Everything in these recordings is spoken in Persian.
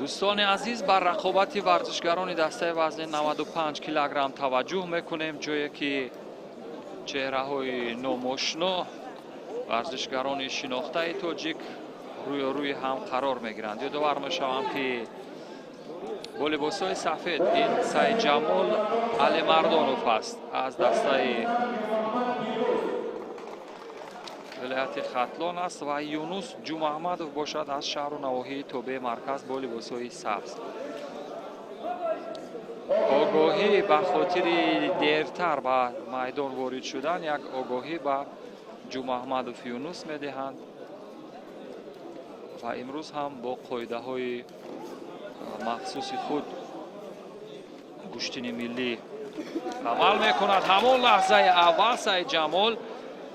دوستان عزیز بر رقابت ورزشگران دسته وزن 95 کیلوگرم توجه میکنیم، جایی که چهره های ناماشنا ورزشگران شناخته تاجیک روی هم قرار میگیرند. یادآور میشوم که با لباس های سفید این سعید جمال علی مردانوف است از دسته ولایت ختلان است و یونس جمع احمدوف باشد از شهر و نواحی توبه مرکز با لباس های سبز. آگاهی به خاطر دیرتر به میدان وارد شدن یک آگاهی به جمع احمدوف یونس میدهند و امروز هم با قاعده های مخصوص خود گشتین ملی عمل میکند. همون لحظه اول سعید جمال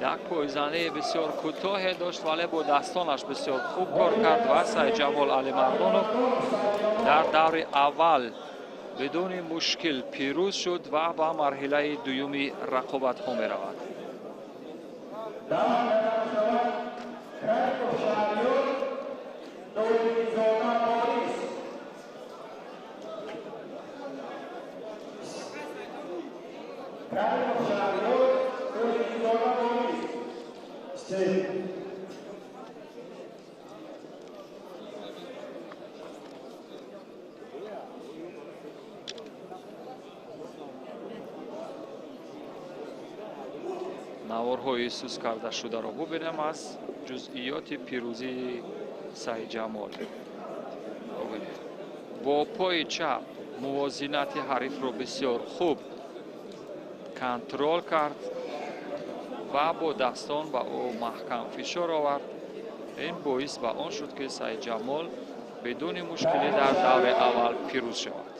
یک پایزنه بسیار کوتاه داشت ولی با دستانش بسیار خوب کار کرد و سعید جمال علی مردانوف در دور اول بدون مشکل پیروز شد و به مرحله دومی رقابت ها می رود. نوارهای سوز کرده شده را ببینیم از جزئیات پیروزی سعید جمال. با پای چپ موازنت حریف را بسیار خوب کنترل کرد و با دستان به او محکم فشار آورد. این باعث به آن شد که سعید جمال بدون مشکلی در دور اول پیروز شود.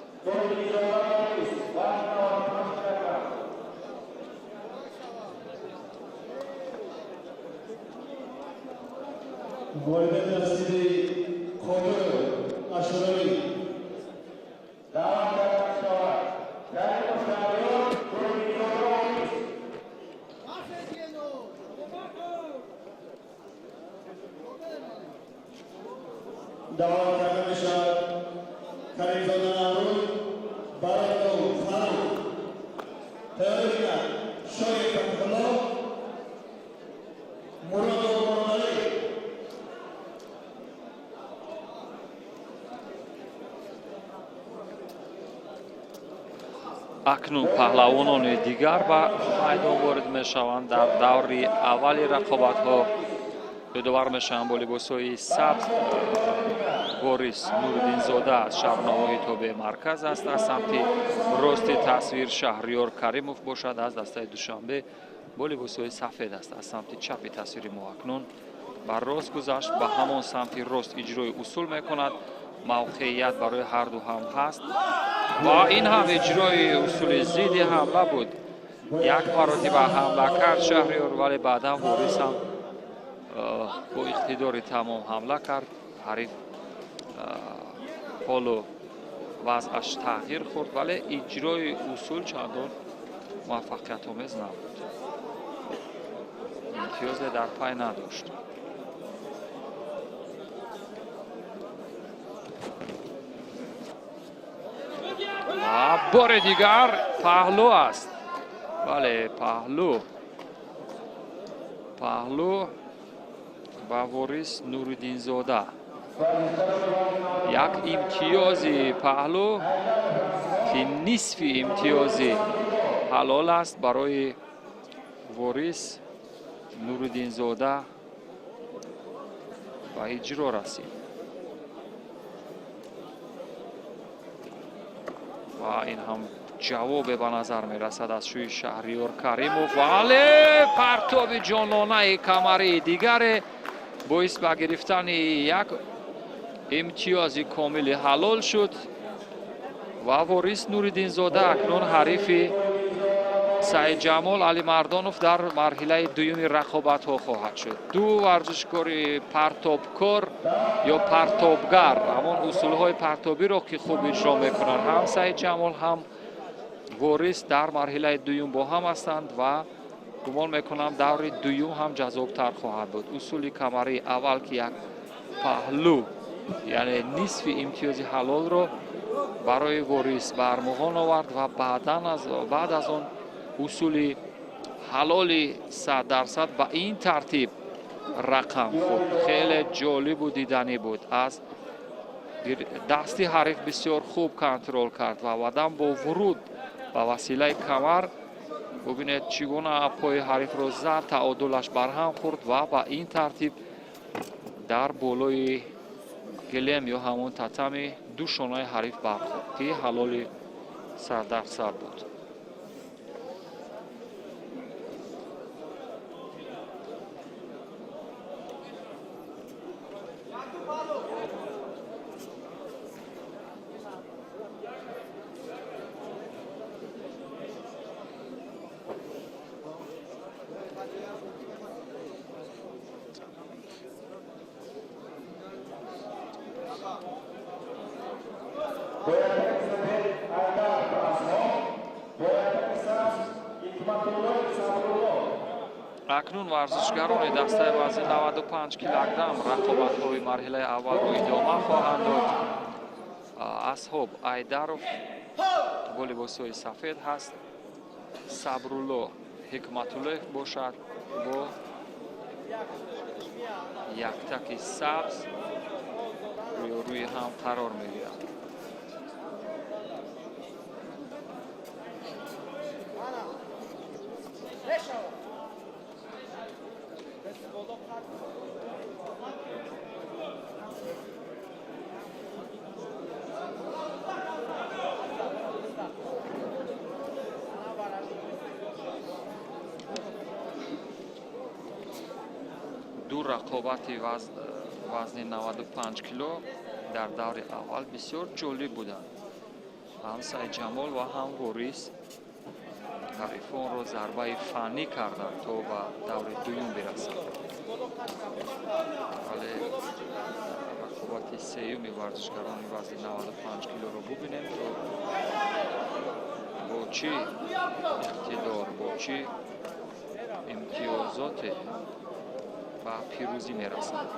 اکنون پهلوانان دیگر به میدان وارد می شوند. در دور اولی رقابت ها یادآور میشوم با لباس های سبز واریس نورالدین زاده از شهر نواحی توبه مرکز است. از سمت راست تصویر شهریار کریموف باشد از دسته دوشنبه با لباس های سفید است. از سمت چپ تصویر ما اکنون بر راست گذشت، به همان سمت راست اجرای اصول میکند. موقعیت برای هر دو هم هست و این هم اجرای اصول ضد حمله بود. یک مرتبه حمله کرد شهریار ولی بعدا واریس هم با اقتدار تمام حمله کرد. حریف حالو وضعش تغییر خورد ولی اجرای اصول چندان موفقیت آمیز نبود. امتیاز در پای نداشت. بار دیگر پهلو است. بله پهلو با واریس نورالدین زاده. یک امتیازی پهلو که نصف امتیازی حلال است برای واریس نورالدین زاده و اجرا رسید. و این هم جواب به نظر می رسد از سوی شهریار کریموف ولی پرتاب جانانه کمری دیگر باعث به گرفتن یک امتیاز کامل حلال شد و واریس نورالدین زاده اکنون حریف سعید جمال علی مردانوف در مرحله دوم رقابت ها خواهد شد. دو ورزشکار پرتابکار یا پرتابگر همان اصول های پرتابی را که خوب اجرا میکنند، هم سعید جمال هم واریس در مرحله دوم با هم هستند و گمان میکنم دور دوم هم جذابتر خواهد بود. اصول کمری اول که یک پهلو яъне нисфи имтиёзи ҳалолро барои ворис ба армуғон овард ва баъд аз он усули ҳалоли 100% ба ин тартиб рақам хурд. хеле ҷолибу диданӣ буд. аз дасти ҳариф бисёр хуб контрол кард ва баъдан бо вуруд ба василаи камар бубинед чӣ гуна пои ҳарифро зад, таодулаш барҳам хурд ва ба ин тартиб дар болои гилем ё ҳамон татами ду шонаи ҳариф бархӯрд ки ҳалоли 100% буд. акнун варзишгарони дастаи вазни 95 килограмм рақобатҳои марҳилаи аввалро идома хоҳанд дод. асҳоб айдаров бо либосҳои сафед ҳаст, сабрулло ҳикматуллоев бошад бо яктаки сабз рӯи ҳам қарор мегирад. ду рақобати вазни 95 кило дар даври аввал бисёр ҷолиб буданд. ҳам Саидҷамол ва ҳам Ворис ҳарифонро зарбаи фанӣ карданд то ба даври дуюм бирасанд. вале рақобати сеюми варзишгарони вазни 95 килоро бубинем то бо чӣ иқтидор, бо чӣ имтиёзоте ба пирӯзӣ мерасанд.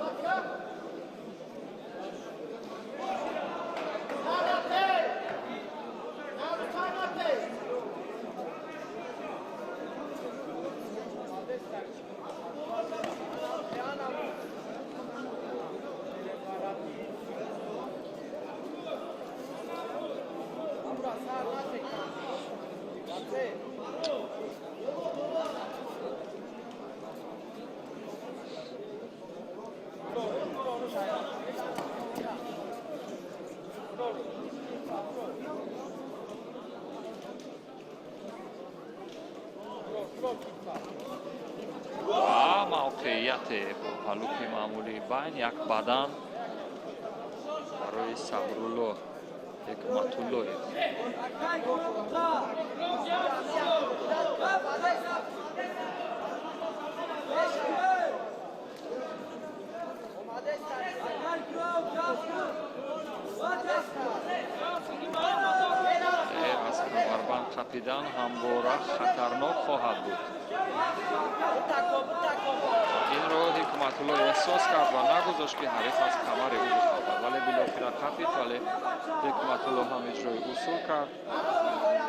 ва мавқеияте бо ҳалуки маъмулӣ байн як бадан барои Сабрулло ҳикматуллоев. аз камарбанд қапидан ҳамвора хатарнок хоҳад буд. инро ҳикматулло эҳсос кард ва нагузошт ки ҳариф аз камари ӯ бихабад, вале билохира қапид, вале ҳикматулло ҳам иҷрои усул кард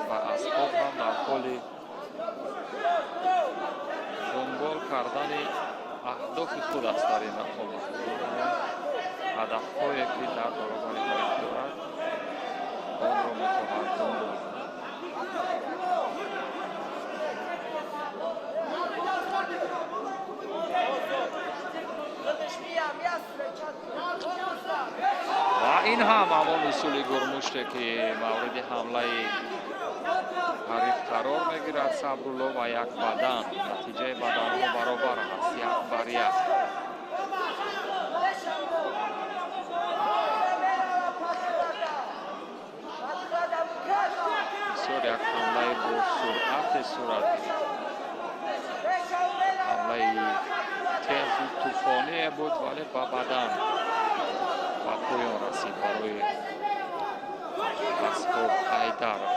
ва асбоб ҳам дар ҳоли дунбол кардани аҳдофи худ аст дар ин рақобат. ҳадафҳое ки дар баробари ҳариф дорад онро метавоад дунбол. ва ин ҳам ҳамон усули гурмуште ки мавриди ҳамлаи ҳариф қарор мегирад Сабрулло ва як бадан. натиҷаи баданҳо баробар аст, 1-1. бисёр як ҳамлаи бо суръате сурат гирифт. ҳамлаи тезу тӯфоние буд, вале ба бадан ба поён расид барои асбоб Айдаров.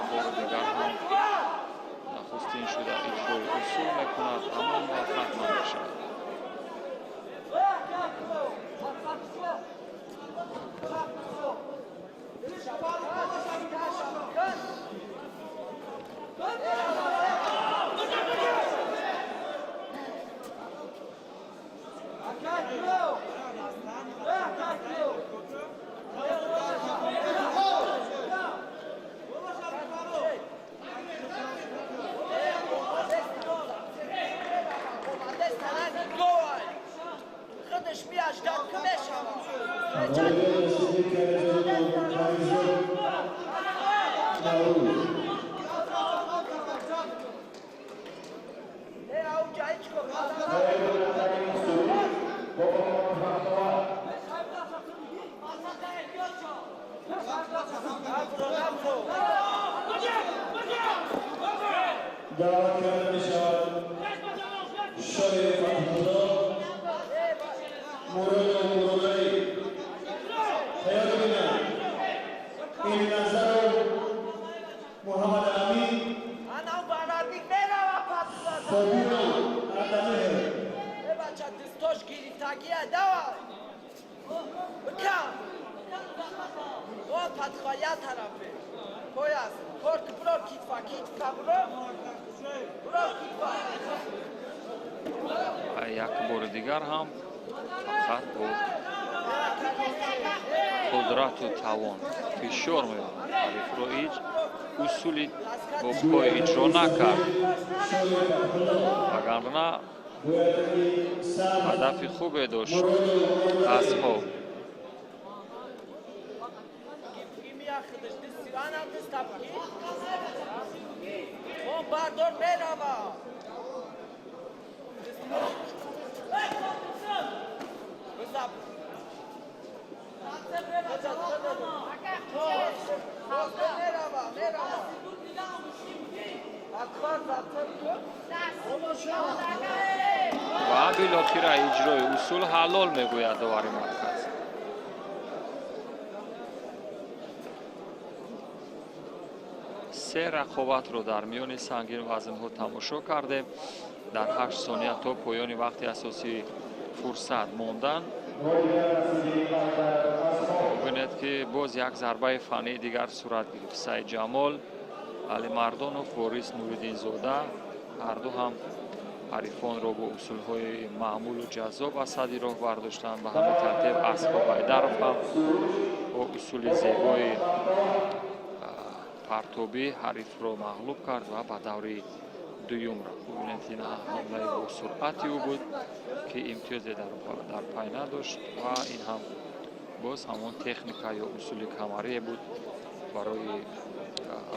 бори дигар ҳам нахустин шуда иҷрои усул мекунад, аммо муваффақ намешавад. یک بار دیگر هم فقط با قدرت و توان فشار می‌آورد. حریف را هیچ اصولی با پای اجرا نکرد، وگرنه هدف خوبی داشت اصحاب. و بالاخره اجرای اصول حلال میگوید داوری مرکز. سه رقابت رو در میان سنگین وزن‌ها تماشا کرده. در 8 ثانیه تا پایان وقت اساسی فرصت ماندن. ببینید که باز یک ضربه فنی دیگر صورت گرفت. سعید جمال، علی مردانوف، بوریس نوریدین زاده هر دو هم حریفان را با اصول‌های معمول و جذاب از صدی راه برداشتند. به همین ترتیب اصحاب ایدرف هم با اصول زیبای پرتابی حریف را مغلوب کرد و به دوره دوم رفت. ببینید این حمله با سرعتی او بود که امتیازی در پای نداشت و این هم باز همون تکنیکا یا اصول کمری بود برای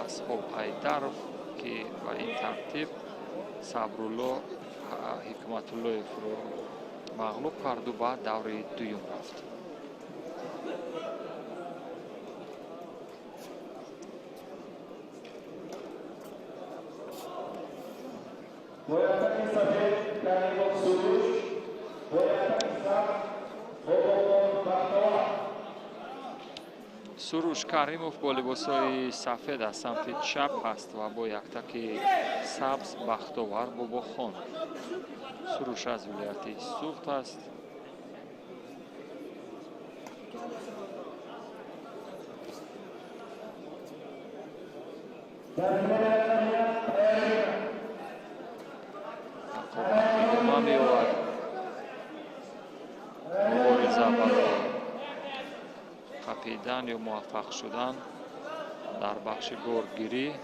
اصحاب ایدرف که به این ترتیب صبرالله حکمت الله رو مغلوب کرد و بعد دوره دوم رفت. سروش کریموف با لباس‌های سفید از سمت چپ است و با یک تک سبز بختاور بابا خان. سروش از ولایت سوخت است. ادامه می‌یابد مبارزه برای خپیدن یا موفق شدن در بخش گردگیری.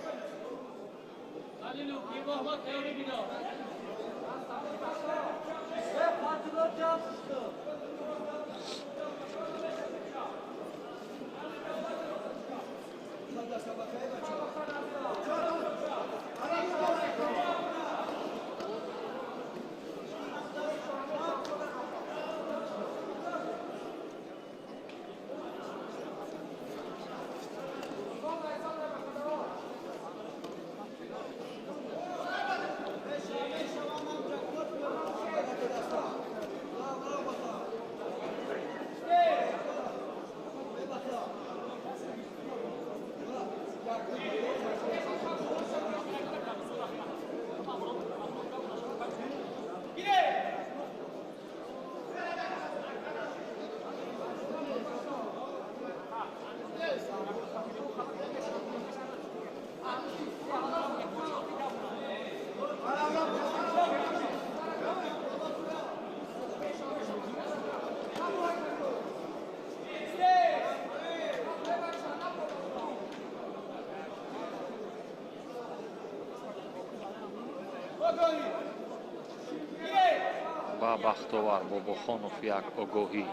و بختوار باباخانوف یک آگاهی.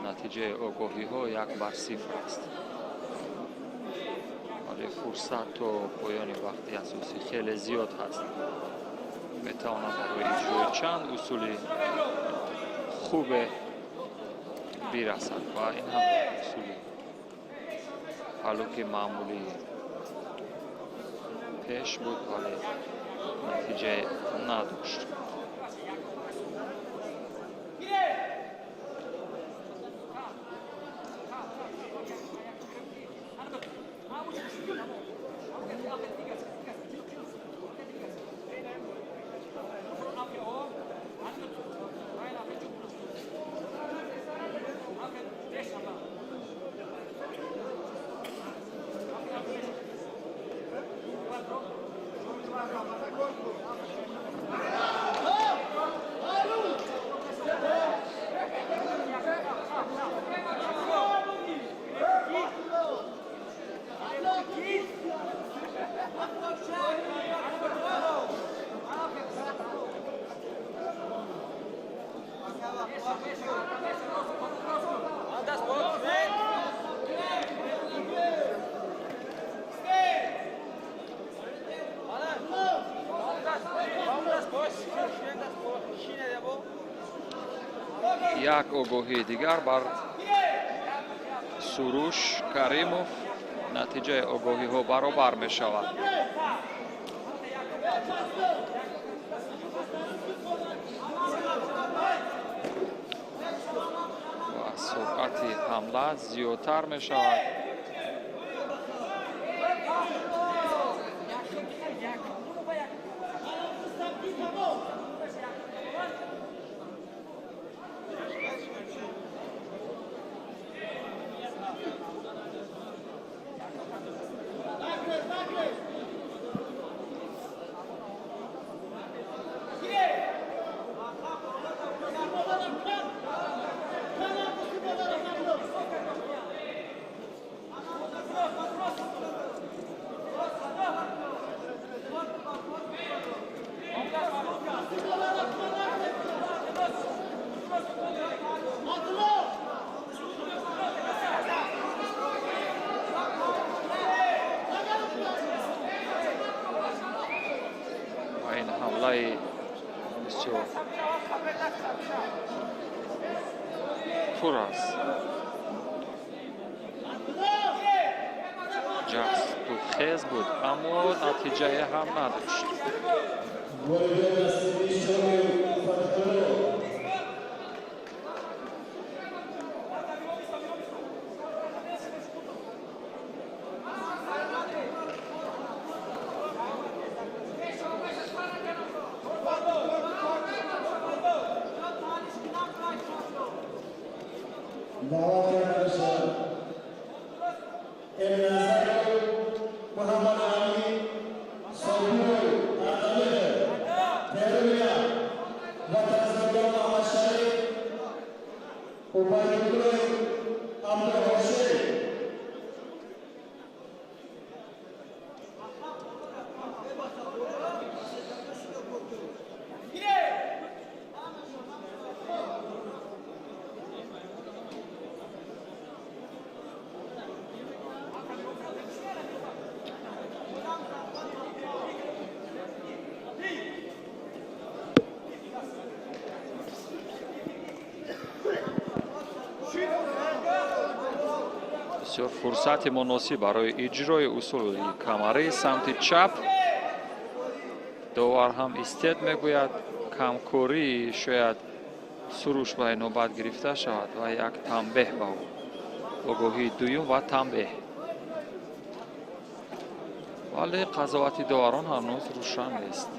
نتیجه آگاهی ها 1-0 است. ولی فرصت تا پایان وقتی اساسی خیلی زیاد هست. میتواند برای اجرای چند اصولی خوب برسد و این هم اصولی حلوک معمولی پیش بود ولی نتیجه نداشت. یک آگاهی دیگر بر سروش کریموف. نتیجه آگاهی ها برابر می شود. و سرعت حمله زیادتر می شود. این حمله بسیار پر است. جست و خیز بود اما نتیجه هم نداشت. بسیار فرصت مناسب برای اجرای اصول کمره سمت چپ. داور هم استید میگوید کمکاری شاید سروش به نوبت گرفته شود و یک تنبیه با آگاهی دوم و تنبیه. ولی قضاوت داوران هنوز روشن نیست.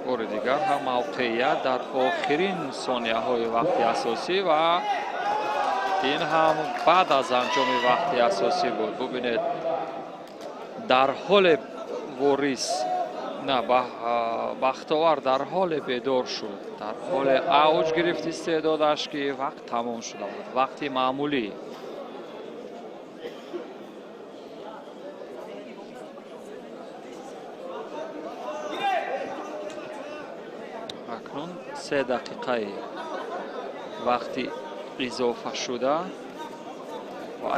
بار دیگر هم موقعیت در آخرین ثانیه‌های وقت اساسی و این هم بعد از انجام وقت اساسی بود. ببینید در حال وریس نه بختیار در حال بیدار شد، در حال اوج گرفت استعدادش که وقت تمام شده بود، وقتی معمولی. اکنون 3 دقیقه وقتی اضافه شده و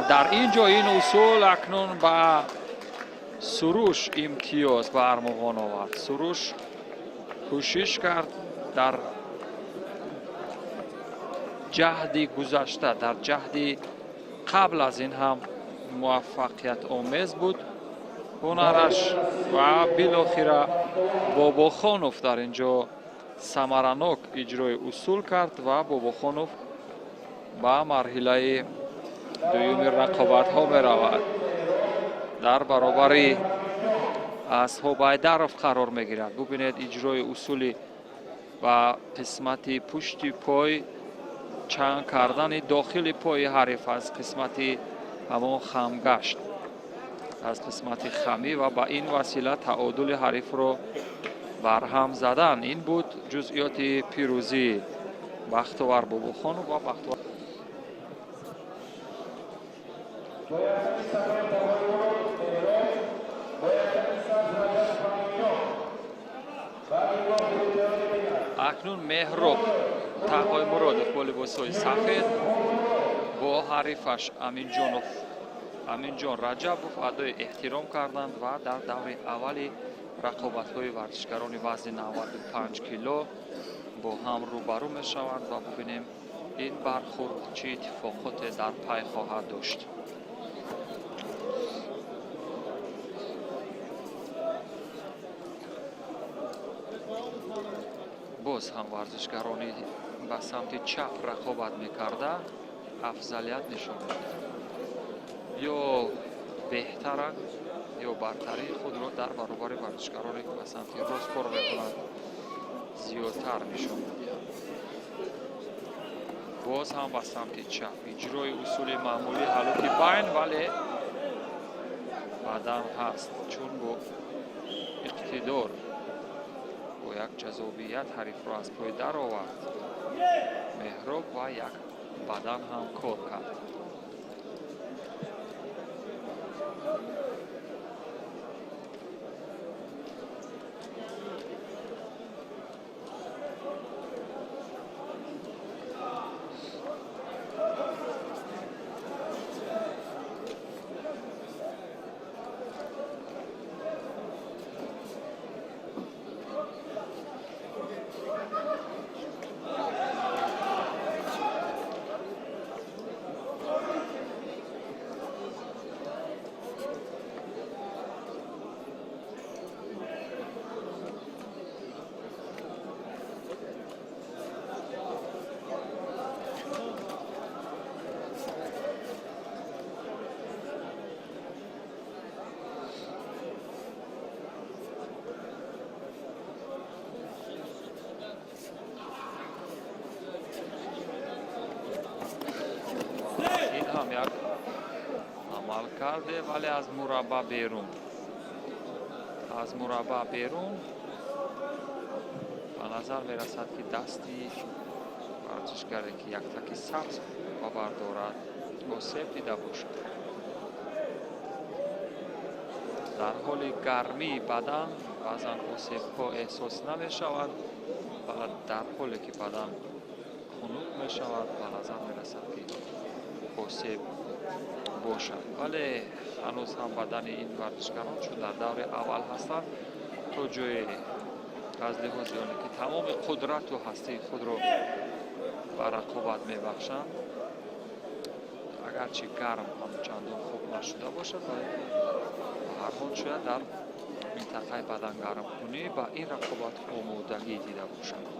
در اینجا این اصول اکنون با سروش امتیاز به ارمغان آورد. سروش کوشش کرد در جهدی گذشته، در جهدی قبل از این هم موفقیت آمیز بود هنرش و بالاخره باباخانوف در اینجا ثمرناک اجرای اصول کرد و باباخانوف با مرحله دوم رقابت ها می رود. در برابر اصحاب ایدرов قرار می گیرد. ببینید اجرای اصولی و قسمت پشت پای چنگ کردن داخل پای حریف از قسمت همان خمگشت، از قسمت خمی و با این وسیله تعادل حریف را برهم زدن. این بود جزئیات پیروزی بختیار باباخانوف و بختیار. اکنون مهراب تایموراد با لباس‌های سفید با حریفش امینجان رجبوف ادای احترام کردند و در دوره اولی رقابت‌های ورزشکاران وزن 95 کیلو با هم روبرو می‌شوند و ببینیم این برخورد چه اتفاقاتی در پی خواهد داشت. باز هم ورزشکارانی به سمت چپ رقابت می‌کرده افضلیت نشان می‌دهند، یا بهترن یا برتری خود را در برابر ورزشکارانی که به سمت راست کار می‌کنند زیادتر نشان می‌دهند. باز هم به سمت چپ اجرای اصول معمولی حالت بین، ولی بدن هست چون با اقتدار با یک جذابیت حریف را از پای در آورد. مهراب و یک بدن هم کار کرد. هم یک عمل کرده ولی از مربع بیرون، از مربع بیرون به نظر می رسد که دستی ورزشکاری که یک تکی سبز بردارد آسیب دیده باشد. در حال گرمی بدن بعضا آسیب ها احساس نمی شود و در حالی که بدن خنک می شود به نظر می رسد که آسیب باشد، ولی هنوز هم بدن این ورزشکاران چون در دور اول هستند تا جای از لحاظ آنی که تمام قدرت و هستی خود را به رقابت می بخشند، اگرچه گرم هم چندان خوب نشده باشد ولی هر حال شاید در منطقه بدن گرم کنی با این رقابت آمادگی دیده باشد.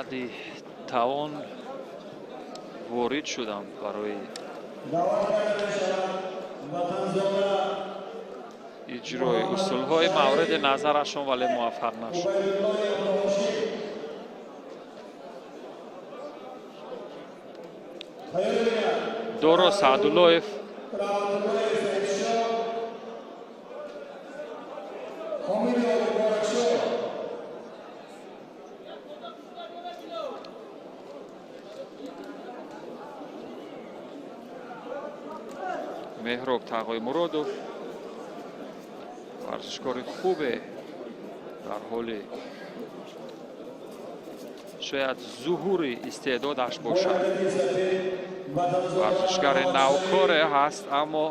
баъди тавон ворид шуданд барои иҷрои усулҳои мавриди назарашон, вале муваффақ нашуд. дурус Саъдуллоев меҳроб Тағоимуродов варзишкори хубе дар ҳоли шояд зуҳури истеъдодаш бошад. варзишгари навкоре ҳаст, аммо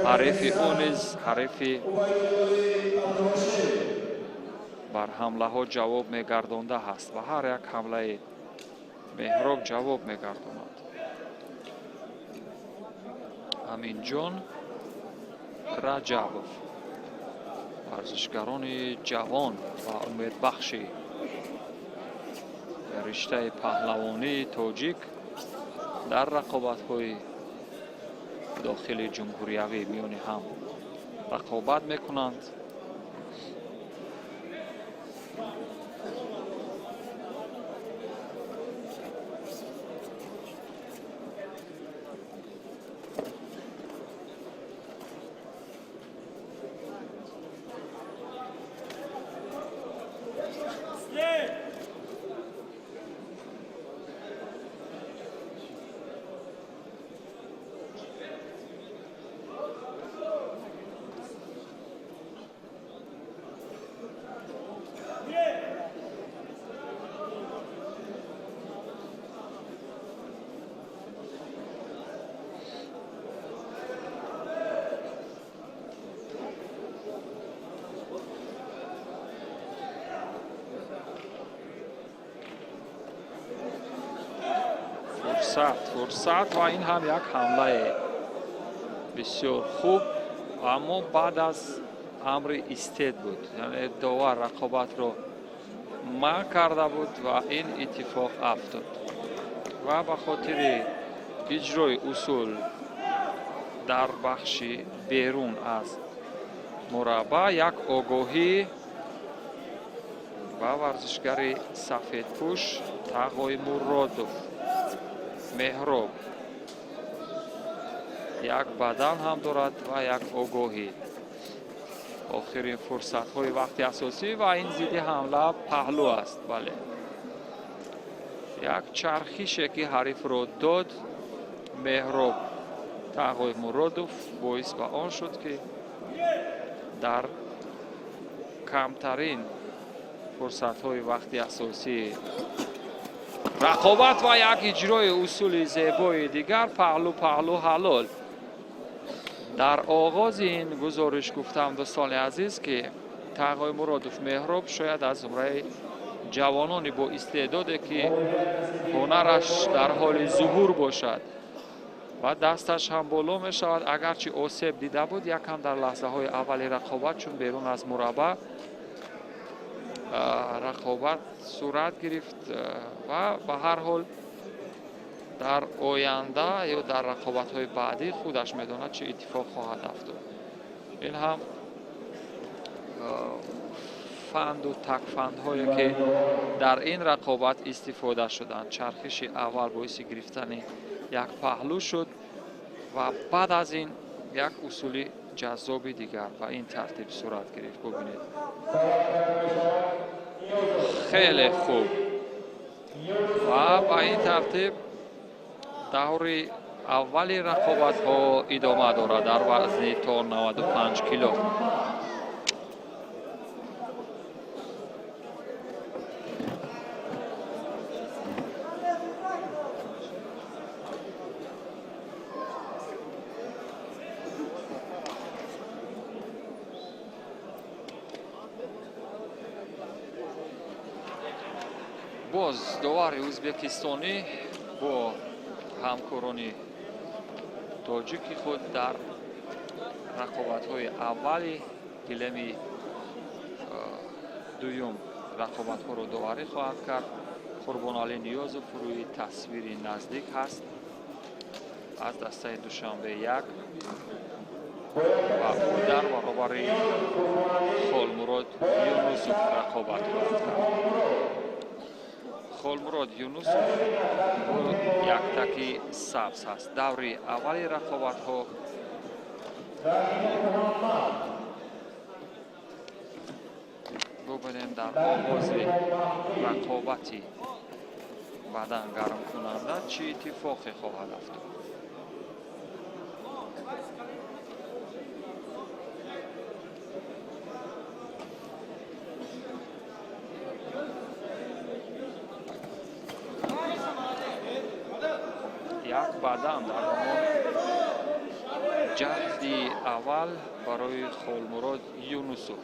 ҳарифи ӯ низ ҳарифи бар ҳамлаҳо ҷавоб мегардонда ҳаст ва ҳар як ҳамлаи меҳроб ҷавоб мегардонад. аминҷон раҷабов варзишгарони ҷавон ва умедбахши риштаи паҳлавонии тоҷик дар рақобатҳои дохили ҷумҳуриявӣ миёни ҳам рақобат мекунанд. фурсат ва ин ҳам як ҳамлае бисёр хуб, аммо баъд аз амри истед буд, яъне довар рақобатро манъ карда буд ва ин иттифоқ афтод ва ба хотири иҷрои усул дар бахши берун аз мурабба як огоҳӣ ба варзишгари сафедпӯш Тағоимуродов. меҳроб як бадан ҳам дорад ва як огоҳӣ. охирин фурсатҳои вақти асосӣ ва ин зидди ҳамла паҳлӯ аст. бале, як чархише ки ҳарифро дод меҳроб Тағоимуродов боис ба он шуд ки дар камтарин фурсатҳои вақти асосӣ рақобат ва як иҷрои усули зебои дигар паҳлӯ ҳалол. дар оғози ин гузориш гуфтам дӯстони азиз ки Тағоимуродов меҳроб шояд аз зумраи ҷавонони бо истеъдоде ки ҳунараш дар ҳоли зуҳур бошад ва дасташ ҳам боло мешавад. агарчи осеб дида буд, якам дар лаҳзаҳои аввали рақобат чун берун аз мурабба рақобат сурат гирифт ва ба ҳар ҳол дар оянда ё дар рақобатҳои баъдӣ худаш медонад чӣ иттифоқ хоҳад афтод. ин ҳам фанду такфандҳое ки дар ин рақобат истифода шуданд. чархиши аввал боиси гирифтани як паҳлӯ шуд ва баъд аз ин як усули ҷаззоби дигар ба ин тартиб сурат гирифт. бубинед, хеле хуб. ва ба ин тартиб даври аввали рақобатҳо идома дорад дар вазни то 95 кило. боз довари ӯзбекистонӣ бо ҳамкорони тоҷики худ дар рақобатҳои аввали гилеми дуюм рақобатҳоро доварӣ хоҳад кард. قربانعلی نیازوف روی تصویری نزدیک هست از دسته دوشنبه یک و او در برابر خالمراد یونوسوف رقابت خواهد کرد. خالمراد یونوسوف با یک تکی سبز هست. دوری اولی رقابت ها ببینیم در آغاز رقابتی بدن گرم کننده چه اتفاقی خواهد افتاد. یک بدن در همان جهدی اول برای خالمراد یونوسوف.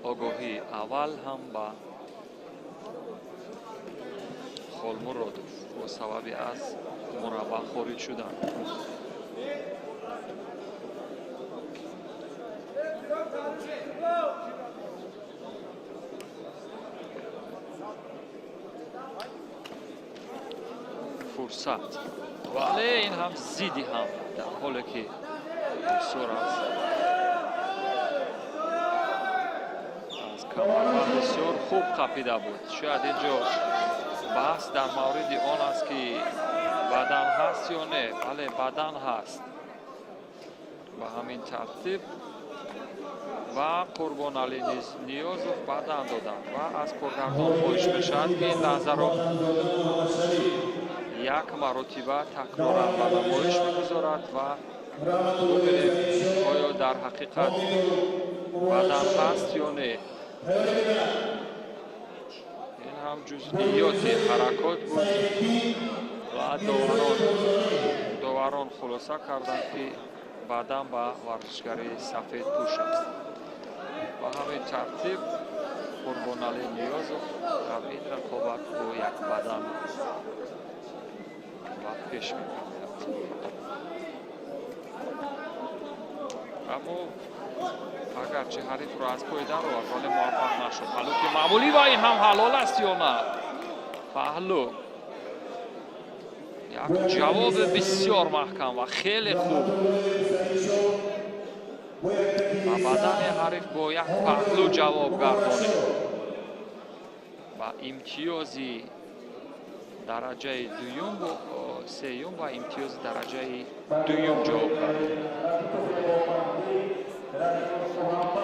آگاهی اول هم با خالمراد با سبب از مربع خارج شدن. فرصت ولی این هم زیدی هم در حالی که بسیار از کمربند بسیار خوب قپیده بود. شاید اینجا بحث در مورد آن است که بدن هست یا نه. بله بدن هست. به همین ترتیب و قربانعلی نیازوف بدن دادن و از کارگردان خواهش میشد که این لحظه را یک مرتبه تکرارا به نمایش میگذارد و ببینیم آیا در حقیقت بدن هست یا نه. این هم جزئیات حرکات بود و داوران خلاصه کردند که بدن به ورزشگری سفید پوش است. به همین ترتیب قربانعلی نیازوف در این رقابت با یک بدن و پیش می‌رود. اما اگرچه حریف را از پای در آورد ولی موفق نشد. حلوک معمولی و این هم حلال است یا نه؟ پهلو یک جواب بسیار محکم و خیلی خوب و بدن حریف با یک پهلو جواب گردانید و امتیازی درجه دویم و سیوم و امتیاز درجه دویم جواب گردانید.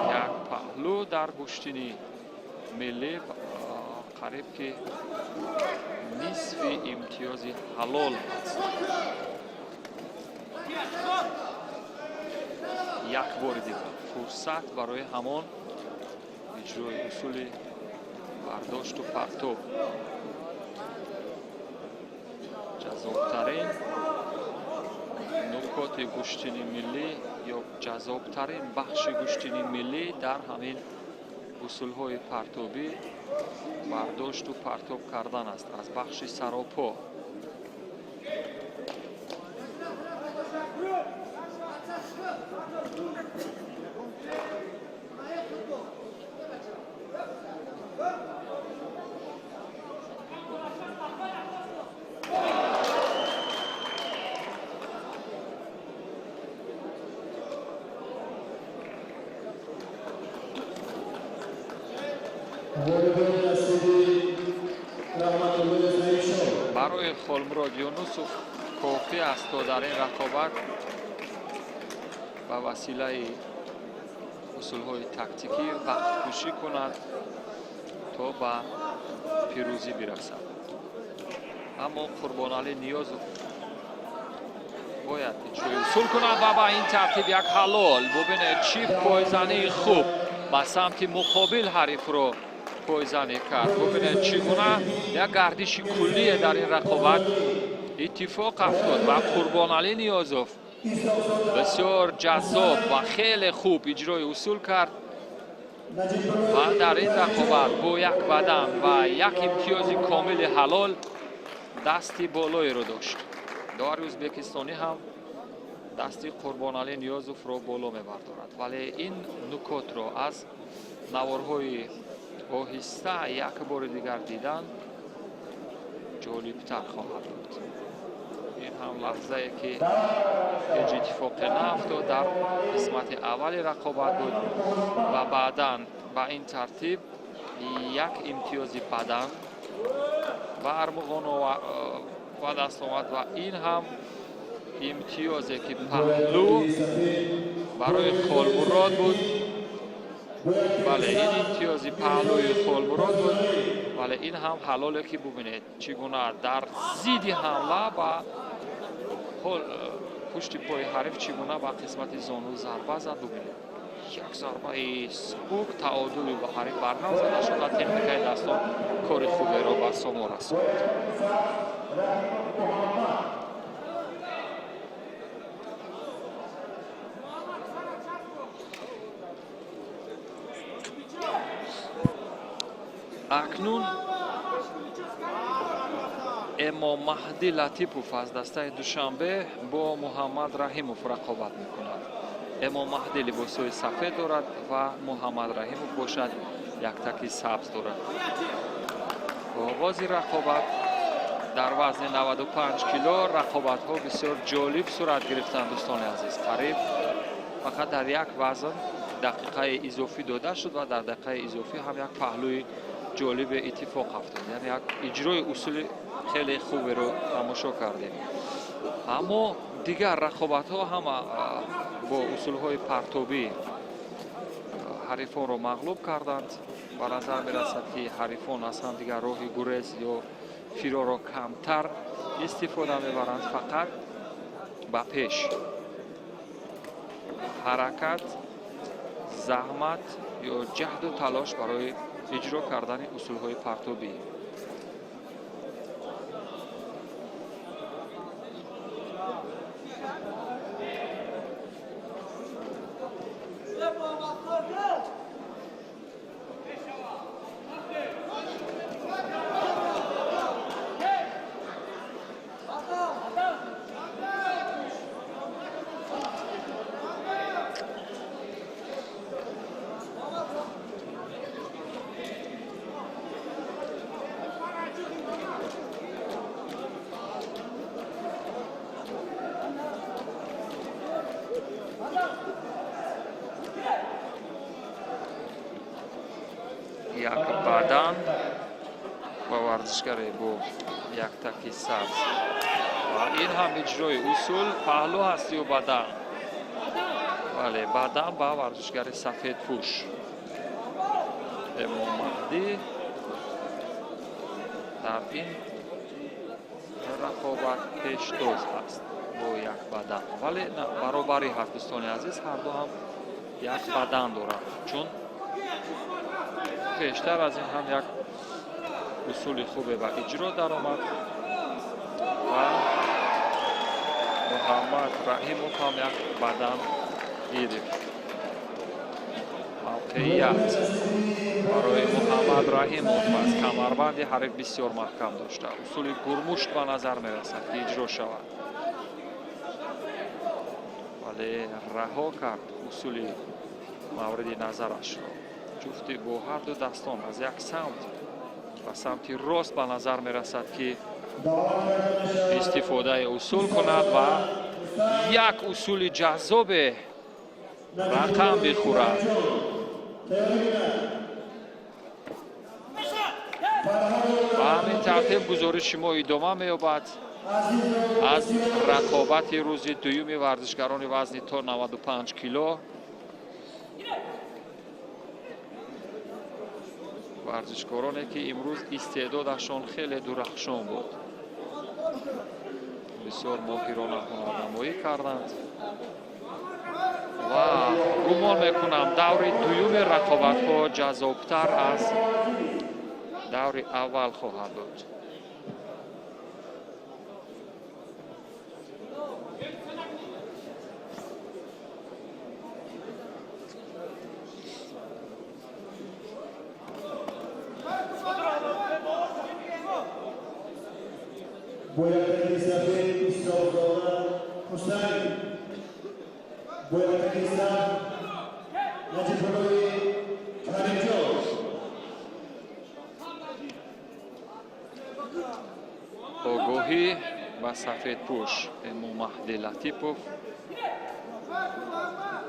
یک پهلو در گشتنی ملی قریب که نصف امتیاز حلال است. یک بار دیگر فرصت برای همان اجرای اصول برداشت و پرتاب. جذابترین نکات گشتنی ملی یا جذابترین بخش گشتنی ملی در همین اصولهای پرتابی برداشت و پرتاب کردن است از بخش سراپا. برای خلمراد یونوسوف کافی است تا در این رقابت با وسیله اصولهای تاکتیکی وقت کشی کند تا به پیروزی برسد. اما قربانعلی نیازوف باید اجرای اصول کند و با این ترتیب یک حلال. ببینید چی پایزنی خوب به سمت مقابل حریف رو پایزنی کرد. ببینید چگونه یک گردش کلی در این رقابت اتفاق افتاد و قربانعلی نیازوف بسیار جذاب و خیلی خوب اجرای اصول کرد و در این رقابت با یک بدن و یک امتیاز کامل حلال دستی بالایی رو داشت. داوری ازبکستانی هم دستی قربانعلی نیازوف رو بالا میبردارد، ولی این نکات رو از نوارهای آهسته یک بار دیگر دیدن جالبتر خواهد بود. این هم لحظه ای که هیچ اتفاقی نافتاد در قسمت اول رقابت بود و بعدا با این ترتیب یک امتیاز بدن و ارمغان و دست آمد و این هم امتیازی که پهلو برای خلمراد بود. بله این امتیازی پهلوی خلمراد بود، ولی این هم حلاله که ببینید چگونه در زید حمله و پشت پای حریف چگونه با قسمت زانو ضربه زد. ببینید یک ضربه سبک تعادل به حریف برهم زده شد و تکنیکای دستان کار خوبی را به ثمر رساند. اکنون امام مهدی لطیپوف از دسته دوشنبه با محمد رحیموف رقابت میکند. امام مهدی لباسهای سفید دارد و محمد رحیموف باشد یک تکی سبز دارد. آغاز رقابت در وزن 95 کیلو رقابت ها بسیار جالب صورت گرفتند دوستان عزیز. قریب فقط در یک وزن دقیقه اضافی داده شد و در دقیقه اضافی هم یک پهلوی جالب اتفاق افتاد، یعنی یک اجرای اصول خیلی خوبی رو تماشا کردیم. اما دیگر رقابت ها هم با اصول های پرتابی حریفان رو مغلوب کردند. به نظر می رسد که حریفان اصلا دیگر راه گریز یا فرار را کمتر استفاده می برند، فقط به پیش حرکت، زحمت یا جهد و تلاش برای اجرا کردن اصول های پرتابی. یک بدن و ورزشگری با یک تکی سبز و این هم اجرای اصول پهلو هستی و بدن. بله بدن با ورزشگر سفید پوش. امام مهدی در این رقابت پیشتاز است با یک بدن، ولی برابری هست دوستان عزیز، هر دو هم یک بدن دارند، چون پیشتر از این هم یک اصول خوبه و اجرا در آمد و محمد رحیموف هم یک بدن گرفت. موقعیت برای محمد رحیموف از کمربند حریف بسیار محکم داشته. اصول گرمشت به نظر می رسد که اجرا شود، ولی رها کرد اصول مورد نظرش را. جفتی با هر دو دستان از یک سمت و سمت راست به نظر می رسد که استفاده اصول کند و یک اصول جذاب رقم بخورد. همین ترتیب گزارش ما ادامه می‌یابد از رقابت روز دوم ورزشکاران وزن تا 95 کیلو. ورزشکارانی که امروز استعدادشان خیلی درخشان بود، بسیار ماهرانه هنرنمایی کردند و گمان میکنم دور دوم رقابت ها جذابتر از دور اول خواهد بود. آگاهی و سفید پوش امو مهدی لطیپوف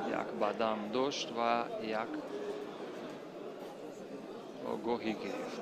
یک بدن داشت و یک آگاهی گرفت.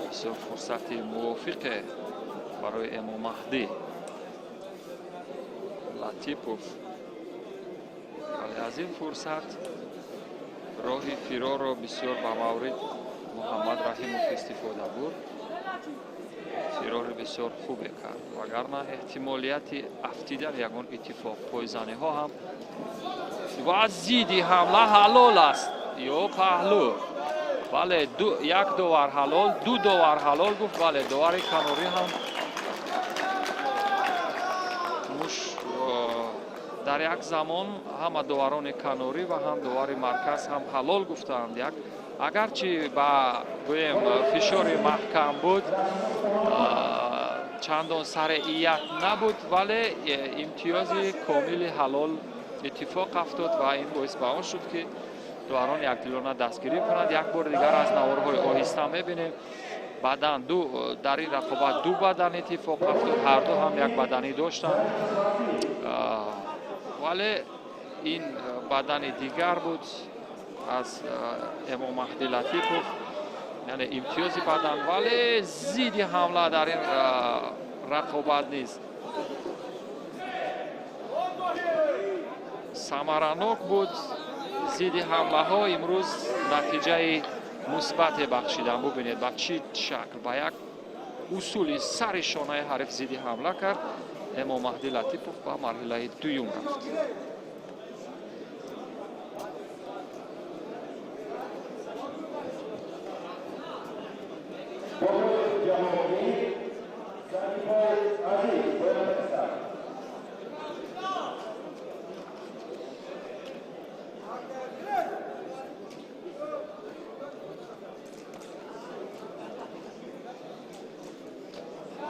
بسیار فرصت موافقه برای امو مهدی لطیپوف، ولی از این فرصت راه فرار را بسیار با مورد محمد رحیموف استفاده بود. فرار بسیار خوبی کرد وگرنه احتمالیت افتیدن یگان اتفاق پایزنی ها هم و زیدی حمله حلال است یا پهلو. بله یک داور حلال، دو داور حلال گفت. بله داور کناری هم در یک زمان هم داوران کناری و هم داور مرکز هم حلال گفتند. یک اگرچه با گویم فشار محکم بود، چندان سرعیت نبود، ولی امتیاز کامل حلال اتفاق افتاد و این باعث به آن شد که داوران یکدیگر دستگیری کنند. یک بار دیگر از نوارهای آهسته میبینیم بدن در این رقابت دو بدن اتفاق افتاد، هر دو هم یک بدنی داشتند، ولی این بدن دیگر بود از امو مهدی لطیپوف، یعنی امتیاز بدن، ولی زیدی حمله در این رقابت نیست. ثمرناک بود زیدی حمله ها امروز، نتیجه مثبت بخشیدن. ببینید با چی شکل با یک اصولی سر شانه حریف زیدی حمله کرد. امو مهدی لطیپوف با مرحله دوم رفت.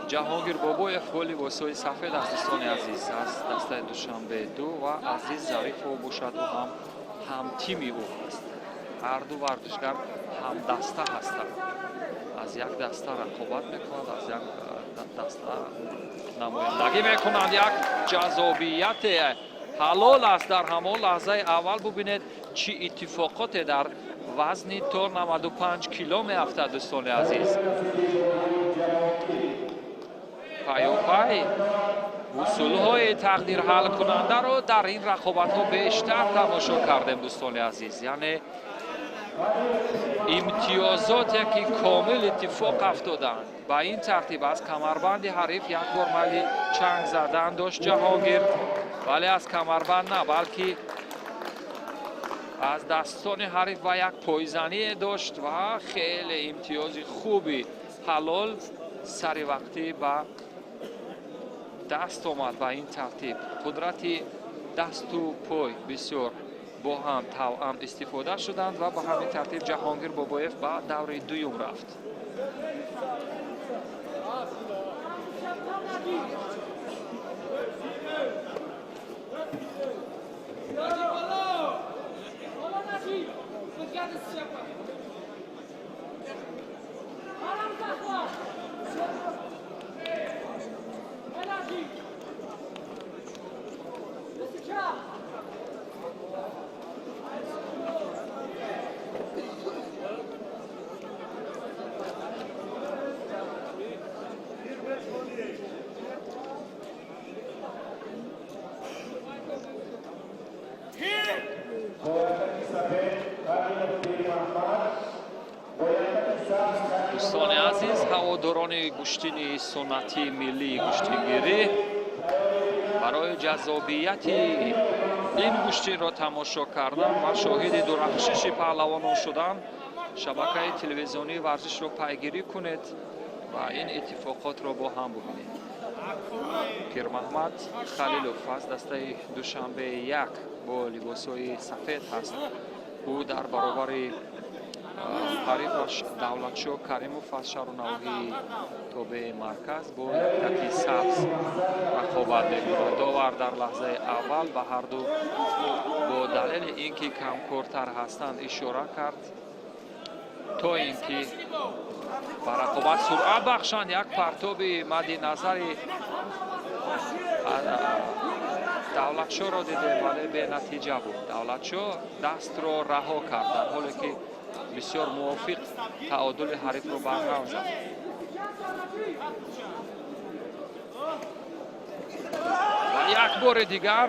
جهانگیر بابویف گل لباسای سفید از دوستان عزیز از دسته دوشنبه دو و عزیز ظریف و باشد و هم تیمی او هست. هر دو ورزشگر هم دسته هستند، از یک دسته رقابت میکنند، از یک دسته نمایندگی میکنند. یک جذابیت حلال است در همان لحظه اول. ببینید چی اتفاقات در وزن تا 95 کیلو میافتد دوستان عزیز. پیاپی اصولهای تقدیر حل کننده رو در این رقابت ها بیشتر تماشا کردیم دوستان عزیز. یعنی امتیازاتی که کامل اتفاق افتادند با این ترتیب. از کمربند حریف یک بار ملی چنگ زدن داشت جهانگیر، ولی از کمربند نه بلکه از دستان حریف و یک پایزنی داشت و خیلی امتیاز خوبی حلال سری وقتی با دست آمد. با این ترتیب قدرت دست و پای بسیار با هم توأم استفاده شدند و به همین ترتیب جهانگیر بابایف به دوره دوم رفت. دوستان عزیز، هواداران گوشتین سنتی ملی گوشتینگیری برای جذابیت این گوشتین را تماشا کردن و شاهد درخشش پهلوانان شدن شبکه تلویزیونی ورزش را پیگیری کنید و این اتفاقات را با هم ببینید. پیر محمد خلیلوف از دسته دوشنبه یک با لباس‌های سفید هست. او در برابر حریفش دولتشاه کریموف از شهر نوحی توبه مرکز با لبتکی سبز رقابت می‌کند. داور در لحظه اول به هر دو با دلیل اینکه کمکارتر هستند اشاره کرد تا اینکه به رقابت سرعت بخشند. یک پرتاب مد نظر دولتشاه را دیده ولی به نتیجه بود. دولتشاه دست را رها کرد در حالی که بسیار موافق تعادل حریف را برقرار زد. و یک بار دیگر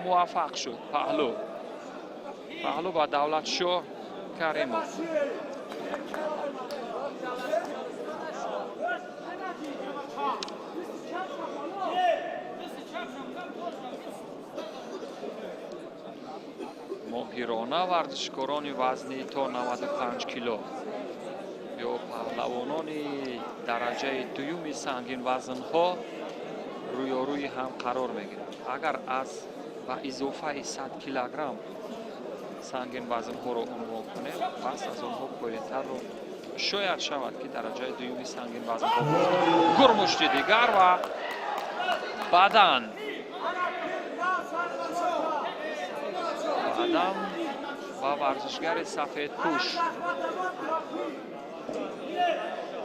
موفق شد پهلو با دولتشاه کریموف. ماهرانه ورزشکاران وزنی تا 95 کیلو یا پهلوانان درجه دوم سنگین وزن ها روی هم قرار میگیرند. اگر از با اضافه 100 کیلوگرم سنگین وزن ها را عنوان کنیم پس از آنها پایین‌تر رو شاید شود که درجه دوم سنگین وزن ها گرمشت دیگر و بدن و ورزشگر سفید پوش.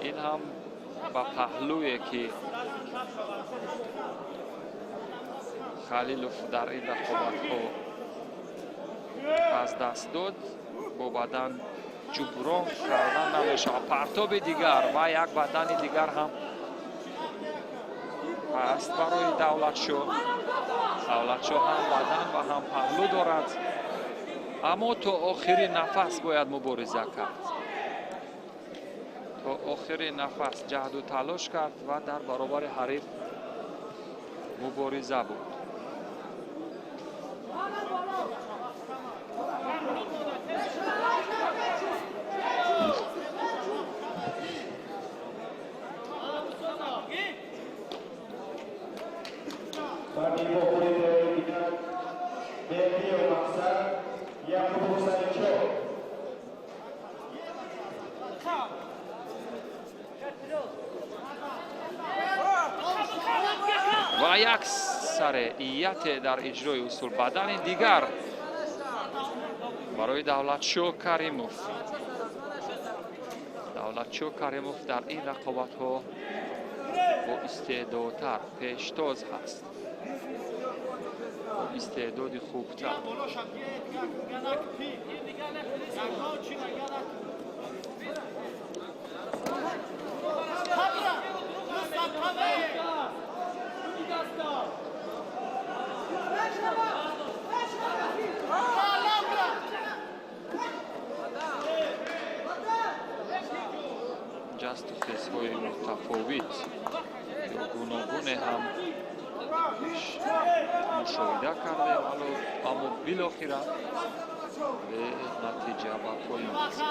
این هم با پهلویی که خلیلوف در این رقابت ها از دست داد با بدن جبران کردن نمیشه. پرتاب دیگر و یک بدن دیگر هم هست برای دولتشاه هم بدن و هم پهلو دارد، اما تا آخرین نفس باید مبارزه کرد. تا آخرین نفس جهد و تلاش کرد و در برابر حریف مبارزه بود. و یک سریعیت در اجرای اصول بدن دیگر برای دولتشاه کریموف. دولتشاه کریموف در این رقابت ها با استعدادتر پیشتاز هست، با استعداد خوبتر. جست و فیزهای متفاوت یا گوناگون هم مشاهده کرده اما بالاخره به نتیجه و پایان رسید.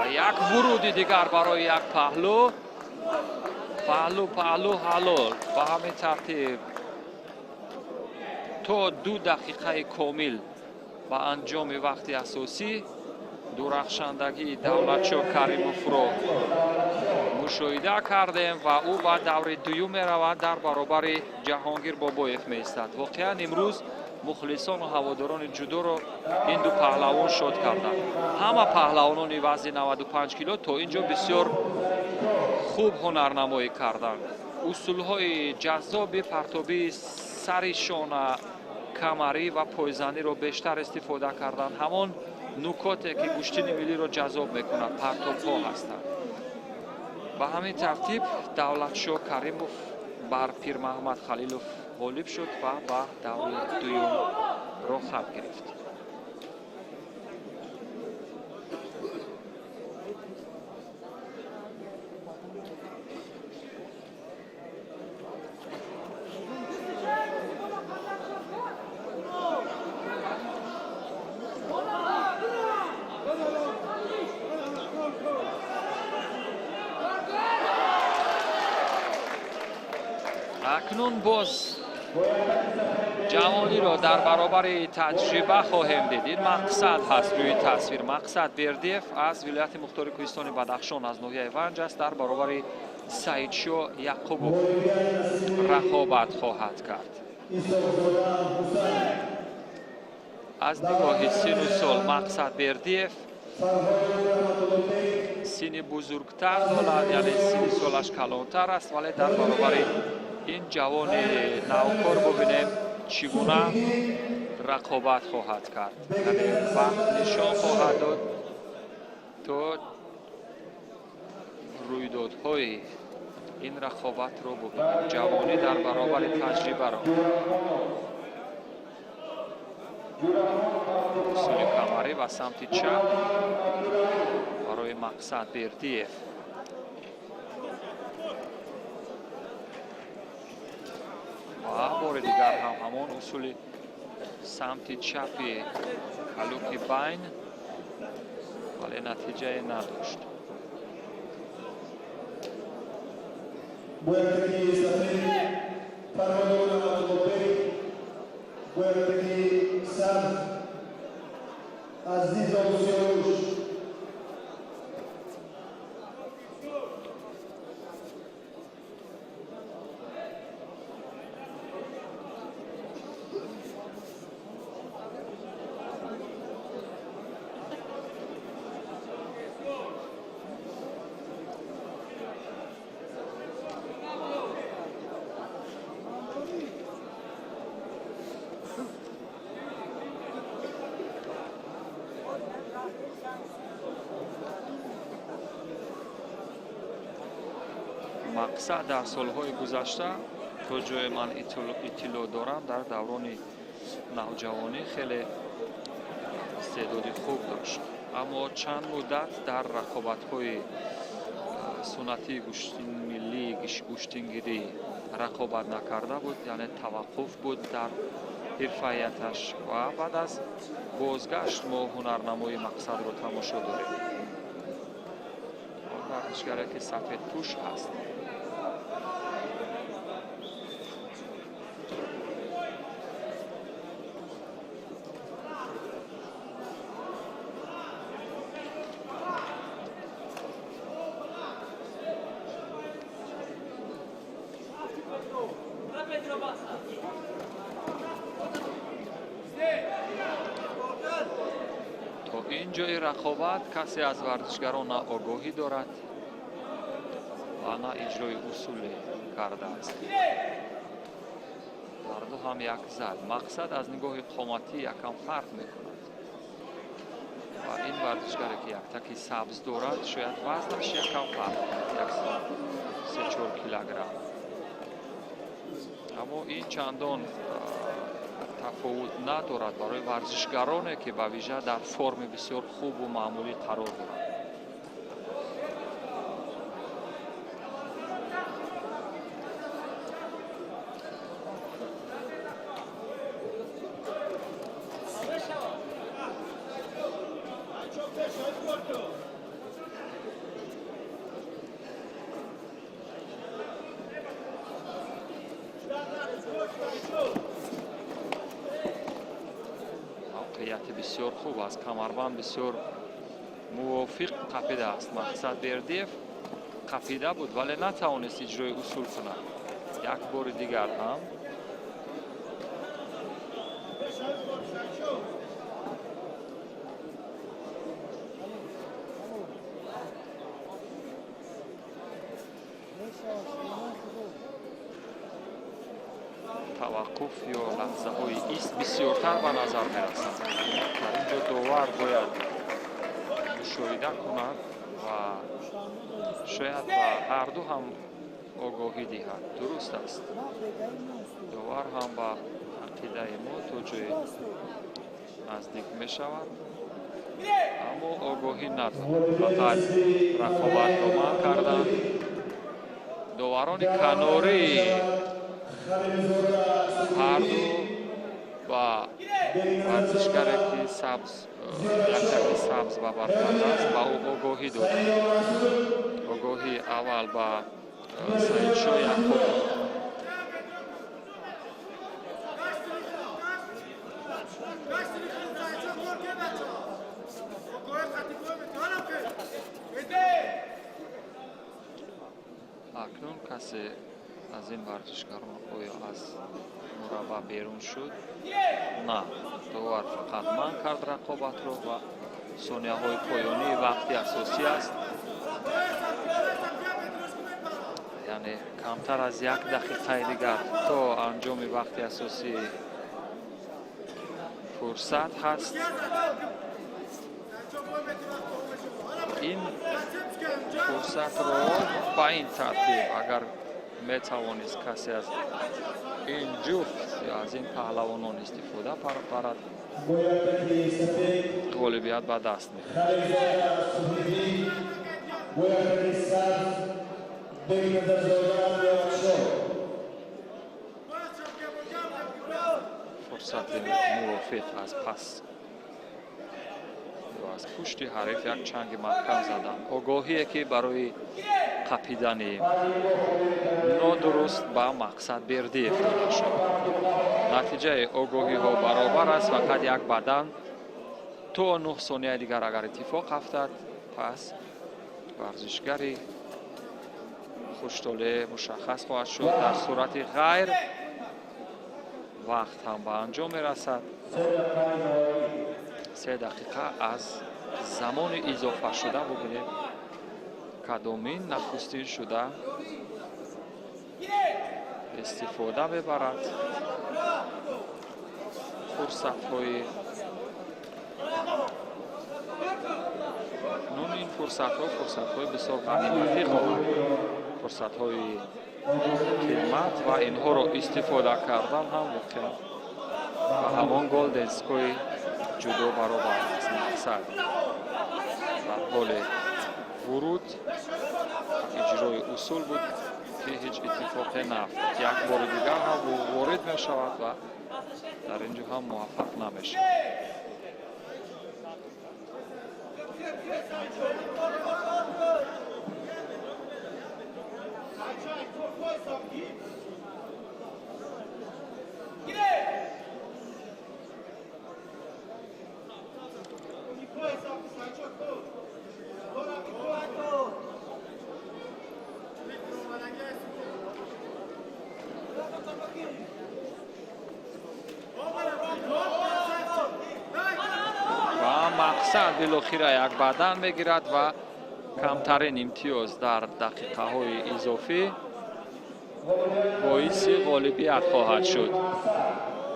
و یک ورودی دیگر برای یک پهلو. پهلو حلال به همین ترتیب تا 2 دقیقه کامل با انجام وقت اساسی درخشندگی دولتشاه کریموف رو مشاهده کردیم و او به دور دوم می رود در برابر جهانگیر بابایف می ایستد. واقعا امروز مخلصان و هواداران جودو رو این دو پهلوان شاد کردند. همه پهلوانان وزن 95 کیلو تا اینجا بسیار خوب هنرنمایی کردند. اصولهای جذاب پرتابی سر شانه، کمری و پایزنی رو بیشتر استفاده کردند. همان نکاتی که گوشتین ملی رو جذاب میکنه پرتاب ها هستند. به همین ترتیب دولتشاه کریموف بر پیر محمد خلیلوف غالب شد و به دور دوم رو خط گرفت. اکنون باز جوانی را در برابر تجربه خواهیم دید. این مقصد هست روی تصویر. مقصد بردیف از ولایت مختار کوهستان بدخشان از ناحیه ونج است. در برابر سعیدشاه یعقوبوف رقابت خواهد کرد. از نگاه سن و سال مقصد بردیف سن بزرگتر دارد، یعنی سن سالش کلانتر است، ولی در برابر این جوان نوکار ببینیم چگونه رقابت خواهد کرد. یعنی وقت نشان خواهد داد تا رویدادهای این رقابت رو ببینیم. جوانی در برابر تجربه را. اصول کمری و سمت چپ برای مقصد بردیف. و بار دیگر هم همان اصول سمت چپی کلوک بین، ولی نتیجه نداشت. مقصد در سالهای گذشته تا جای من اطلاع دارم در دوران نوجوانی خیلی استعداد خوب داشت، اما چند مدت در رقابت‌های سنتی گوشتین ملی گوشتینگیری رقابت نکرده بود، یعنی توقف بود در حرفیتش و بعد از بازگشت ما هنرنمای مقصد رو تماشا داریم. ورزشگری که سفید پوش هست. تا اینجای رقابت کسی از ورزشگران نه آگاهی دارد و نه اجرای اصول کرده است. هر دو هم یک زد. مقصد از نگاه قامتی یکم فرق میکند و این ورزشگری که یک تکی سبز دارد شاید وزنش یکم فرق کند، 3-4 کیلوگرم، اما این چندان تفاوت ندارد برای ورزشگرانی که به ویژه در فرم بسیار خوب و معمولی قرار دارند. موقعیت بسیار خوب است. کمربند بسیار موافق قپیده است. مقصد بردیف قپیده بود ولی نتوانست اجرای اصول کند. یک بار دیگر هم توقف یا لحظه های ایست بسیارتر به نظر می رسند. در اینجا داور باید مشاهده کند و شاید به هر دو هم آگاهی دهد. درست است. داور هم به عقیده ما تا جای نزدیک می شود اما آگاهی ندارد. فقط رقابت نما کردند. داوران کناری هر دو با ورزشگری که لکه سبز و برفرد است با او آگاهی دادند. آگاهی اول با سعیدشاه یعقوب اکنون کسی از این ورزشکاران آیا از مربع بیرون شد؟ نه. داور فقط من کرد رقابت رو و ثانیه های پایانی وقتی اساسی است. یعنی کمتر از 1 دقیقه دیگر تا انجام وقتی اساسی فرصت هست. این فرصت رو با این ترتیب اگر میتوانست کسی از این جفت یا از این پهلوانان استفاده برد غالبیت به دست می‌آورد. فرصت موافق از پس از پشت حریف یک چنگ محکم زدن. آگاهی که برای قپیدن نادرست با مقصد بردی افتاده شد. نتیجه آگاهی ها برابر است. فقط یک بدن تا 9 ثانیه دیگر اگر اتفاق افتاد پس ورزشگری خوشتاله مشخص خواهد شد. در صورت غیر وقت هم به انجام میرسد. 3 دقیقه از زمان اضافه شده ببینید کدامین نخستین شده استفاده ببرد. فرصت های نون این فرصت های بسیار غنیمتی خواهد. فرصت های قیمت و اینها را استفاده کردن هم واقعا و همان گل دستگاه جدا برابر است. مقصد در حال ورود اجرای اصول بود که هیچ اتفاقی نیفتاد. یک بار دیگر هم وارد می شود و در اینجا هم موفق نمیشه. مقصد بالاخره یک بدن میگیرد و کمترین امتیاز در دقیقه های اضافی باعث غالبیت خواهد شد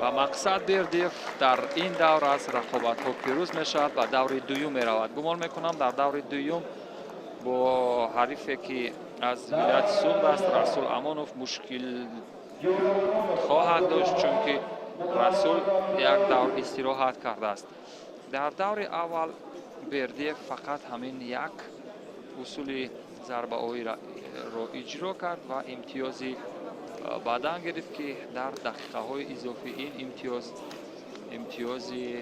و مقصد بردیف در این دور از رقابت ها پیروز می شود و دور دوم می رود. گمان میکنم در دور دوم با حریفی که از ولایت سوخت است رسول امانوف مشکل خواهد داشت چون که رسول یک دور استراحت کرده است. در دور اول بردیف فقط همین یک اصول ضربه هایی را اجرا کرد و امتیازی بدن گرفت که در دقیقه های اضافی این امتیازی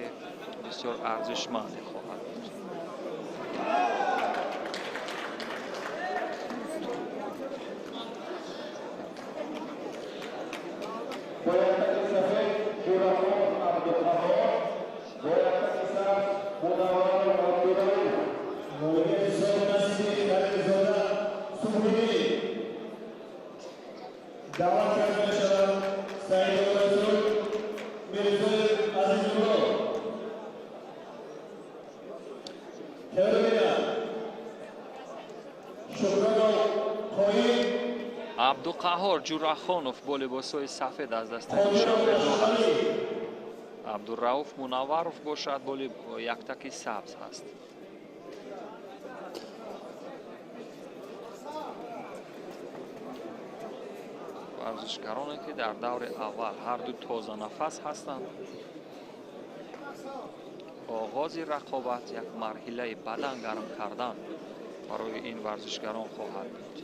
بسیار ارزشمند خواهد بود. عبدالقهار جورخانوف با لباس‌های سفید از دست دوشنبه دو هست. عبدالرؤوف منوروف باشد با یک تکی سبز هست. ورزشکارانی که در دور اول هر دو تازه نفس هستند. آغاز رقابت یک مرحله بدن گرم کردن برای این ورزشکاران خواهد بود.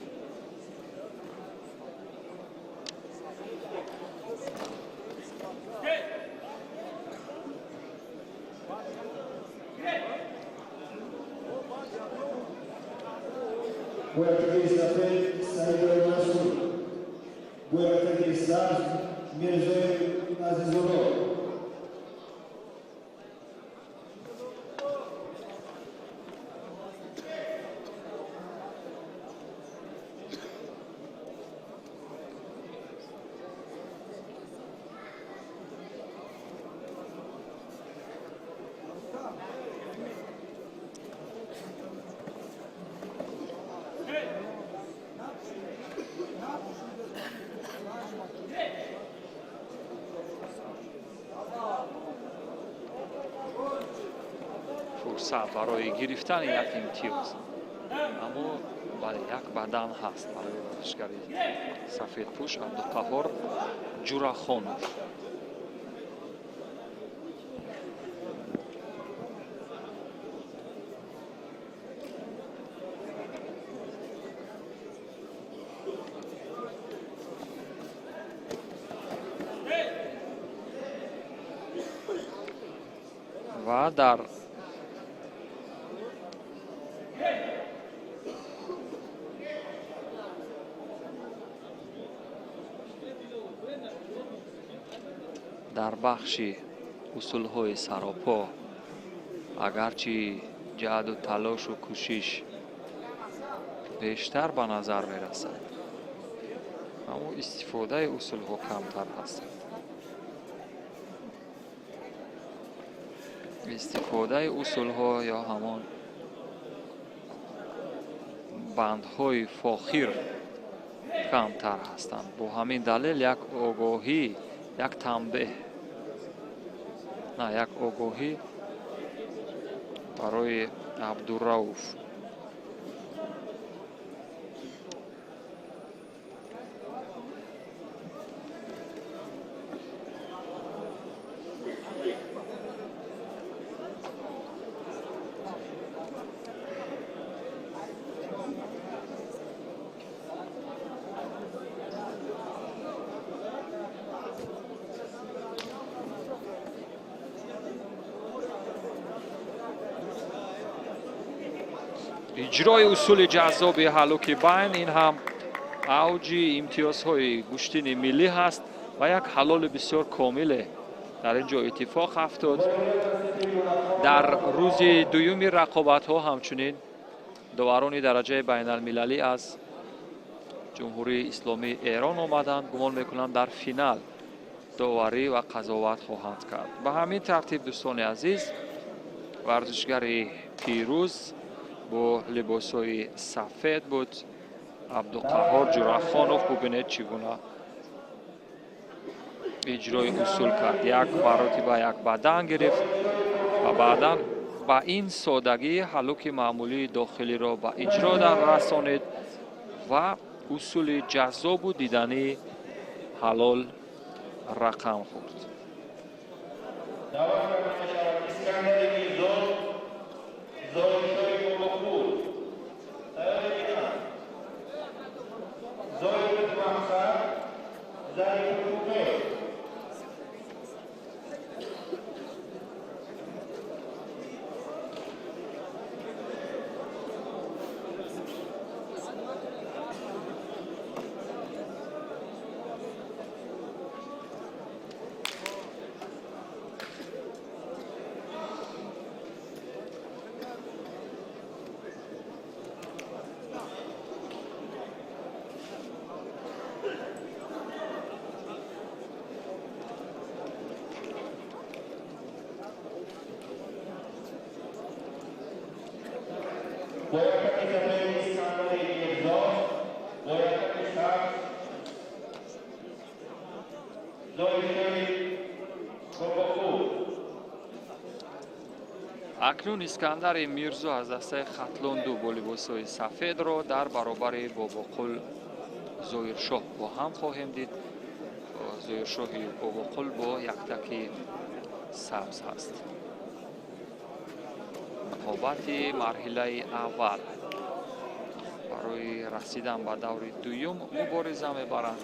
فرصت برای گرفتن یک امتیاز، اما برای یک بدن هست برای ورزشکاری سفید پوش عبدالقهار جورخانوف. و در بخش اصولهای سراپا اگرچه جهد و تلاش و کوشش بیشتر به نظر می رسد، اما استفاده اصولها کمتر هست. استفاده اصولها یا همان بندهای فاخر کمتر هستند. با همین دلیل یک آگاهی، یک تنبیه، یک آگاهی برای عبدالرؤوف. اجرای اصول جذاب هلوک بین این هم اوج امتیازهای گشتین ملی هست و یک حلال بسیار کامل در اینجا اتفاق افتاد. در روز دوم رقابت ها همچنین داوران درجه بین المللی از جمهوری اسلامی ایران آمدند. گمان میکنم در فینال داوری و قضاوت خواهند کرد. به همین ترتیب دوستان عزیز، ورزشگر پیروز با لباس‌های سفید بود عبدالقهار جورخانوف. ببینید چگونه اجرای اصول کرد. یک مرتبه یک بدن گرفت و بعدا با این سادگی هلوک معمولی داخلی را به اجرا در رسانید و اصول جذاب و دیدنی حلال رقم خورد. акнун искандари мирзо аз дастаи хатлонду бо либосҳои сафедро дар баробари бобоқул зоиршоҳ бо ҳам хоҳем дид. зоиршоҳи бобоқул бо яктаки сабз ҳаст. рақобати марҳилаи аввал барои расидан ба даври дуюм мубориза мебаранд.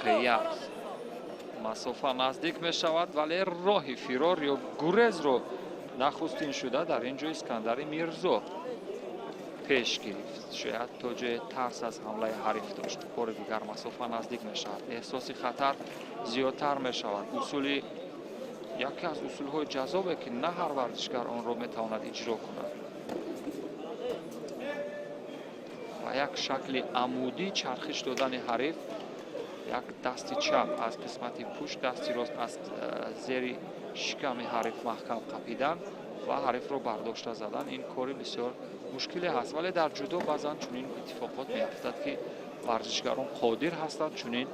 واقعیت масофа наздик мешавад, вале роҳи фирор ё гурезро нахустин шуда дар ин ҷо искандари мирзо пеш гирифт. шояд то ҷое тарс аз ҳамлаи ҳариф дошт. бори дигар масофа наздик мешавад, эҳсоси хатар зиёдтар мешавад. яке аз усулҳои ҷаззобе ки на ҳар варзишгар онро метавонад иҷро кунад. ва як шакли амудӣ чархиш додани ҳариф, як дасти чап аз қисмати пушт, дасти рост аз зери шиками ҳариф маҳкам қапидан ва ҳарифро бардошта задан, ин кори бисёр мушкиле ҳаст. вале дар ҷудо баъзан чунин иттифоқот меафтад ки варзишгарон қодир ҳастанд чунин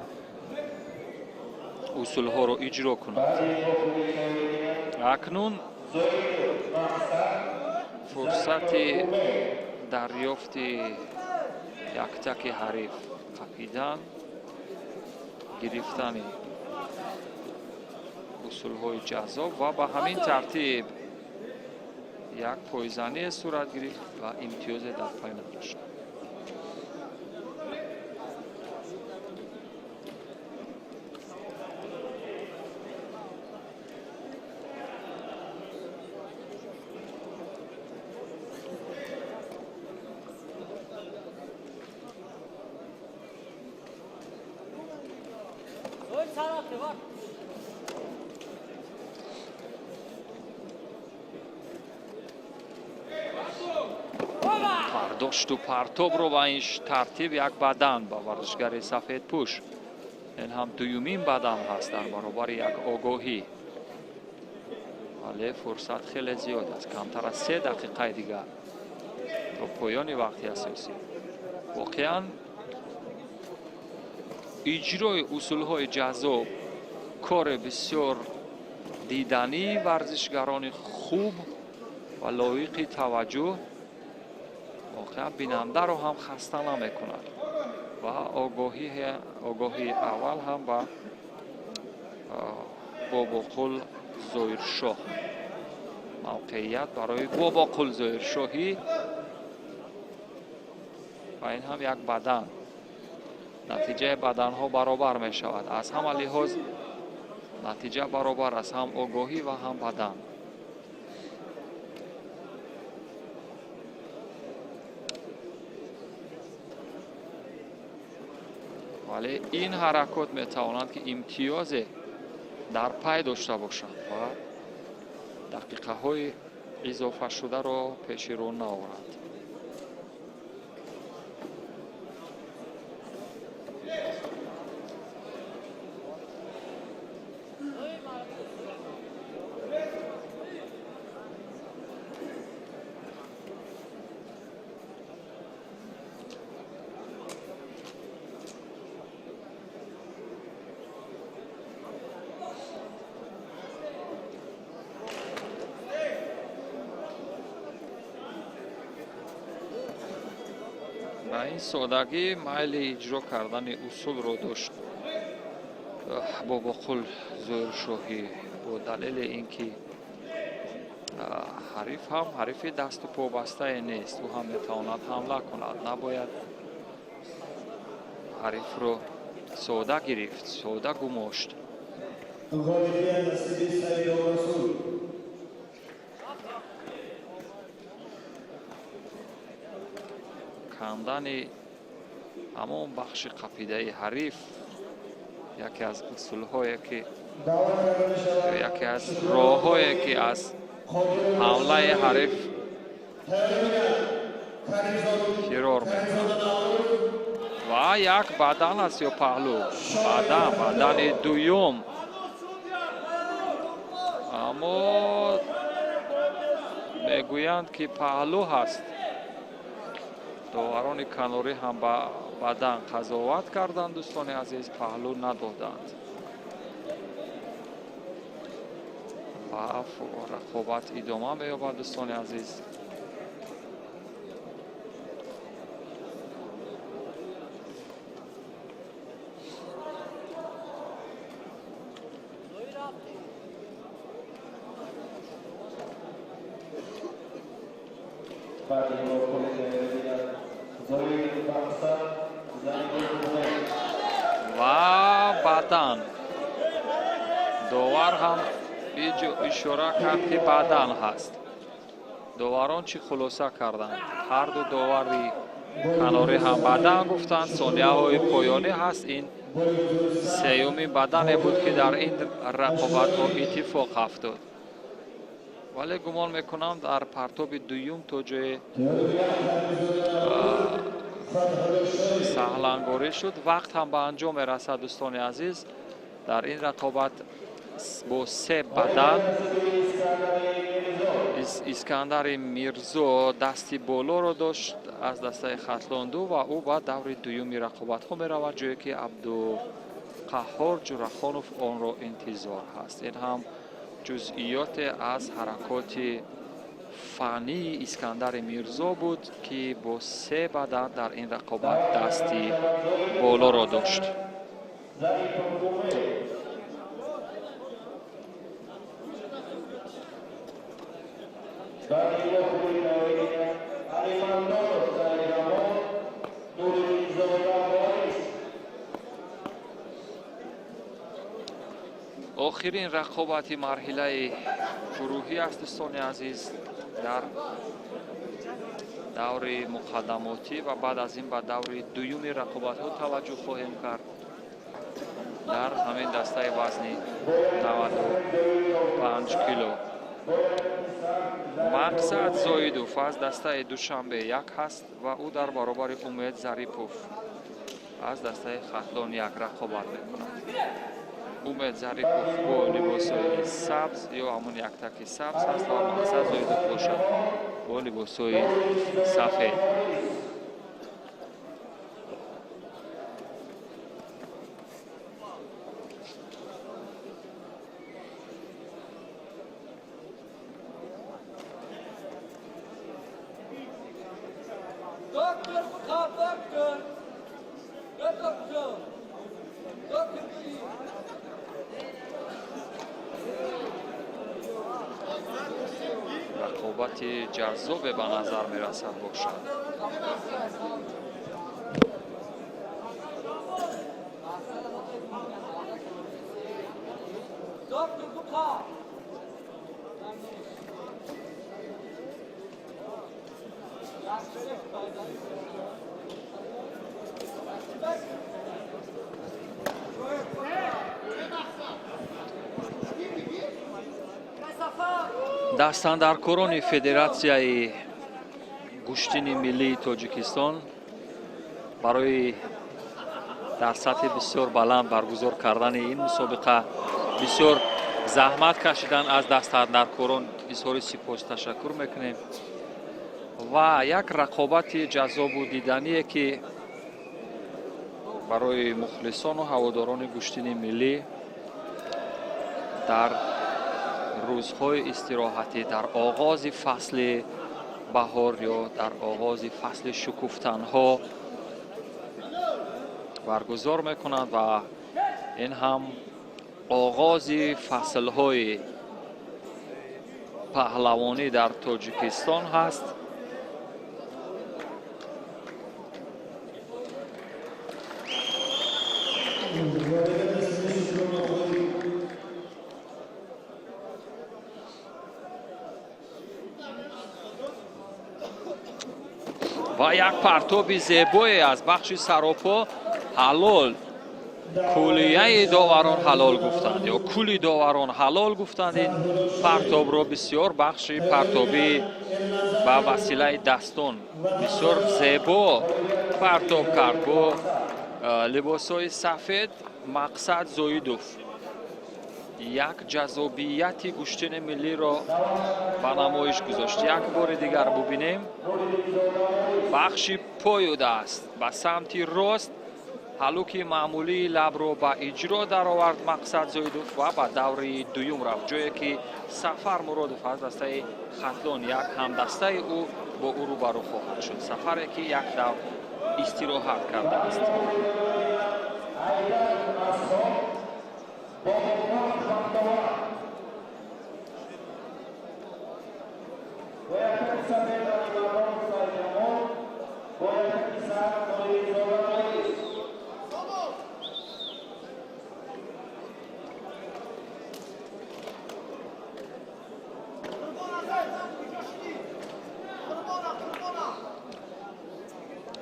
усулҳоро иҷро кунанд. акнун фурсати дарёфти яктаки ҳариф қапидан, гирифтани усулҳои ҷаззоб ва ба ҳамин тартиб як пойзание сурат гирифт ва имтиёзе дар пай надошт. бардошту партобро ба ин тартиб як бадан ба варзишгари сафедпӯш. ин ҳам дуюмин бадан ҳаст дар баробари як огоҳӣ. вале фурсат хеле зиёд аст, камтар аз 3 дақиқаи дигар то поёни вақти асосӣ. воқеан иҷрои усулҳои ҷаззоб кори бисёр диданӣ, варзишгарони хуб ва лоиқи таваҷҷӯҳ, воқеан бинандаро ҳам хаста намекунад ва огоҳии аввал ҳам ба бобоқул зоиршоҳ. мавқеият барои бобоқул зоиршоҳӣ ва ин ҳам як бадан. натиҷаи баданҳо баробар мешавад. аз ҳама лиҳоз натиҷа баробар аст, ҳам огоҳӣ ва ҳам бадан. вале ин ҳаракот метавонанд ки имтиёзе дар пай дошта бошанд ва дақиқаҳои изофашударо пеши рӯ наоранд. ба ин содагӣ майли иҷро кардани усулро дошт бобоқул зоиршоҳӣ, бо далели ин ки ҳариф ҳам ҳарифи дасту побастае нест. ӯ ҳам метавонад ҳамла кунад. набояд ҳарифро сода гирифт, сода гумошт. кандани همون بخش قپیده حریف یکی از اصول‌هایی که یکی از راه‌هایی که از حمله حریف فرار می‌کنند و یک بدن است یا پهلو بدن دوم اما میگویند که پهلو هست. داوران کناری هم با بدن قضاوت کردند دوستان عزیز، پهلو ندادند و رقابت ادامه می‌یابد دوستان عزیز. و بدن داور هم اشاره کرد که بدن هست. داوران چی خلاصه کردند؟ هر دو داوری کناری هم بدن گفتند. ثانیه های پایانی هست. این سیومین بدن بود که در این رقابت ها اتفاق افتاد، ولی گمان میکنم در پرتاب دوم تا جای سهلنگاری شد. وقت هم به انجام رسد دوستان عزیز. در این رقابت با 3 بدن اسکندر میرزا دستی بالا را داشت از دسته خطلاندو و او به دور دومی رقابت ها می رود، جایی که عبدالقهار جرخانوف آن را انتظار هست. این هم جزئیات از حرکات فنی اسکندر میرزا بود که با 3 بدن در این رقابت دستی بالا را داشت. آخرین رقابت مرحله گروهی است دوستان عزیز در دور مقدماتی و بعد از این به دور دومی رقابت ها توجه خواهیم کرد. در همین دسته وزن 95 کیلو مقصد زایدوف از دسته دوشنبه یک هست و او در برابر امید ظریفوف از دسته خطلان یک رقابت میکند. امید ظریفوف با لباسای سبز یا همون یک تکی سبز هست و مقصد زایدوف باشد با لباسای سفید. رقابت جذاب به نظر می رسد باشد. دستاندرکاران فدراسیای گوشتین ملی تاجیکستان برای در سطح بسیار بلند برگزار کردن این مسابقه بسیار زحمت کشیدن. از دستاندرکاران اظهار سپاس تشکر میکنیم و یک رقابت جذاب و دیدنیه که برای مخلصان و هواداران گوشتین ملی در روزهای استراحتی در آغاز فصل بهار یا در آغاز فصل شکفتن ها برگزار میکنند و این هم آغاز فصل های پهلوانی در تاجیکستان هست. و یک پرتاب زیبایی از بخش سراپا حلال. کلیه داوران حلال گفتند یا کلی داوران حلال گفتند. این پرتاب را بسیار بخش پرتابی با وسیله دستان بسیار زیبا پرتاب کرد با لباسای سفید. مقصد زویدوف یک جذابیت گوشتن ملی را به نمایش گذاشت. یک بار دیگر ببینیم. بخش پای و دست به سمت راست حلوک معمولی لب را به اجرا در آورد مقصد زویدوف و به دور دوم رفت، جایی که سفر مرادوف از دسته خطلان یک همدسته او با او روبرو خواهد شد. سفری که یک دور استراحت کرده است.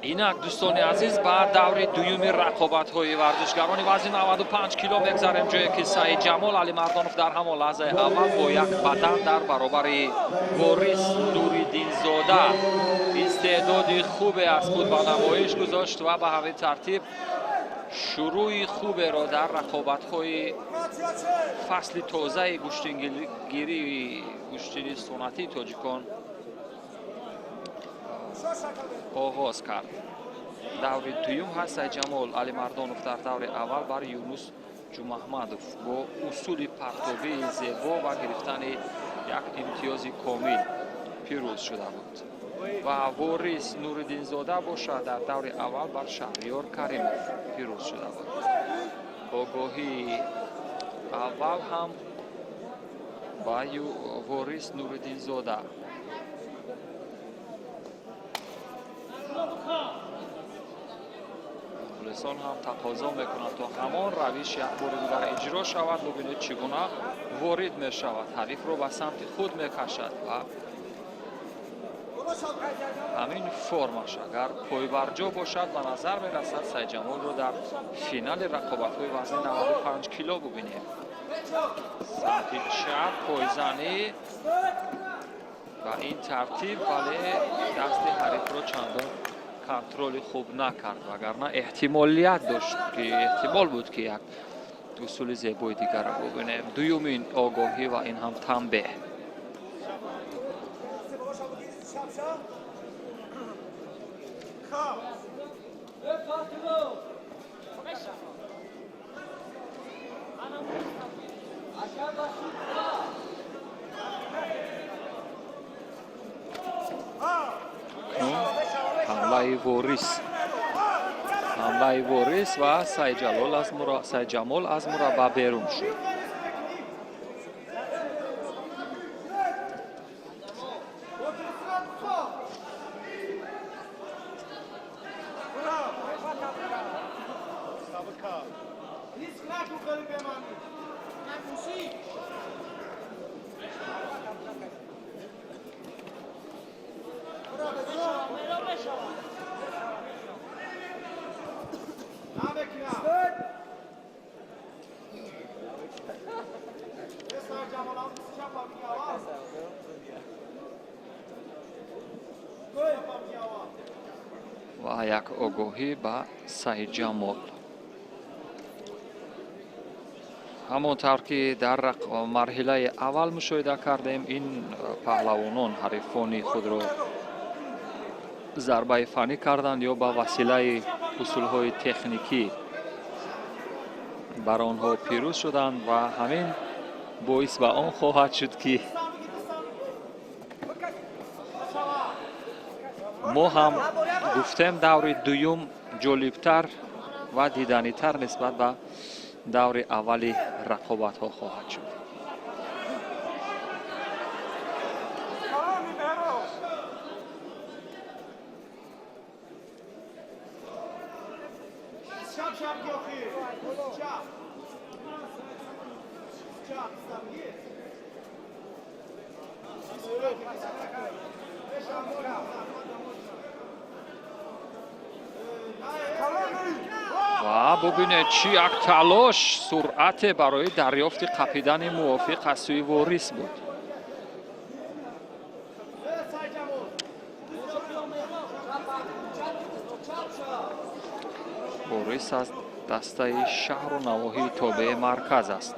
اینک دوستان عزیز بعد دور دویمی رقابت های ورزشگران وزن 95 کیلو میگذاریم، جایی که سعید جمال علی مردانوف در همان لحظه اول با یک بدن در برابر وارث نوریدین زاده استعداد خوبی از خود به نمایش گذاشت و به همین ترتیب شروع خوبی را در رقابت های فصل تازه گوشتگیری گوشتگیری سنتی تاجیکان آغاز کرد. دور دوم هست سعید جمال علی مردانوف در دور اول بر یونس جمحمدوف با اصول پرتابی زیبا و گرفتن یک امتیاز کامل پیروز شده بود و وارث نوریدین زاده باشد در دور اول بر شهریار کریموف پیروز شده بود. آگاهی اول هم با وارث نوریدین زاده پلیسان هم تقاضا میکنند تا همان روش یک بار دیگر اجرا شود. ببینید چگونه وارد می شود، حریف رو به سمت خود میکشد و همین فرمش اگر پای برجا باشد به نظر می رسد سعید جمال رو در فینال رقابت های وزن 95 کیلو ببینیم. سمت چپ پایزنی و این ترتیب ولی دست حریف رو چندان کنترل خوب نکرد، وگرنه احتمالیت داشت که احتمال بود که یک اصول زیبای دیگر رو ببینیم. دومین آگاهی و این هم تنبیه. حمله وارث و سعید جمال از مربع بیرون شد. و یک آگاهی به سعید جمال. همانطور که در مرحله اول مشاهده کردیم این پهلوانان حریفان خود را ضربه فنی کردند یا به وسیله اصولهای تکنیکی بر آنها پیروز شدند و همین باعث به آن خواهد شد که ما هم گفتیم دور دوم جالبتر و دیدنی‌تر نسبت به دور اولی رقابت ها خواهد شد. و ببینید چی یک تلاش سرعت برای دریافت قپیدن موافق از سوی واریس بود. واریس از دسته شهر و نواحی تابع مرکز است.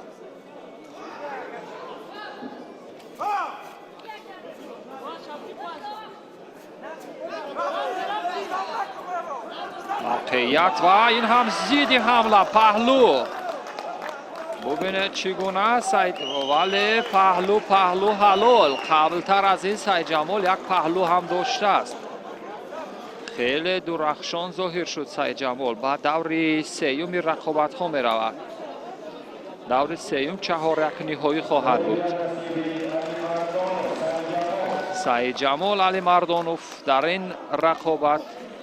موقعیت و این هم زیدی حمله پهلو. ببینید چگونه است ولی پهلو حلال. قبلتر از این سعید جمال یک پهلو هم داشته است. خیلی درخشان ظاهر شد سعید جمال. بعد دور سیوم رقابت ها می رود. دور سیوم 4-1 نهایی خواهد بود. سعید جمال علی مردانوف در این رقابت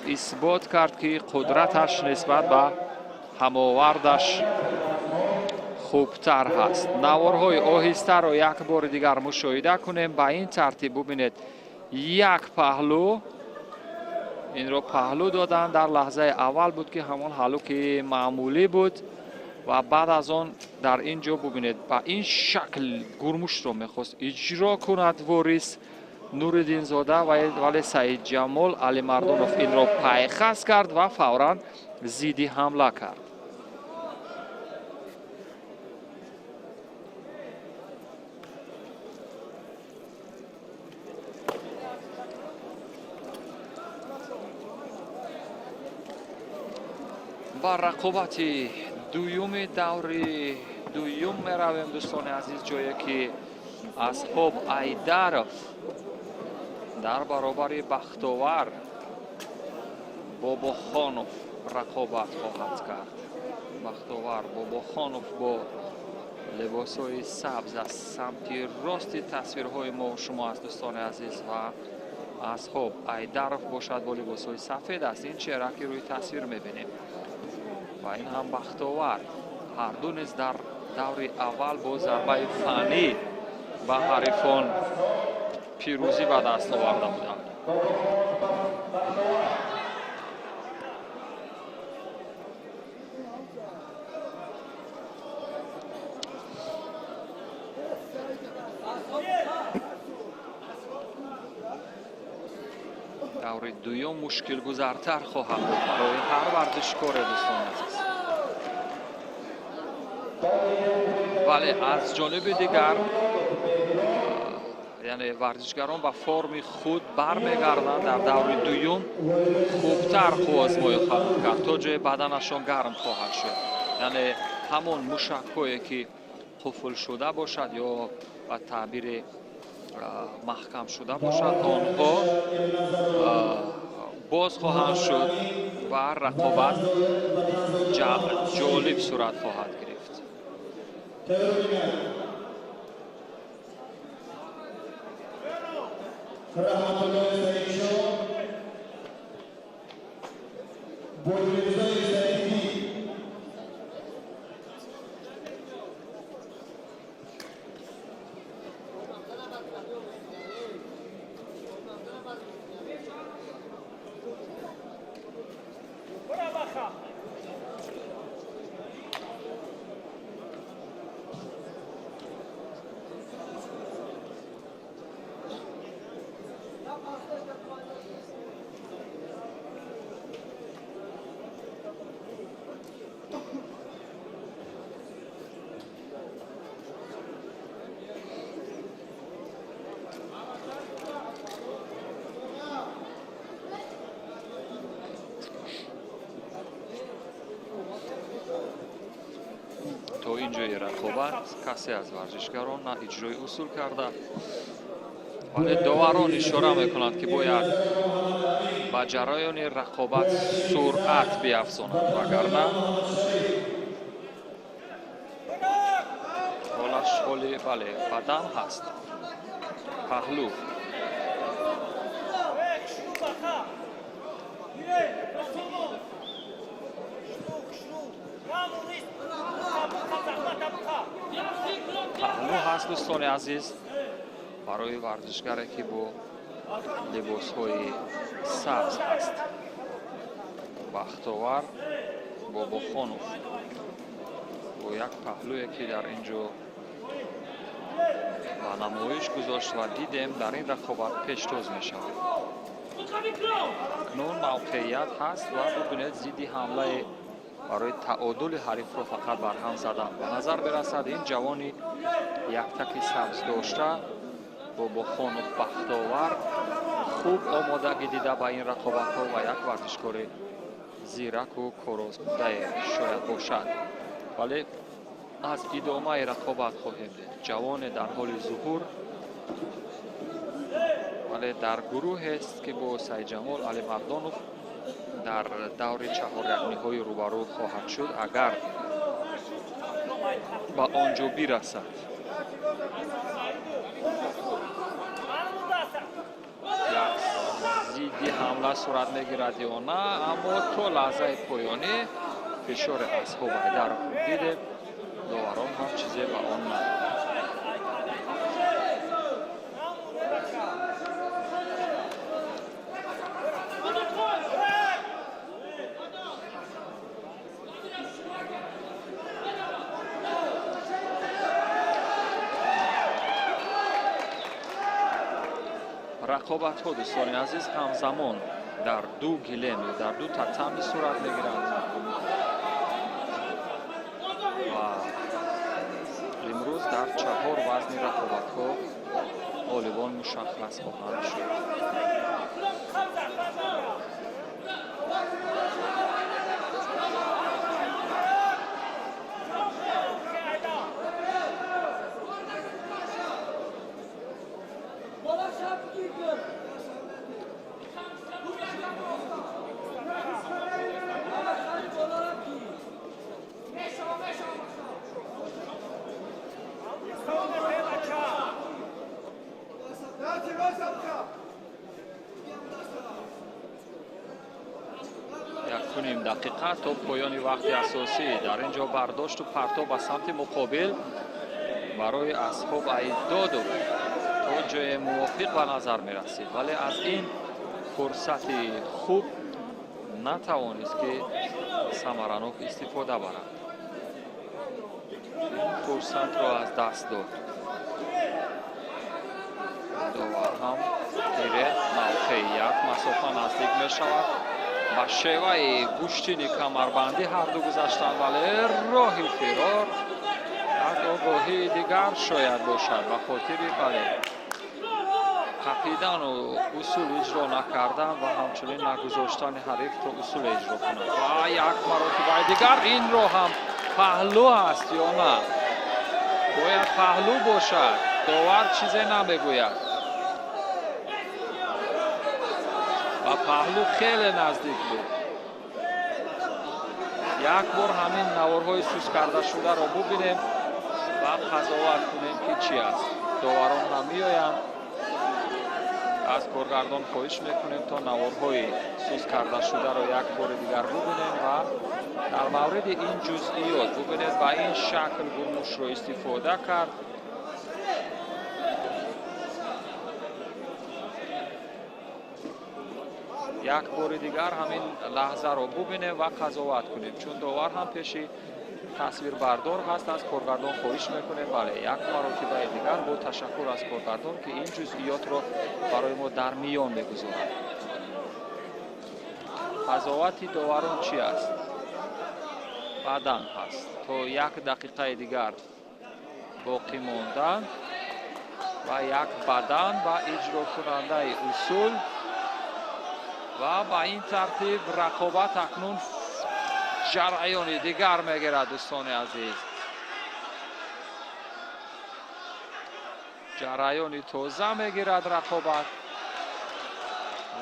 اثبات کرد که قدرتش نسبت به هماوردش خوبتر هست. نوارهای آهسته را یک بار دیگر مشاهده کنیم. به این ترتیب ببینید یک پهلو، این را پهلو دادن. در لحظه اول بود که همان هلوک معمولی بود و بعد از آن در اینجا ببینید به این شکل گرموش را میخواست اجرا کند واریس نوردین زاده، ولی سعید جمال علی مردانوف این را پیخست کرد و فوراً زیدی حمله کرد. با رقابت دویوم دوری دویوم می رویم دوستان عزیز، جایی که اصحاب ایدرف در برابر بختاور باباخانوف رقابت خواهد کرد. بختاور باباخانوف با لباس های سبز از سمت راستی تصویرهای ما و شما از دوستان عزیز و اصحاب ایدرف باشد با لباس های سفید است. این چهره که روی تصویر میبینیم و این هم بختاور. هر دو نیز در دور اول با ضربه فنی به حریفان پیروزی به دست آورده بودند. دور دوم مشکل گذارتر خواهد بود برای هر ورزشکار دوستان عزیز. ولی از جانب دیگر یعنی ورزشگران به فرم خود برمیگردند. در دور دوم خوبتر آزمایی خواهند کرد تا جای بدنشان گرم خواهد شد. یعنی همون موشک‌هایی که قفل شده باشد یا به تعبیر محکم شده باشد آنها باز خواهند شد و رقابت جالب صورت خواهد گرفت. تا اینجای رقابت کسی از ورزشگران نه اجرای اصول کرده، ولی داوران اشاره میکنند که باید با جریان رقابت سرعت بیافزاند، وگرنه حالش حالی بله بدن هست. پهلو پهلو هست دوستان عزیز برای ورزشگری که با لباس های سبز هست. بختاور باباخانوف با یک پهلویی که در اینجا با نمایش گذاشت و دیدیم در این رقابت پیشتاز می شود. اکنون موقعیت هست و ببینید ضد حمله برای تعادل حریف رو فقط برهم زدن. به نظر برسد این جوانی یک تکی سبز داشته باباخانوف بختاور خوب آمادگی دیده با این رقابت ها و یک ورزشکار زیرک و کارآزموده شاید باشد. ولی از ادامه رقابت خواهیم دید. جوان در حال ظهور ولی در گروه است که با سید جمال علی مردانوف در دور چهارمی های روبرو خواهد شد اگر با آنجا برسد. ضد حمله صورت میگیرد یا نه، اما تا لحظه پایانی فشار اسباب در دیده داوران هم چیزی به آن نه. رقابت ها دوستان عزیز همزمان در دو گلیم یا در دو تتمی صورت میگیرند و امروز در چهار وزن رقابت ها غالبان مشخص خواهند شد. کنیم دقیقه تا پایان وقت اساسی در اینجا برداشت و پرتاب به سمت مقابل برای اصحاب ایداد تا جای موافق به نظر می رسید، ولی از این فرصت خوب نتوانست که سمرانوف استفاده برد. فرصت را از دست داد. داور هم دیره موقعیت مسافه نزدیک می شود. با شیوه گوشتین کمربندی هر دو گذاشتن، ولی راه فرار یک آگاهی دیگر شاید باشد به خاطر تپیدن و اصول اجرا نکردن و همچنین نگذاشتن حریف تا اصول اجرا کنند. و یک مرتبه دیگر این رو هم پهلو است یا نه؟ باید پهلو باشد. داور چیزی نمیگوید و پهلو خیلی نزدیک بود. یک بار همین نوارهای سوس کرده شده را ببینیم و قضاوت کنیم که چی است. داوران هم میآیند. از کارگردان خواهش میکنیم تا نوارهای سوس کرده شده را یک بار دیگر ببینیم و در مورد این جزئیات ببینید با این شکل گرموش را استفاده کرد. یک بار دیگر همین لحظه را ببینیم و قضاوت کنیم، چون داور هم پیشی تصویر بردار هست. از کارگردان خواهش میکنیم بله یک مرتبه دیگر با تشکر از کارگردان که این جزئیات را برای ما در میان میگذارد. قضاوت داوران چی است؟ بدن هست. تا یک دقیقه دیگر باقی ماندن و یک بدن و اجرا کننده اصول و با این ترتیب رقابت اکنون جریان دیگر میگیرد. دوستان عزیز جریان تازه میگیرد رقابت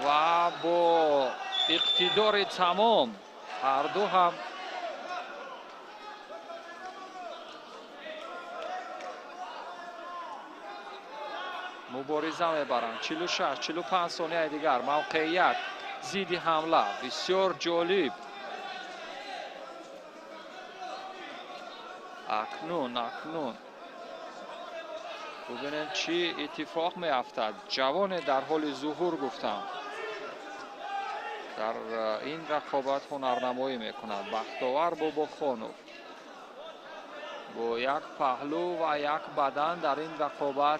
و با اقتدار تمام هر دو هم مبارزه میبرند. 46-45 ثانیه دیگر موقعیت ضد حمله بسیار جالب. اکنون ببینید چی اتفاق میافتد. جوان در حال ظهور گفتم در این رقابت هنرنمایی میکند. بختاور باباخانوف با یک پهلو و یک بدن در این رقابت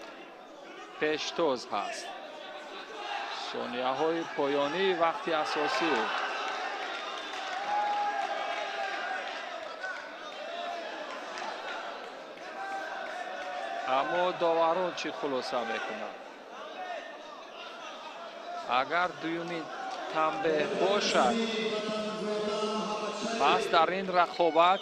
پیشتاز هست. ثانیه های پایانی وقت اساسی اما داوران چی خلاصه میکنند؟ اگر دویمین تنبه باشد پس در این رقابت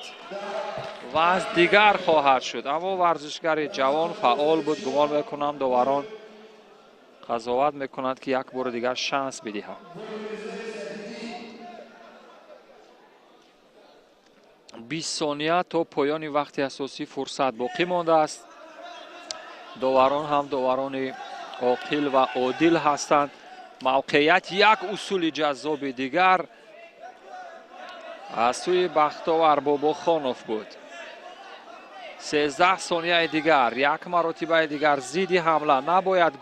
وضع دیگر خواهد شد. اما ورزشگر جوان فعال بود. گمان میکنم داوران قضاوت میکنند که یک بار دیگر شانس بدهند. بیست ثانیه تا پایان وقت اساسی فرصت باقی مانده است. داوران هم داوران عاقل و عادل هستند. موقعیت یک اصول جذاب دیگر از سوی بختاور باباخانوف بود. 13 ثانیه دیگر، یک مرتبه دیگر زیدی حمله، نباید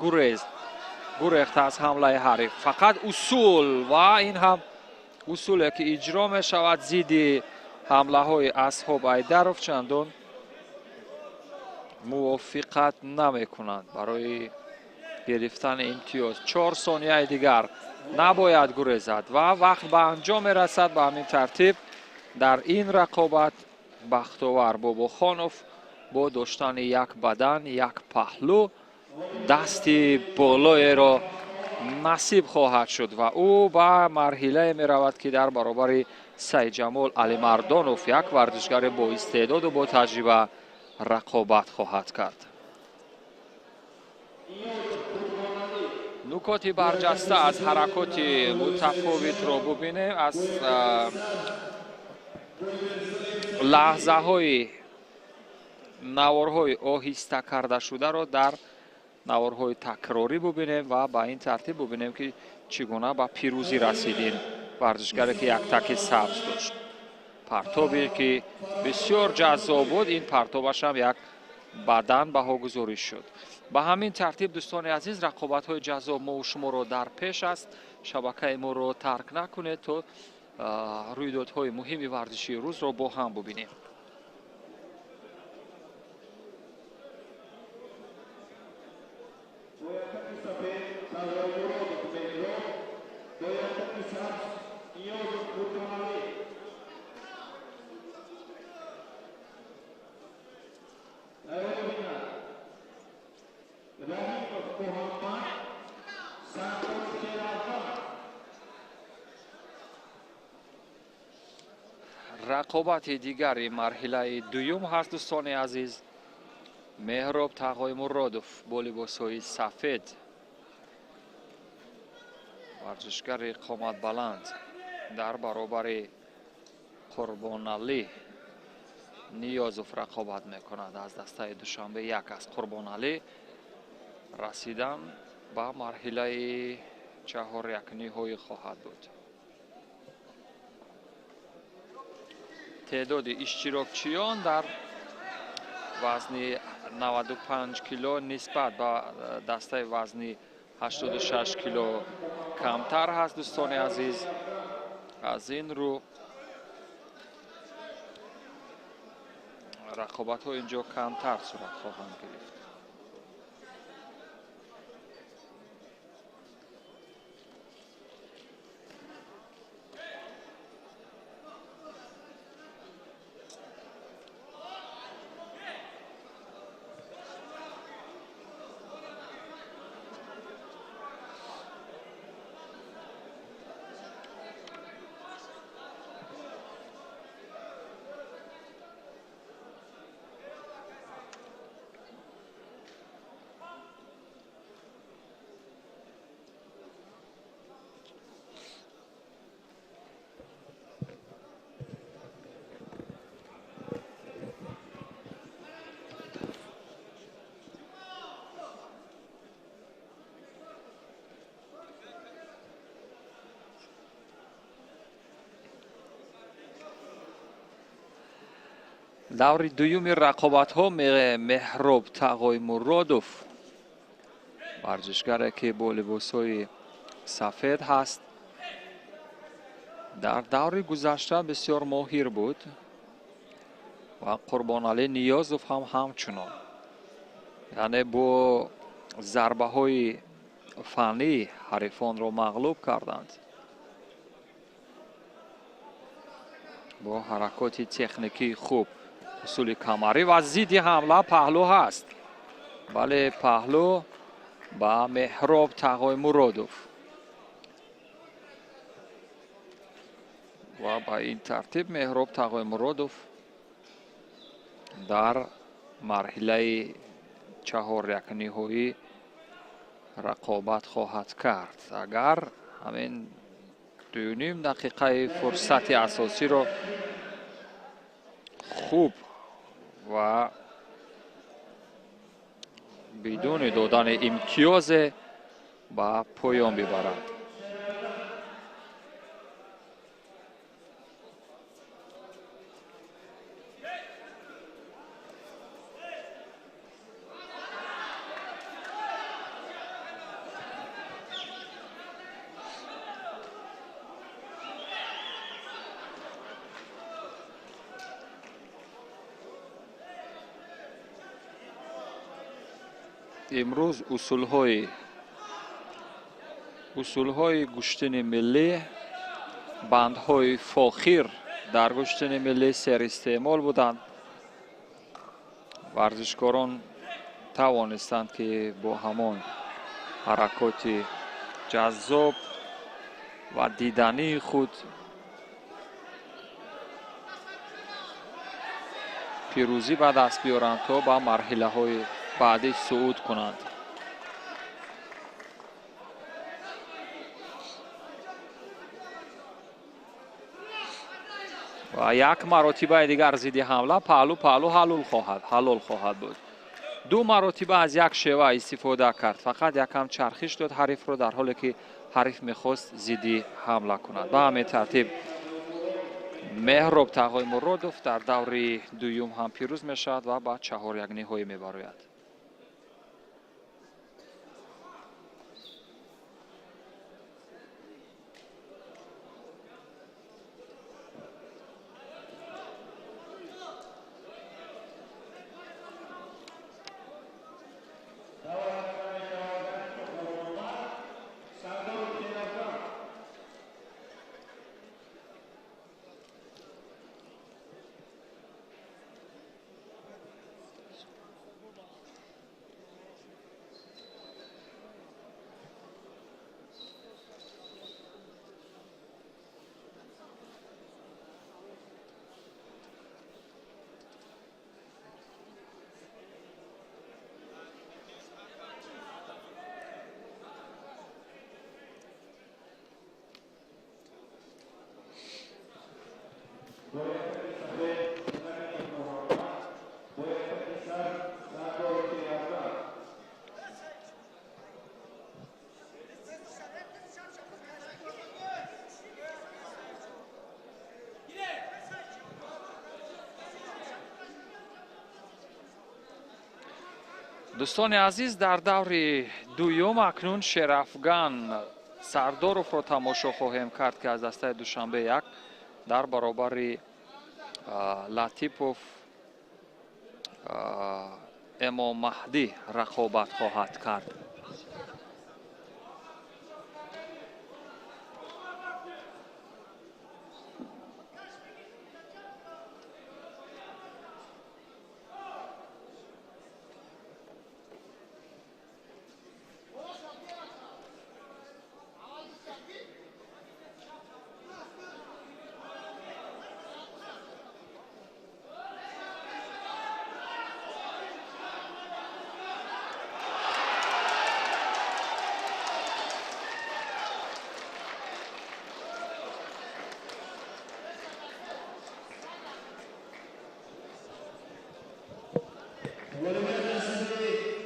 گریخت از حمله حریف. فقط اصول و این هم اصولی که اجرا می شود زیدی حمله های اصحاب ایدرов چندان موافقت نمی کنند برای گرفتن امتیاز. 4 ثانیه دیگر، نباید گریزد و وقت به انجام می رسد. به همین ترتیب در این رقابت بختاور باباخانوف با داشتن یک بدن، یک پهلو، دستی بالای را نصیب خواهد شد و او به مرحله می رود که در برابر سید جمال علیمردانوف یک ورزشگر با استعداد و با تجربه رقابت خواهد کرد. نکات برجسته از حرکات متفاوت را ببینیم. از لحظه های نوارهای آهسته کرده شده را در نوارهای تکراری ببینیم و به این ترتیب ببینیم که چگونه به پیروزی رسیدین. ورزشگری که یک تک سبز داشت، پرتابی که بسیار جذاب بود، این پرتابش هم یک بدن بها گذاری شد. به همین ترتیب دوستان عزیز رقابت های جذاب ما و شما را در پیش است. شبکه ما را ترک نکنید تا رویدادهای مهم ورزشی روز را با هم ببینیم. رقابت دیگری مرحله دوم هست دوستان عزیز. مهراب تقای مرادوف با لباس‌های سفید، ورزشگر قامت بلند، در برابر قربانعلی نیازوف رقابت میکند. از دسته دوشنبه یک از قربانعلی رسیدن به مرحله چهار یک نهایی خواهد بود. تعداد اشتراکچیان در وزن 95 کیلو نسبت به دسته وزن 86 کیلو کمتر هست دوستان عزیز. از این رو رقابت ها اینجا کمتر صورت خواهند گرفت. دور دوم رقابت ها مهراب تقای مرادوف، ورزشگر که با لباس های سفید هست، در دور گذشته بسیار ماهر بود و قربانعلی نیازов هم همچنان. یعنی با ضربه های فنی حریفان را مغلوب کردند. با حرکات تکنیکی خوب، اصول کمری و ضد حمله پهلو هست. بله، پهلو با مهراب تقای مرادوف و با این ترتیب مهراب تقای مرادوف در مرحله 4 نهایی رقابت خواهد کرد. اگر همین 2.5 دقیقه فرصت اساسی رو خوب و بدون دادن امتیاز با پایان ببرد. امروز اصولهای گشتن ملی، بندهای فاخر در گشتن ملی سر استعمال بودند. ورزشکاران توانستند که با همان حرکات جذاب و دیدنی خود پیروزی به دست بیارند تا به مرحله های بعدی صعود کنند. و یک مراتبه دیگر ضد حمله پهلو حلال خواهد بود. 2 مراتبه از یک شیوه استفاده کرد. فقط یکم چرخش داد حریف رو در حالی که حریف میخواست ضد حمله کند. به همین ترتیب مهراب تقای مرادوف در دور دوم هم پیروز میشود و به 4 نهایی میبراید. دوستان عزیز، در دور دوم اکنون شرافگان سرداروف را تماشا خواهیم کرد که از دسته دوشنبه 1 در برابر لطیپوف امام مهدی رقابت خواهد کرد.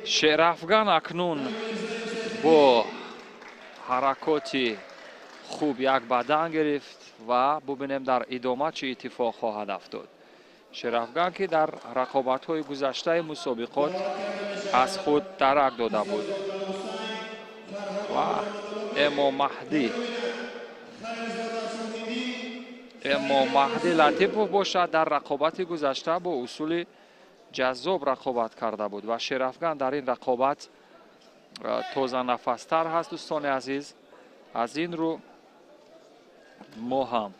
شرافگان اکنون با حرکات خوب یک بدن گرفت و ببینیم در ادامه چه اتفاق خواهد افتاد. شرافگان که در رقابت‌های گذشته مسابقات از خود درک داده بود و امام مهدی اما مهدی لطیپوف باشد در رقابت گذشته با اصول جذاب رقابت کرده بود و شرافگان در این رقابت تازه نفستر هست. دوستان عزیز، از این رو ما هم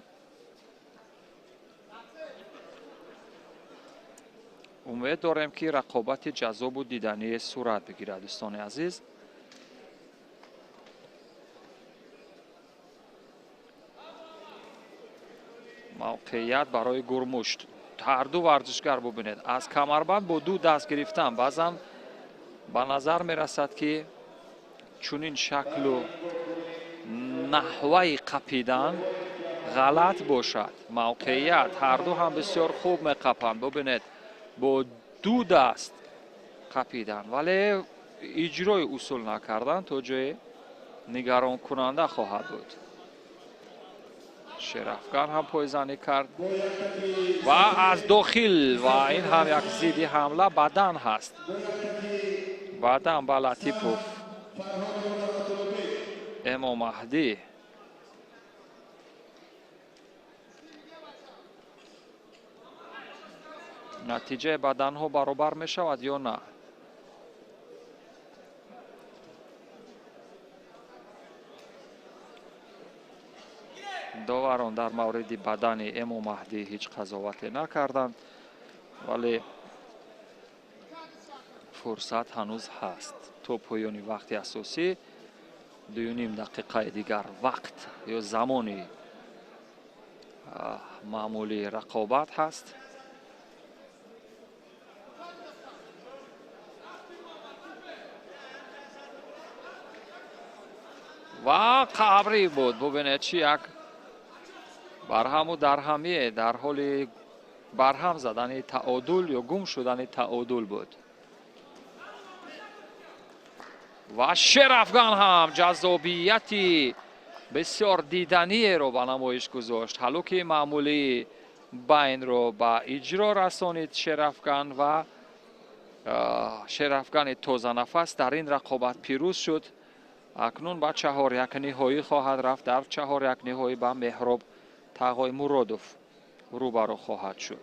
امید داریم که رقابت جذاب و دیدنی صورت بگیرد. دوستان عزیز، موقعیت برای گرمشت. هر دو ورزشگر ببینید از کمربند با دو دست گرفتن بعضا به نظر می رسد که چنین شکل و نحوه قپیدن غلط باشد. موقعیت هر دو هم بسیار خوب می قپند. ببینید با دو دست قپیدن ولی اجرای اصول نکردن تا جای نگران کننده خواهد بود. شرافگان هم پایزنی کرد و از داخل و این هم یک زیدی حمله بدن هست. بدن به لطیپوف. اما مهدی نتیجه بدن ها برابر می شود یا نه؟ داوران در مورد بدن اما مهدی هیچ قضاوتی نکردند ولی فرصت هنوز هست. تا پایان وقت اساسی 2.5 دقیقه دیگر وقت یا زمانی معمولی رقابت هست. و قبری بود. ببینید چی یک برهم و درهمیه در حال برهم زدن تعادل یا گم شدن تعادل بود. و شرافگان هم جذابیتی بسیار دیدنی رو به نمایش گذاشت. حلوک معمولی بین رو به اجرا رسانید شرافگان و شرافگان تازه نفس در این رقابت پیروز شد. اکنون به 4-1 نهایی خواهد رفت. در 4-1 نهایی به مهراب تقای مرادوف روبرو خواهد شد.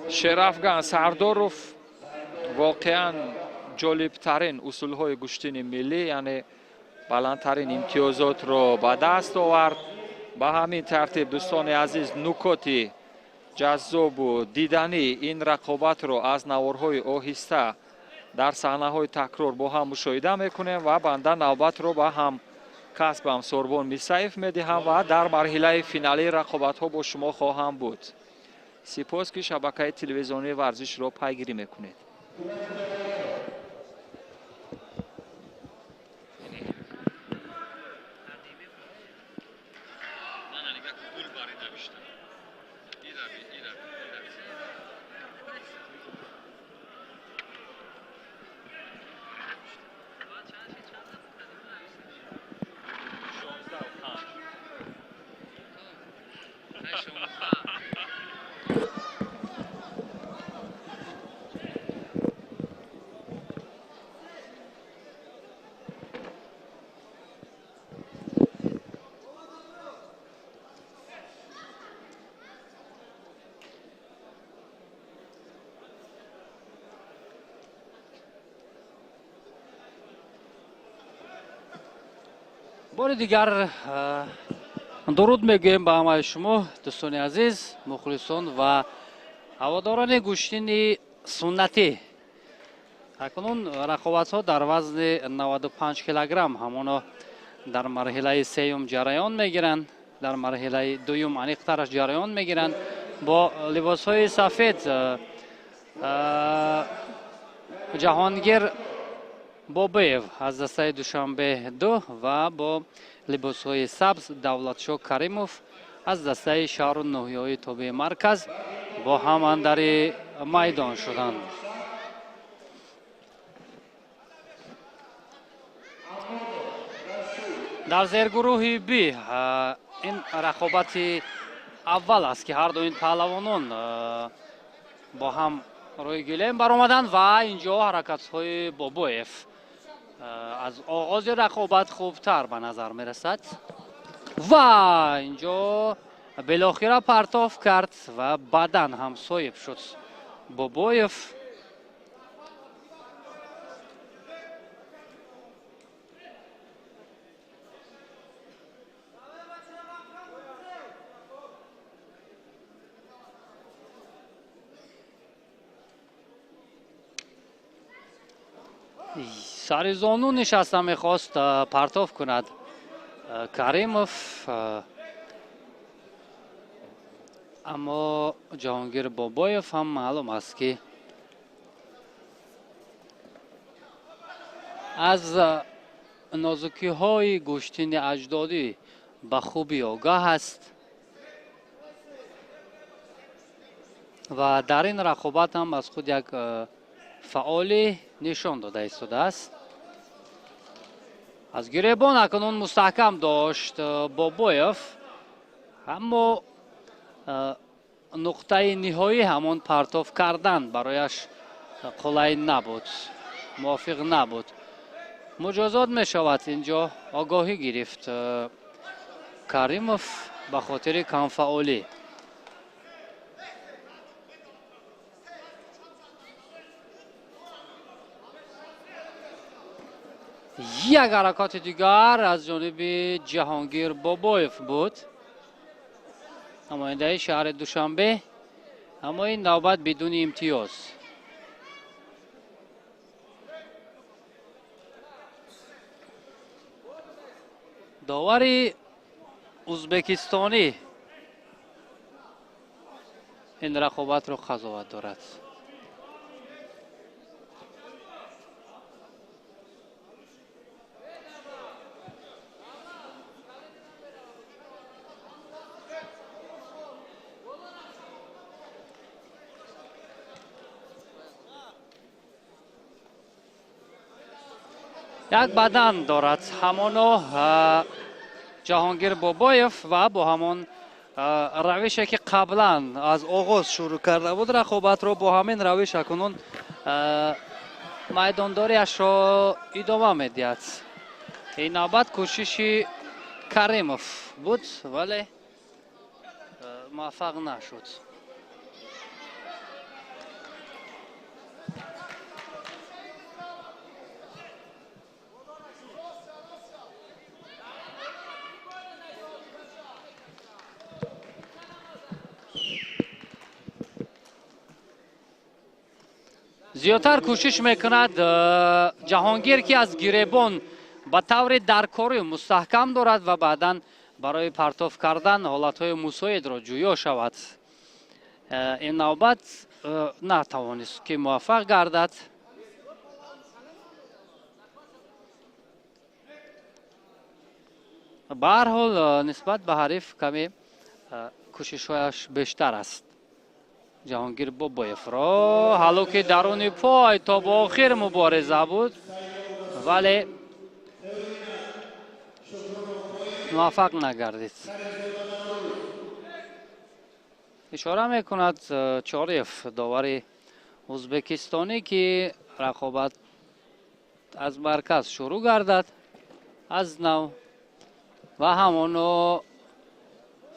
شرافگان سرداروف واقعا جالبترین اصولهای گشتین ملی یعنی بلندترین امتیازات رو به دست آورد. به همین ترتیب دوستان عزیز نکاتی جذاب و دیدنی این رقابت رو از نوارهای آهسته در صحنه‌های تکرار با هم مشاهده میکنیم و بنده نوبت رو به هم کسبم سوربون میسایف میدهم و در مرحله فینالی رقابت ها با شما خواهم بود. سپاس که شبکه تلویزیونی ورزش رو پیگیری میکنید. بار دیگر درود میگویم به همه شما دوستان عزیز، مخلصان و هواداران گوشتین سنتی. اکنون رقابت ها در وزن 95 کیلوگرم همانا در مرحله سیوم جریان میگیرند. در مرحله دوم انیقترش جریان میگیرند با لباس های سفید. جهانگیر بابیف از دسته دوشنبه 2 و با لباس های سبز دولتشاه کریموف از دسته شهر نوحیه‌های تابع مرکز با هم اندر میدان شدند. در زیرگروه بی این رقابت اول است که هر دو این پهلوانان با هم روی گلیم برآمدند و اینجا حرکت‌های بابویف از آغاز رقابت خوبتر به نظر میرسد و اینجا بالاخره پرتاب کرد و بدن هم صایب شد بابویف. سر زانو نشسته میخواست پرتاب کند کریموف، اما جهانگیر بابایف هم معلوم است که از نازکی های گوشتین اجدادی به خوبی آگاه است و در این رقابت هم از خود یک فعالی نشان داده ایستاده است. از گریبان اکنون مستحکم داشت بابایف، اما نقطه نهایی همان پرتاب کردن برایش قلعه نبود، موافق نبود. مجازات می شود اینجا آگاهی گرفت کریموف به خاطر کم فعالی. یک حرکات دیگر از جانب جهانگیر بابایف بود، نماینده شهر دوشنبه، اما این نوبت بدون امتیاز. داوری ازبکستانی این رقابت را قضاوت دارد. یک بدن دارد همانو جهانگیر بابایف و با همان روشی که قبلا از آغاز شروع کرده بود رقابت رو با همین روش اکنون میدانداریش را ادامه میدهد. این نوبت کوشش کریموف بود ولی موفق نشد. زیادتر کوشش میکند جهانگیر که از گریبان به طور درکاری مستحکم دارد و بعدا برای پرتاب کردن حالتهای مساعد را جویا شود. این نوبت نتوانست که موفق گردد. به هر حال نسبت به حریف کمی کوشش‌هایش بیشتر است. جهانگیر بابایف را حلوک درون پای تا با آخر مبارزه بود ولی موفق نگردید. اشاره میکند چاریف داور ازبکستانی که رقابت از مرکز شروع گردد از نو و همانو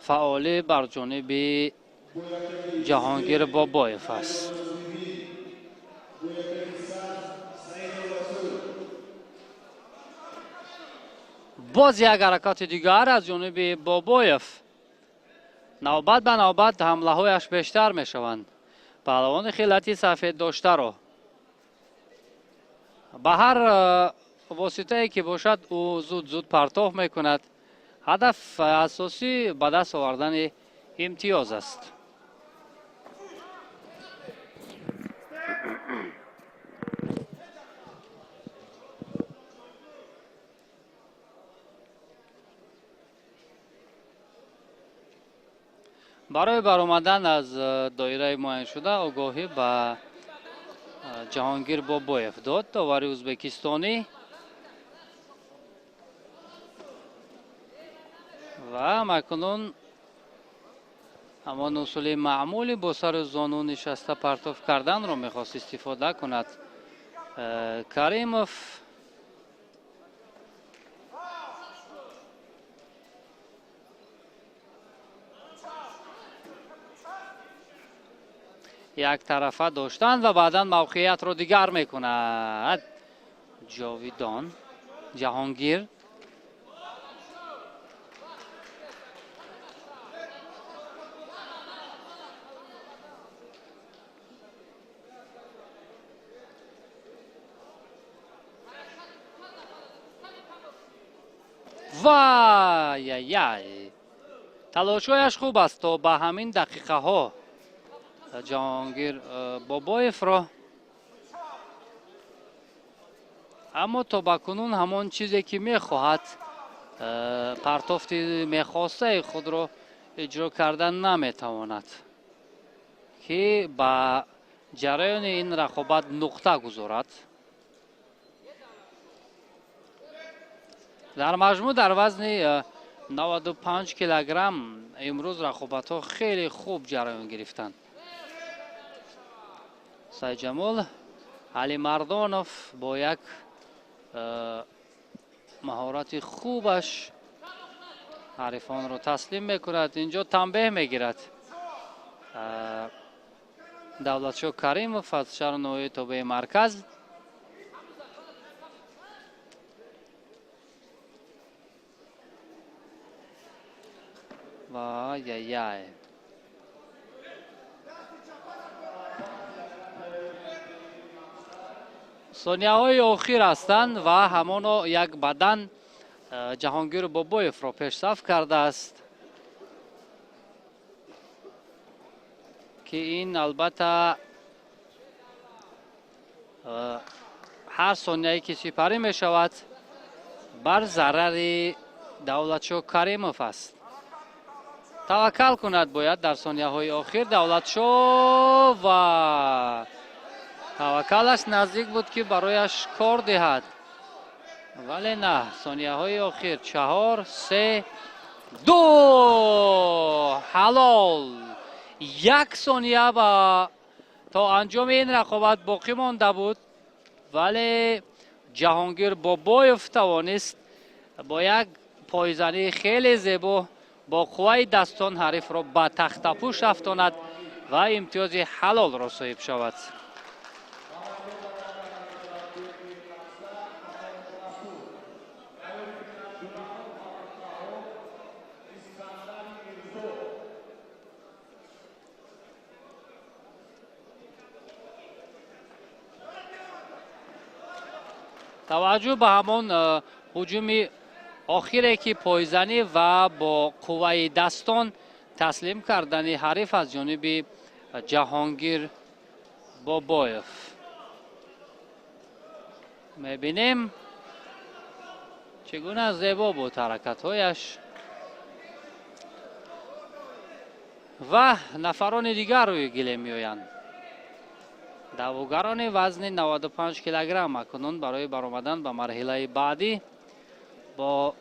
فعالی بر جانب جهانگیر بابایف است. باز یک حرکات دیگر از جانب بابایف. نوبت به نوبت حمله هایش بیشتر می شوند. پهلوان خیلتی سفید داشته را به هر واسطه ای که باشد او زود پرتاب می کند. هدف اساسی به دست آوردن امتیاز است. برای برآمدن از دایره معین شده آگاهی به جهانگیر بابایف داد داور ازبکستانی و اکنون همون اصول معمولی با سر زانو نشسته پرتاب کردن رو میخواست استفاده کند کریموف. یک طرفه داشتن و بعدا موقعیت رو دیگر میکند جاویدان. جهانگیر وای تلاشایش خوب است تا به همین دقیقه ها جهانگیر بابایف را، اما تا بکنون همون چیزی که میخواهد پرتافت میخواسته خود را اجرا کردن نمیتواند که با جریان این رقابت نقطه گذارد. در مجموع در وزن 95 کیلوگرم امروز رقابت ها خیلی خوب جریان گرفتند. سعید جمال علی مردانوف با یک مهارت خوبش حریفان رو تسلیم میکند. اینجا تنبیه میگیرد دولتشاه کریموف از شهر نوی توبه مرکز. وای ثانیه های آخر هستند و همان یک بدن جهانگیر بابایف را پیش صف کرده است که این البته هر ثانیه‌ای که سپری می شود بر ضرر دولتشاه کریموف است. توکل کند باید در ثانیه های آخر دولتشاه و توکلش نزدیک بود که برایش کار دهد ولی نه. ثانیه های آخر 4 3 2 حلال. یک ثانیه تا انجام این رقابت باقی مانده بود ولی جهانگیر بابایف توانست با یک پایزنی خیلی زیبا با قوه دستان حریف را به تخته پوش افشاند و امتیاز حلال را صاحب شود. توجه به همون هجوم آخری که پایزنی و با قوه دستان تسلیم کردن حریف از جانب جهانگیر بابایف میبینیم چگونه زیبا بود حرکت هایش. و نفران دیگر روی گله می آیند. دعواگران وزن 95 کیلوگرم اکنون برای برآمدن به مرحله بعدی با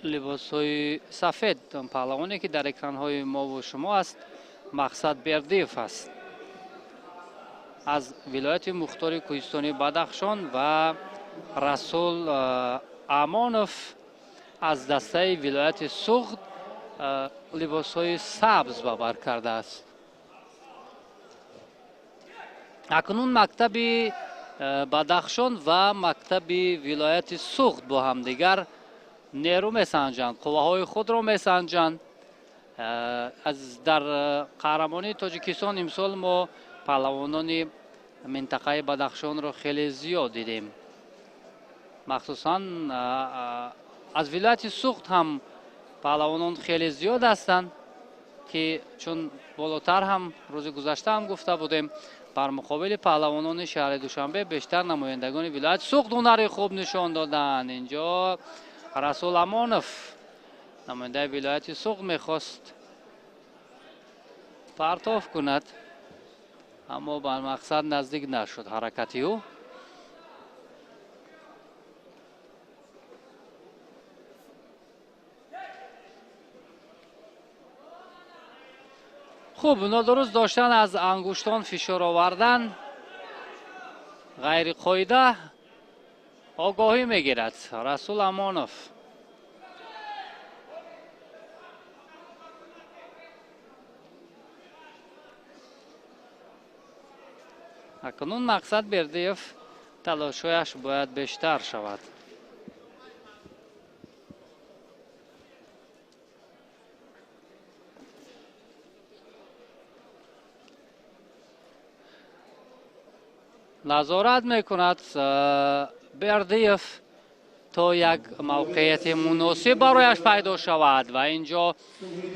لباس های سفید پهلوانی که در اکران های ما و شما است مقصد بردیف است از ولایت مختار کوهستانی بدخشان و رسول امانوف از دسته ولایت سوخت لباس های سبز بر کرده است. اکنون مکتب بدخشان و مکتب ولایت سوخت با هم دیگر نیرو میسنجند، قوه های خود را میسنجند. از در قهرمانی تاجیکستان امسال ما پهلوانان منطقه بدخشان را خیلی زیاد دیدیم، مخصوصا از ولایت سوخت هم پهلوانان خیلی زیاد هستند که چون بالاتر هم روز گذشته هم گفته بودیم بر مقابل پهلوانان شهر دوشنبه بیشتر نمایندگان ولایت سوخت هنر خوب نشان دادند. اینجا رسول امانوف نماینده ولایت سوخت میخواست پرتاب کند اما به مقصد نزدیک نشد حرکتی او. خوب، نادرست داشتن از انگشتان فشار آوردن غیر قاعده آگاهی میگیرد رسول امانوف. اکنون مقصد بردیف تلاشایش باید بیشتر شود. نظارت میکند بردیف تا یک موقعیت مناسب برایش پیدا شود و اینجا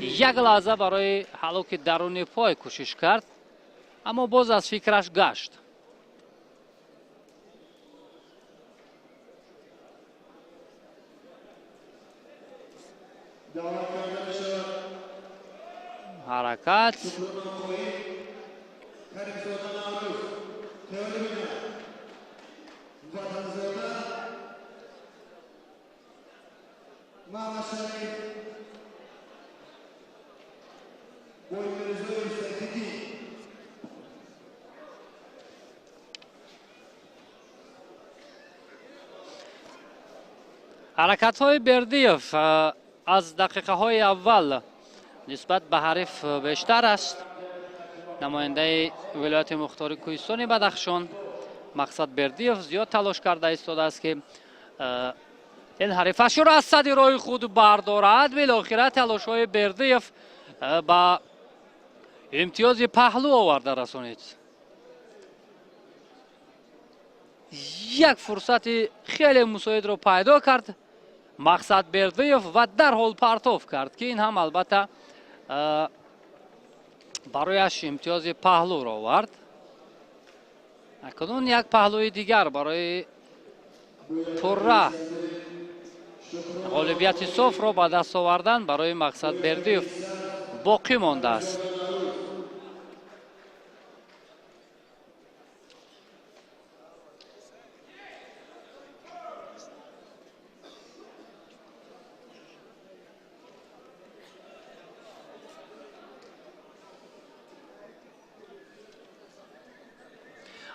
یک لحظه برای هلاک درون پای کوشش کرد اما باز از فکرش گشت. حرکت حرکت های بردیف از دقیقه های اول نسبت به حریف بیشتر است. نماینده ولایت مختار کوهستان بدخشان مقصد بردیف زیاد تلاش کرده ایستاده است که این حریفش را از صد راه خود بردارد. بالاخره تلاش های بردیف با امتیاز پهلو آورده رسانید. یک فرصت خیلی مساعد را پیدا کرد مقصد بردیف و در حال پرتاب کرد که این هم البته برایش امتیاز پهلو را آورد. اکنون یک پهلوی دیگر برای پرره غالبیت صفر را به دست آوردن برای مقصد بردیف باقی مانده است.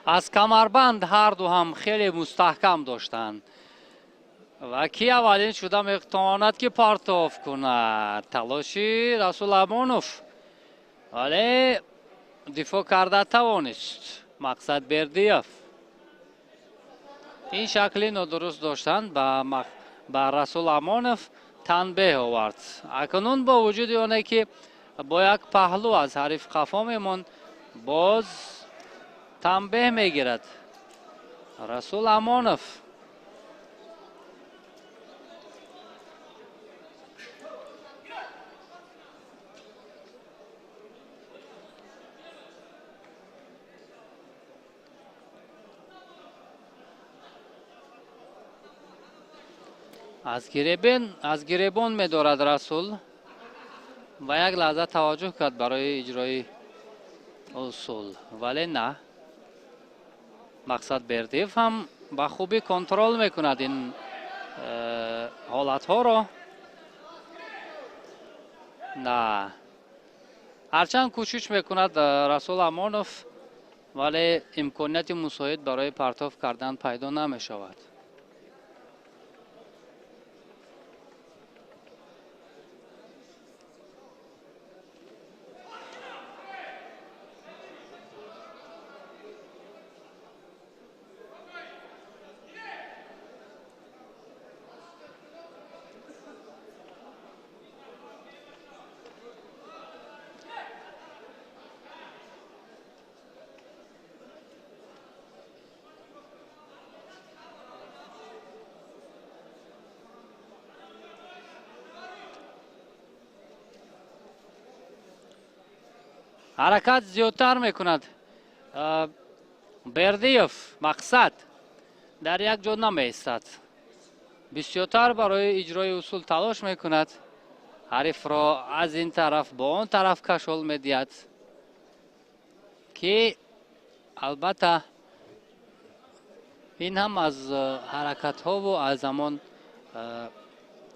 از کمربند هر دو هم خیلی مستحکم داشتند و کی اولین شده میتواند که پرتاب کند. تلاشی رسول امانوف ولی دفاع کرده توانست مقصد بردیف. این شکلی نادرست داشتن به رسول امانوف تنبیه آورد. اکنون با وجود آنه که با یک پهلو از حریف خفا میماند باز تنبیه میگیرد رسول امانوف. از گریبان می‌دارد رسول و یک لحظه توجه کرد برای اجرای اصول ولی نه. مقصد بردیف هم با خوبی کنترل میکند این حالت ها را. نه هرچند کوشش میکند رسول امانوف ولی امکانیت مساعد برای پرتاب کردن پیدا نمی شود. حرکت زیادتر میکند بردیف. مقصد در یک جا نمی ایستد، بسیارتر برای اجرای اصول تلاش میکند. حریف را از این طرف با آن طرف کشال میدهد که البته این هم از حرکت ها و از زمان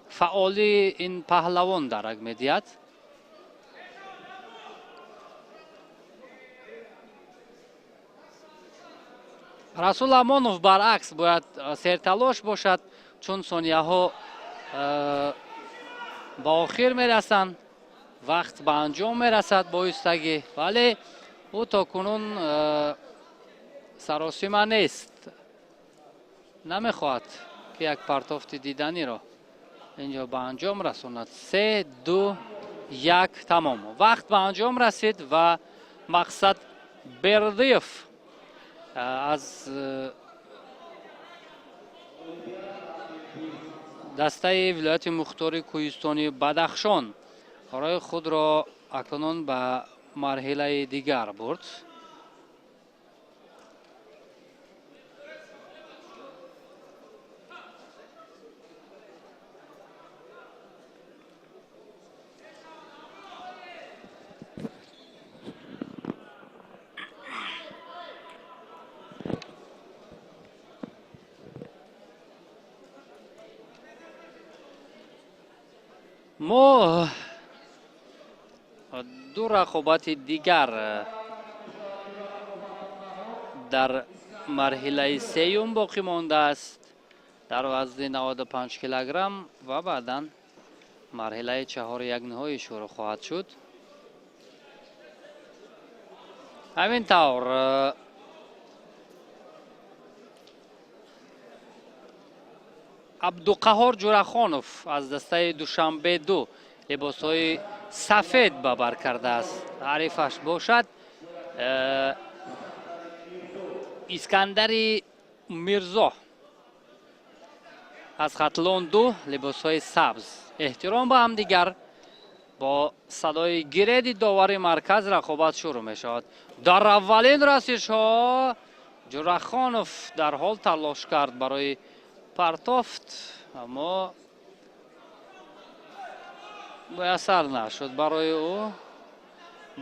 فعالی این پهلوان درک میدهد. расул амонов баръакс бояд серталош бошад, чун сонияҳо ба охир мерасанд, вақт ба анҷом мерасад бо истагӣ, вале ӯ то кунун саросима нест, намехоҳад ки як партофти диданиро инҷо ба анҷом расонад. 3, 2, 1 тамом. Вақт ба анҷом расид ва мақсад Бердиев аз дастаи вилояти мухтори Кӯҳистони Бадахшон роҳи худро акнун ба марҳилаи дигар бурд. мо ду рақобати дигар дар марҳилаи сеюм боқӣ мондааст, дар вазни 95 килограмм ва баъдан марҳилаи 4-1 шурӯъ хоҳад шуд. ҳамин тавр абдуқаҳор ҷурахонов аз дастаи Душанбе 2 либосҳои сафед ба бар кардааст. ҳарифаш бошад Искандари Мирзо аз Хатлон 2 либосҳои сабз. эҳтиром ба ҳамдигар. бо садои гиреди довари марказ рақобат шурӯъ мешавад. дар аввалин расишҳо Ҷурахонов дар ҳол талош кард барои партофт, аммо муяссар нашуд барои ӯ.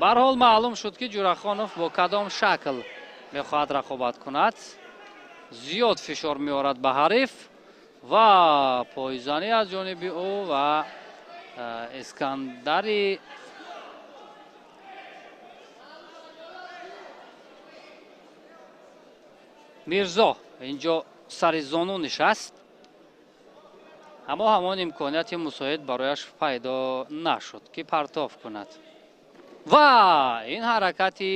ба ҳар ҳол маълум шуд ки Ҷурахонов бо кадом шакл мехоҳад рақобат кунад. зиёд фишор меорад ба ҳариф ва пойзанӣ аз ҷониби ӯ ва Искандари Мирзо инҷо сари зону нишаст, аммо ҳамон имконияти мусоид барояш пайдо нашуд ки партоф кунад. ва ин ҳаракати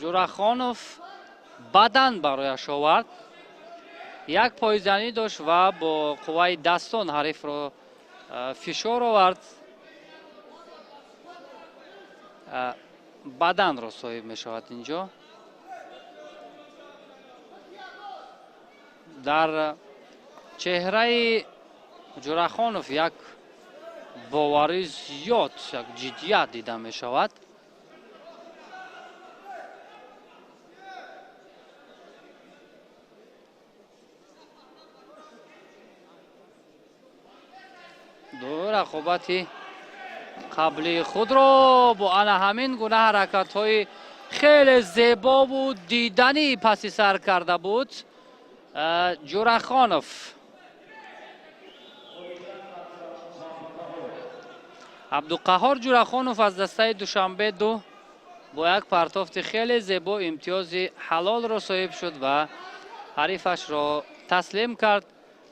Ҷурахонов бадан барояш овард. як пойзанӣ дошт ва бо қувваи дастон ҳарифро фишор овард. баданро соҳиб мешавад инҷо. дар чеҳраи Ҷурахонов як боварӣ зиёд, як ҷиддият дида мешавад. ду рақобати қаблии худро бо ана ҳамин гуна ҳаракатҳои хеле зебову диданӣ паси сар карда буд Ҷурахонов. абдуқаҳор Ҷурахонов аз дастаи Душанбе 2 бо як партофти хеле зебо имтиёзи ҳалолро соҳиб шуд ва ҳарифашро таслим кард.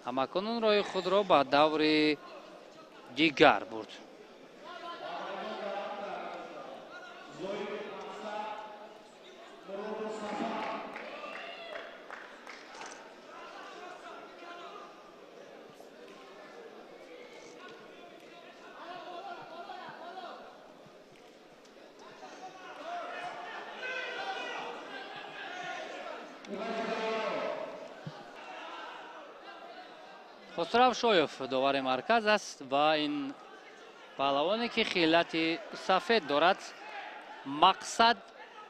ҳамакунун роҳи худро ба даври дигар бурд. Хосрав Шоев довари марказ аст ва ин паҳлавоне ки хилати сафед дорад Мақсад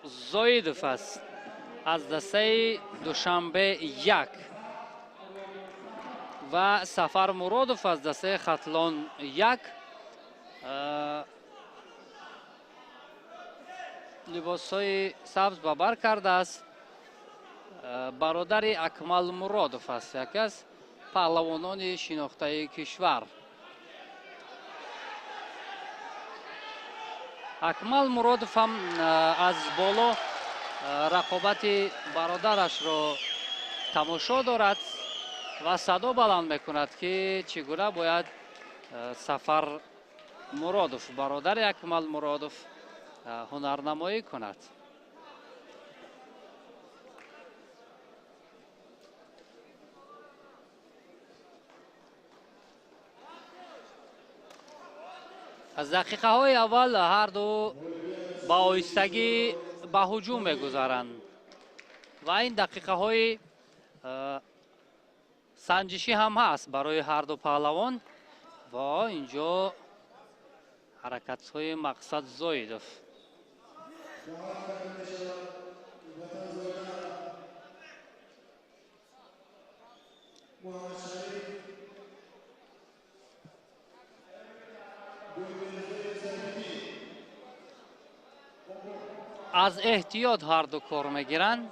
Зоидов аст аз дастаи Душанбе 1 ва Сафар Муродов аз дастаи Хатлон 1. либосҳои сабз ба бар кардааст. бародари Акмал Муродов аст, яке аз паҳлавонони шинохтаи кишвар. Акмал Муродов ҳам аз боло رقابت برادرش را تماشا دارد و صدا بلند میکند که چگونه باید سفر مرادوف، برادر اکمل مرادوف، هنرنمایی کند. از دقیقه های اول هر دو با آهستگی به هجوم میگذارند و این دقیقه های سنجشی هم هست برای هر دو پهلوان و اینجا حرکت های مقصد زایدوف. از احتیاط هر دو کار میگیرند.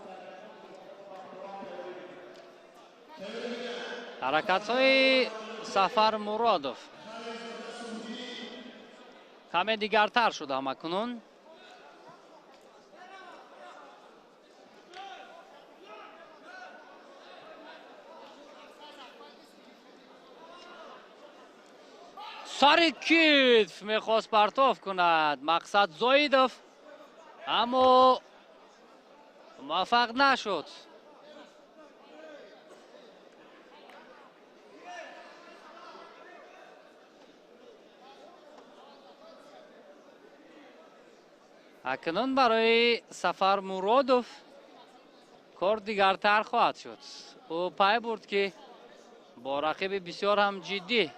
حرکت های سفر مرادوف کمی دیگرتر شده همکنون. سر کتف میخواست پرتاب کند مقصد زایدوف، اما موفق نشد. اکنون برای سفر مرادوف کار دیگرتر خواهد شد. او پای برد که با رقیب بسیار هم جدی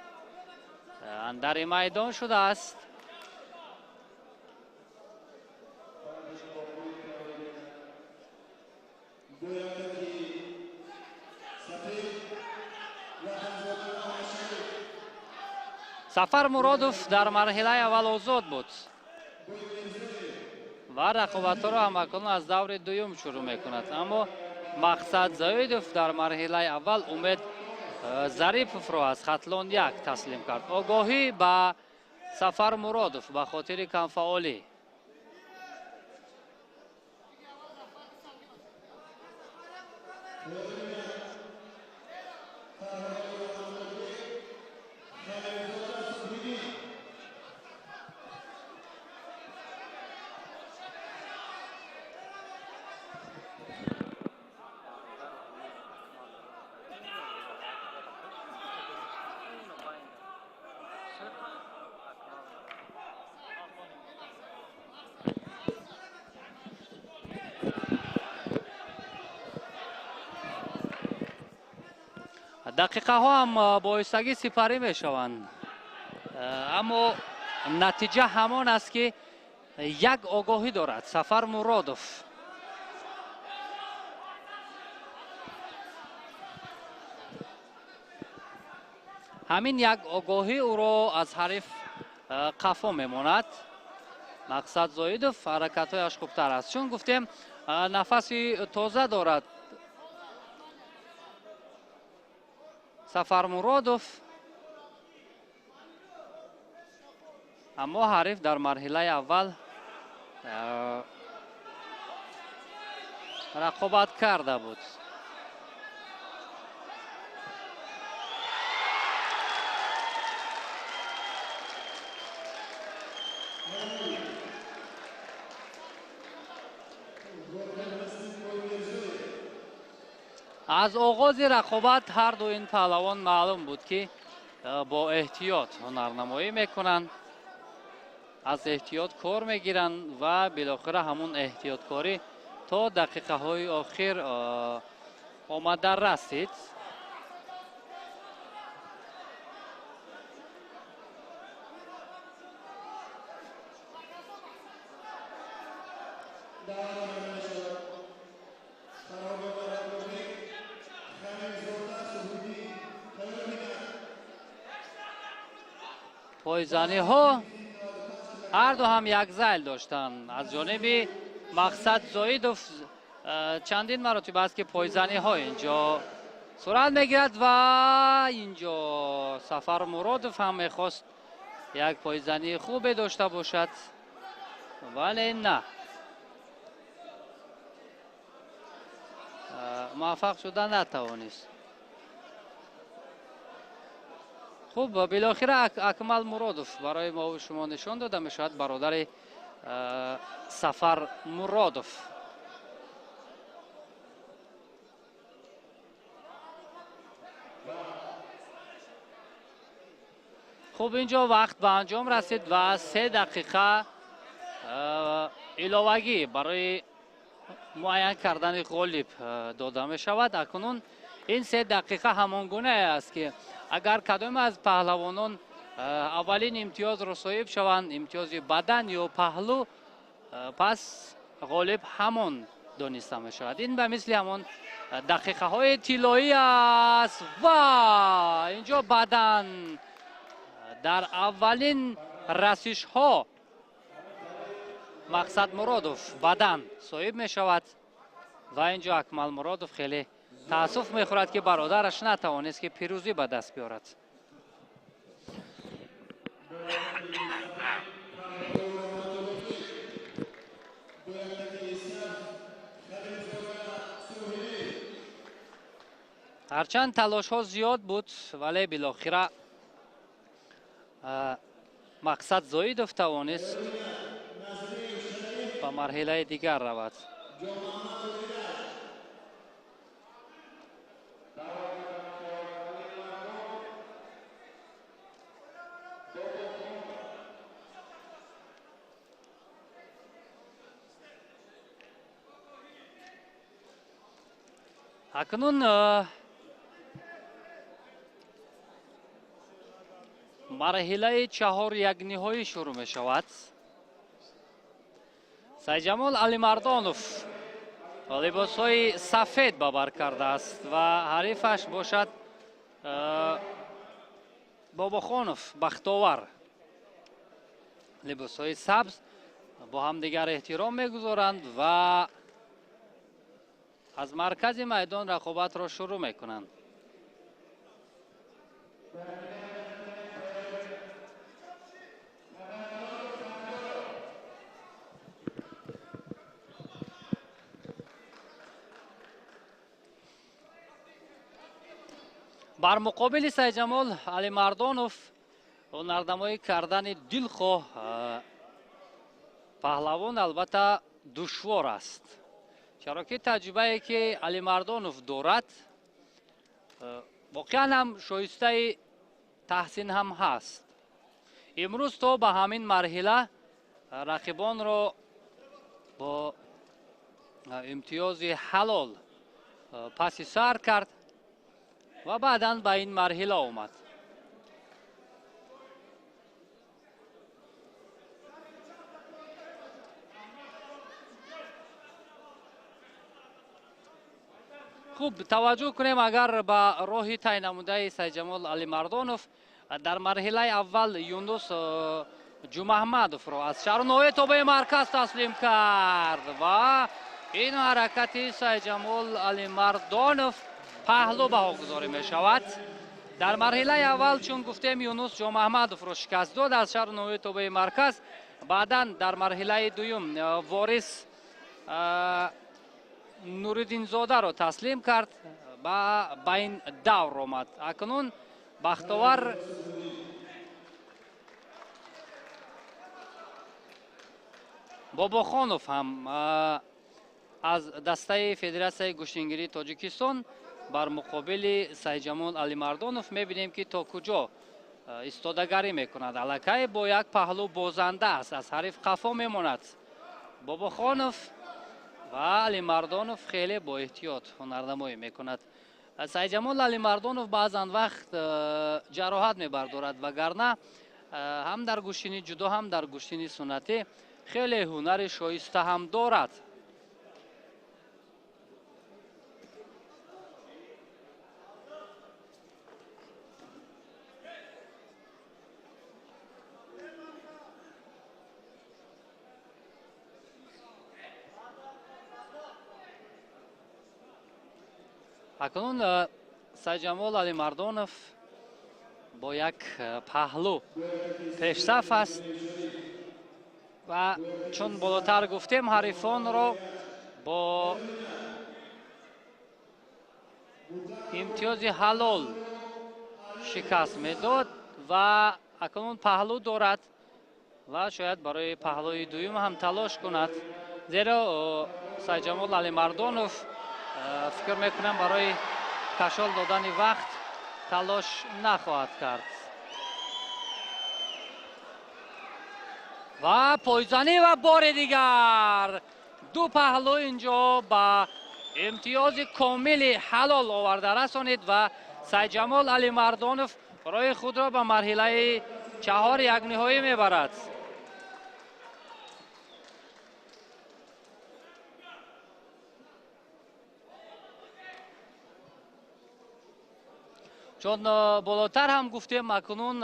اندر میدان شده است. سفر مرادوف در مرحله اول آزاد بود و رقابت را هم اکنون از دور دوم شروع میکند، اما مقصد زایدوف در مرحله اول امید ظریفوف را از خطلان یک تسلیم کرد. آگاهی به سفر مرادوف به خاطر کمفعالی. دقیقه ها هم با آهستگی سپری می شوند، اما نتیجه همان است که یک آگاهی دارد سفر مرادوف. همین یک آگاهی او را از حریف قفا میماند. مقصد زایدوف حرکت هایش خوبتر است، چون گفتیم نفسی تازه دارد سفر مرادوف، اما حریف در مرحله اول رقابت کرده بود. از آغاز رقابت هر دو این پهلوان معلوم بود که با احتیاط هنرنمایی میکنند، از احتیاط کار میگیرند و بالاخره همون احتیاطکاری تا دقیقه های آخر آمده رسید. پایزنی ها هر دو هم یک زیل داشتند. از جانب مقصد زایدوف چندین مراتب است که پایزنی ها اینجا صورت میگیرد و اینجا سفر مرادوف هم میخواست یک پایزنی خوب داشته باشد، ولی نه. موفق شدن نتوانست. خوب بالاخره اکمل مرادوف برای ما و شما نشان داده می شود، برادر سفر مرادوف. خوب اینجا وقت به انجام رسید و 3 دقیقه علاوگی برای معین کردن غالب داده می شود. اکنون این 3 دقیقه همان گونه است که اگر کدام از پهلوانان اولین امتیاز را صاحب شوند، امتیاز بدن یا پهلو، پس غالب همان دانسته می شود. این به مثل همان دقیقه های طلایی است و اینجا بدن در اولین رسش ها مقصد مرادوف بدن صاحب می شود و اینجا اکمل مرادوف خیلی تاسف می خورد که برادرش نتوانست که پیروزی به دست بیارد. هرچند تلاش ها زیاد بود ولی بالاخره مقصد زایدوف توانست به مرحله دیگر رود. اکنون مرحله 4 یک نهایی شروع می شود. سیدجمال علیمردانوف لباس های سفید به بر کرده است و حریفش باشد باباخانوف بختاور. لباس های سبز با هم دیگر احترام می گذارند و از مرکز میدان رقابت را شروع می کنند. بر مقابل سیدجمال علیمردانوف نردمایی کردن دلخواه پهلوان البته دشوار است، چرا که تجربه که علیمردانوف دارد واقعا هم شایسته تحسین هم هست. امروز تا به همین مرحله رقیبان را با امتیاز حلال پس سر کرد و بعداً به این مرحله آمد. خوب توجه کنیم اگر به راه طی نموده سیدجمال علیمردانوف در مرحله اول یونس جمعهمدوف را از شهر نوی تا به مرکز تسلیم کرد و این حرکت سیدجمال علیمردانوف پهلو بهاگذاری می شود. در مرحله اول چون گفتیم یونس جمعهمدوف را شکست داد از شهر نوی تا به مرکز. بعدا در مرحله دوم وارث نوردین زاده را تسلیم کرد و بین دور آمد. اکنون بختاور باباخانوف هم از دسته فدراسیون گوشتنگیری تاجیکستان بر مقابل سیدجمال علیمردانوف میبینیم که تا کجا ایستادگری میکند. الکی با یک پهلو بازنده است، از حریف قفا میماند. باباخانوف و علیمردانوف خیلی با احتیاط هنرنمایی میکند. سیدجمال علیمردانوف بعضا وقت جراحت میبردارد وگرنه هم در گوشتنی جدو هم در گوشتنی سنتی خیلی هنر شایسته هم دارد. اکنون سیدجمال علیمردانوف با یک پهلو پیشرفت است و چون بالاتر گفتیم حریفان را با имтиёзи ҳалол шикаст медод ва акнун паҳлӯ дорад ва шояд барои паҳлӯи дуюм ҳам талош кунад, зеро Сайҷамол Алимардонов фикр мекунам барои кашол додани вақт талош нахоҳад кард. ва пойзанӣ ва бори дигар ду паҳлӯ инҷо ба имтиёзи комили ҳалол оварда расонид ва Сайҷамол Алимардонов роҳи худро ба марҳилаи чаҳор якниҳоӣ мебарад. чун болотар ҳам гуфтем, акнун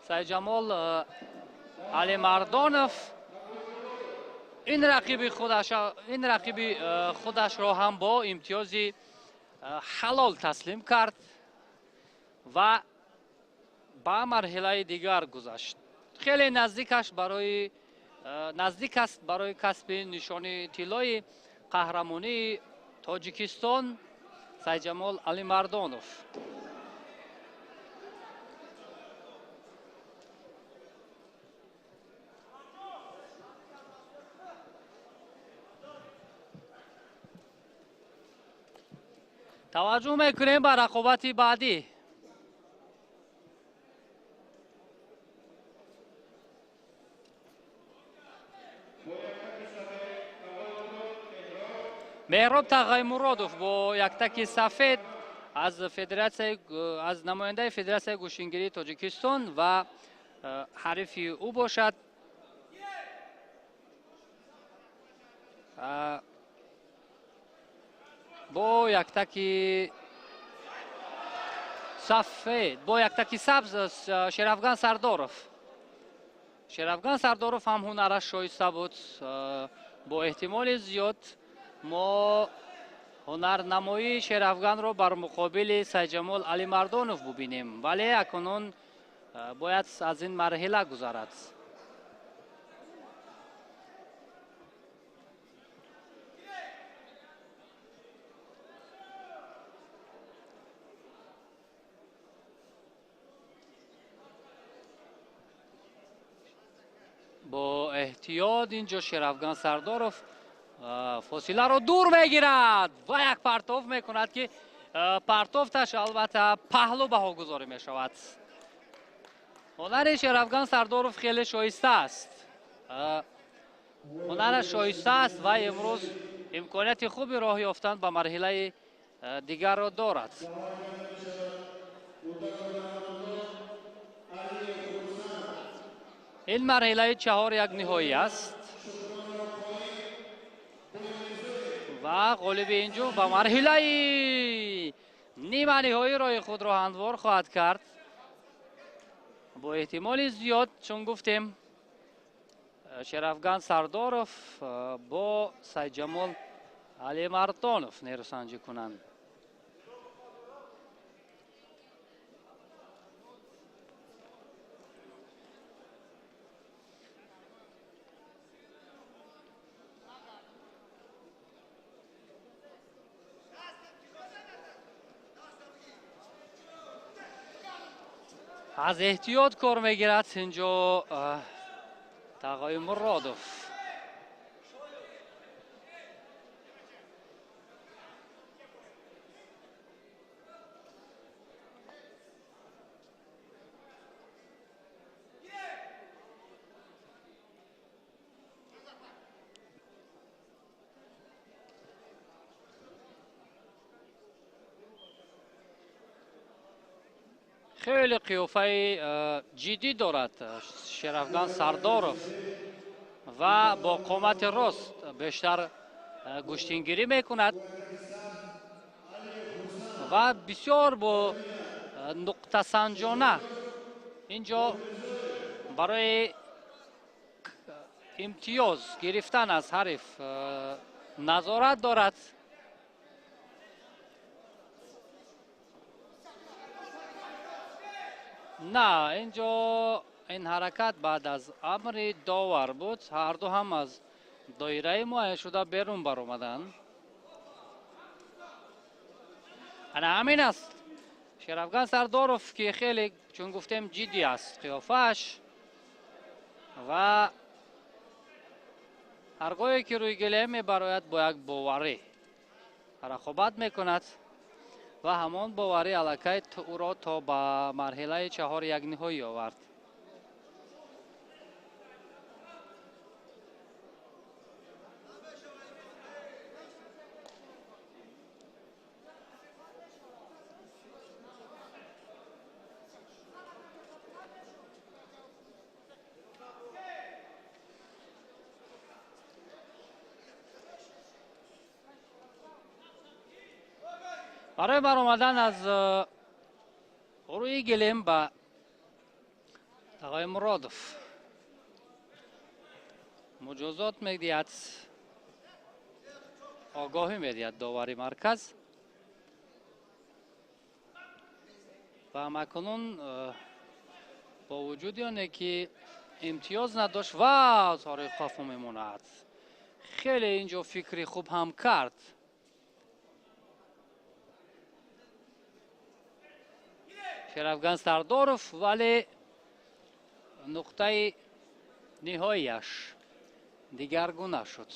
Сайҷамол Алимардонов ин рақиби худашро ҳам бо имтиёзи ҳалол таслим кард ва ба марҳилаи дигар гузашт. хеле наздик аст барои касби нишони тиллои қаҳрамонии Тоҷикистон Сайҷамол Алимардонов. таваҷҷӯҳ мекунем ба рақобати баъдӣ. меҳроб Тағаймуродов бо яктаки сафед аз намояндаи Федератсияи гӯштингирии Тоҷикистон ва ҳарифи ӯ бошад. бо яктаки сафед бо яктаки сабз Шерафган Сардоров ҳам ҳунараш шоиста буд. бо эҳтимоли зиёд мо ҳунарнамоии Шерафганро бар муқобили Сайҷамол Алимардонов бубинем, вале акнун бояд аз ин марҳила гузарад. бо эҳтиёт инҷо Шерафган Сардоров фосиларо дур мегирад ва як партов мекунад ки партовташ албатта паҳлӯ баҳогузорӣ мешавад. ҳунари Шерафган Сардоров хеле шоиста аст. ҳунараш шоиста аст ва имрӯз имконияти хуби роҳ ёфтан ба марҳилаи дигарро дорад. ин марҳилаи чаҳор якниҳоӣ аст ва ғолиби ин ҷо ба марҳилаи ниманиҳоӣ роҳи худро ҳамвор хоҳад кард. бо эҳтимоли зиёд, чун гуфтем, Шерафган Сардоров бо Сайҷамол Алимардонов нерӯсанҷӣ кунанд. аз эҳтиёт кор мегирад инҷо Тағаймуродов. خیلی قیافه جدی دارد شرفگان سردارov و با قامت راست بیشتر گوشتینگیری میکند و بسیار با نقطه سنجانه اینجا برای امتیاز گرفتن از حریف نظارت دارد. نه، اینجا این حرکت بعد از امر داور بود. هر دو هم از دایره معین شده بیرون بر اومدن. انا همین است. شرافگان سرداروف که خیلی چون گفتم جدی است قیافش و هرگاهی که روی گله میبراید با یک باوری رقابت میکند و همان باوری علاکه او را تا به مرحله 4 یک نهایی آورد. برای برآمدن از روی گلیم به آقای مرادوف مجازات میدهد، آگاهی میدهد داوری مرکز و مکنون با وجود آنه که امتیاز نداشت و ساری خافو میموند. خیلی اینجا فکری خوب هم کرد. شرافگان سرداروف ولی نقطه نهاییش دیگرگون نشد.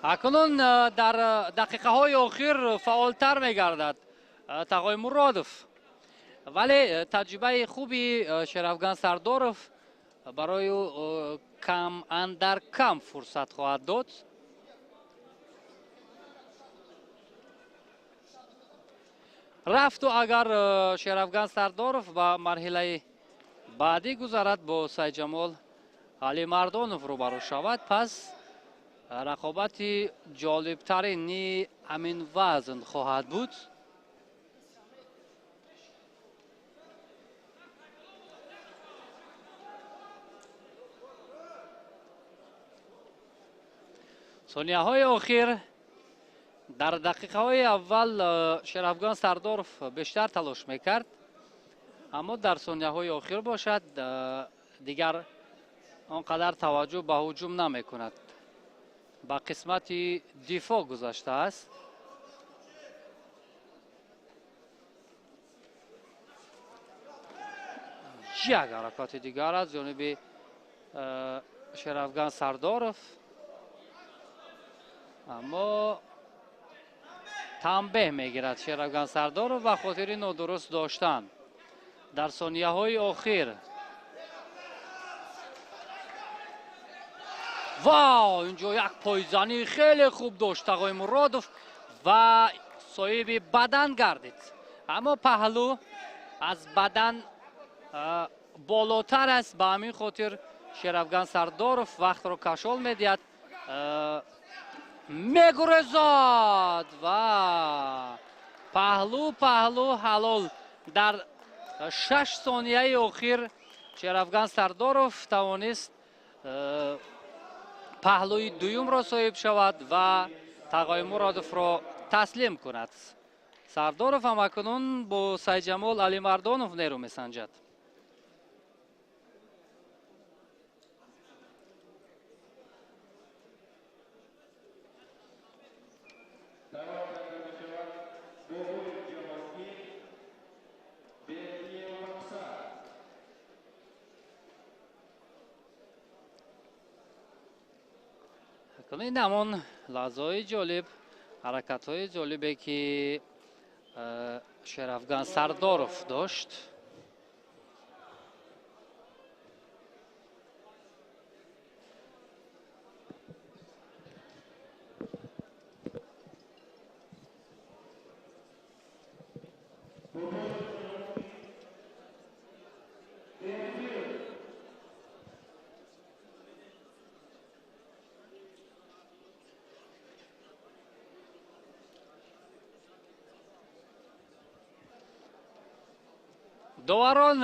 اکنون در دقیقه های آخر فعالتر میگردد تقای مرادوف، ولی تجربه خوبی شرافگان سرداروف برای کم اندر کم فرصت خواهد داد. رفت و اگر شرافگان سرداروف به مرحله بعدی گذارد با سید جمال علی مردانوف روبرو شود، پس رقابت جالبترین همین وزن خواهد بود. ثانیه های آخر در دقیقه های اول شرافگان سرداروف بیشتر تلاش میکرد، اما در ثانیه های آخر باشد دیگر آنقدر توجه به هجوم نمی کند، به قسمت دفاع گذاشته است. یک حرکات دیگر از جانب شرافگان سرداروف، اما تنبیه میگیرد شرافگان سرداروف به خاطر نادرست داشتن در ثانیه های آخر. واو، اینجا یک پایزنی خیلی خوب داشت آقای مرادوف و صاحب بدن گردید، اما پهلو از بدن بالاتر است، به همین خاطر شرافگان سرداروف وقت رو کشال میدهد، میگرزد و پهلو حلال. در 6 ثانیه آخر شرافگان سرداروف توانست پهلوی دویم را صاحب شود و تقای مرادوف را تسلیم کند. سرداروف هم اکنون با سید جمال علی مردانوف نیرو میسنجد. این همان لحظه‌های جالب، حرکت‌های جالبی که شرافگان سرداروف داشت. доварон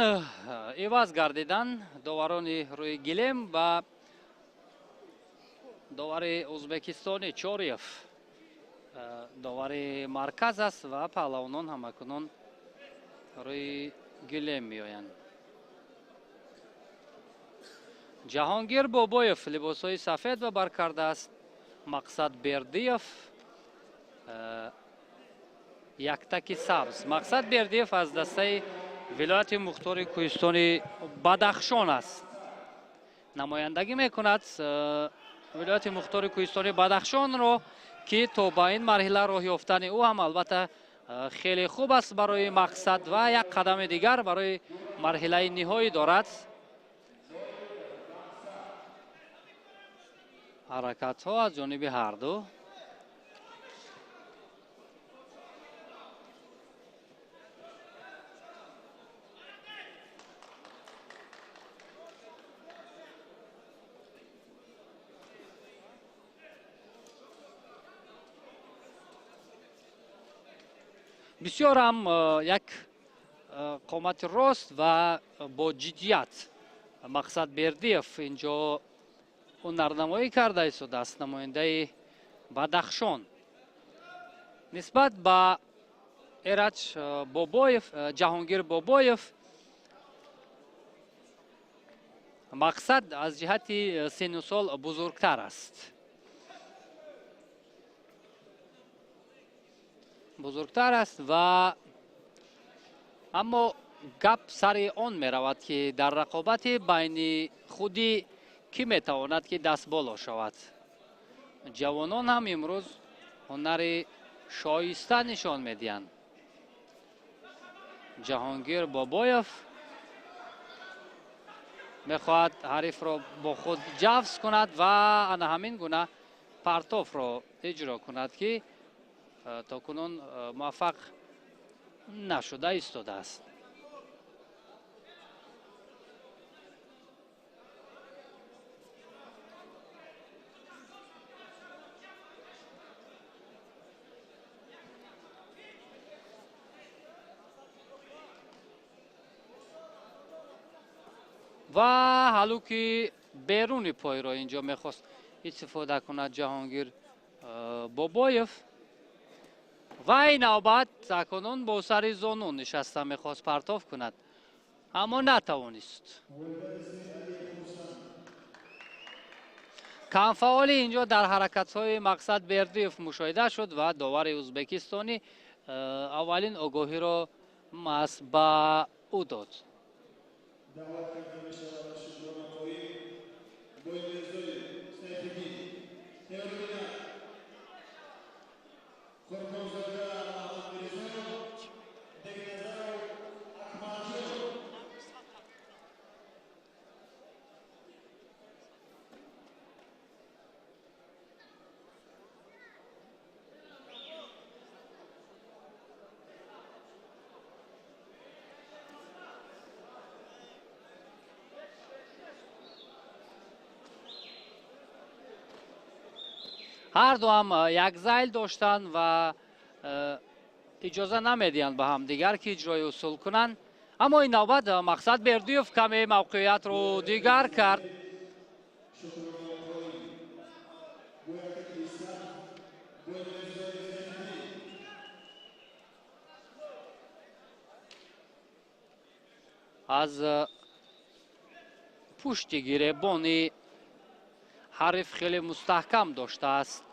иваз гардиданд. доварони рӯи гилем ва довари ӯзбекистони Чорьев довари марказ аст ва паҳлавонон ҳамакунон рӯи гилем меоянд. ҷаҳонгир бобоев либосҳои сафед ва бар кардааст. мақсад бердиев яктаки сабз. мақсад бердиев аз дастаи вилояти мухтори кӯҳистони Бадахшон аст. намояндагӣ мекунад вилояти мухтори кӯҳистони Бадахшонро, ки то ба ин марҳила роҳ ёфтани ӯ ҳам албатта хеле хуб аст барои мақсад ва як қадами дигар барои марҳилаи ниҳоӣ дорад. ҳаракатҳо аз ҷониби ҳарду. бисёр ҳам як қомати рост ва бо ҷиддият мақсад бердиев инҷо ҳунарнамоӣ карда истодааст. намояндаи Бадахшон нисбат ба Эрач Бобоев, ҷаҳонгир Бобоев, мақсад аз ҷиҳати сину сол бузургтар аст. ва аммо гап сари он меравад, ки дар рақобати байни худи кӣ метавонад ки дастболо шавад. ҷавонон ҳам имрӯз ҳунари шоиста нишон медиҳанд. ҷаҳонгир Бобоев мехоҳад ҳарифро бо худ ҷавз кунад ва ана ҳамин гуна партофро иҷро кунад, ки токунун муваффақ нашуда истодааст. ва ҳалуки беруни пойро инҷо мехост истифода кунад ҷаҳонгир Бобоев. ва ин навбат акунун бо сари зону нишаста мехост партоф кунад, аммо натавонист. камфаъолӣ инҷо дар ҳаракатҳои мақсад бердиев мушоҳида шуд ва довари ӯзбекистонӣ аввалин огоҳиро маҳз ба ӯ дод. ҳарду ҳам як зайл доштанд ва иҷоза намедиҳанд ба ҳамдигар ки иҷрои усул кунанд. аммо ин навбат мақсад бердиев каме мавқеиятро дигар кард. аз пушти гиребони ҳариф хеле мустаҳкам доштааст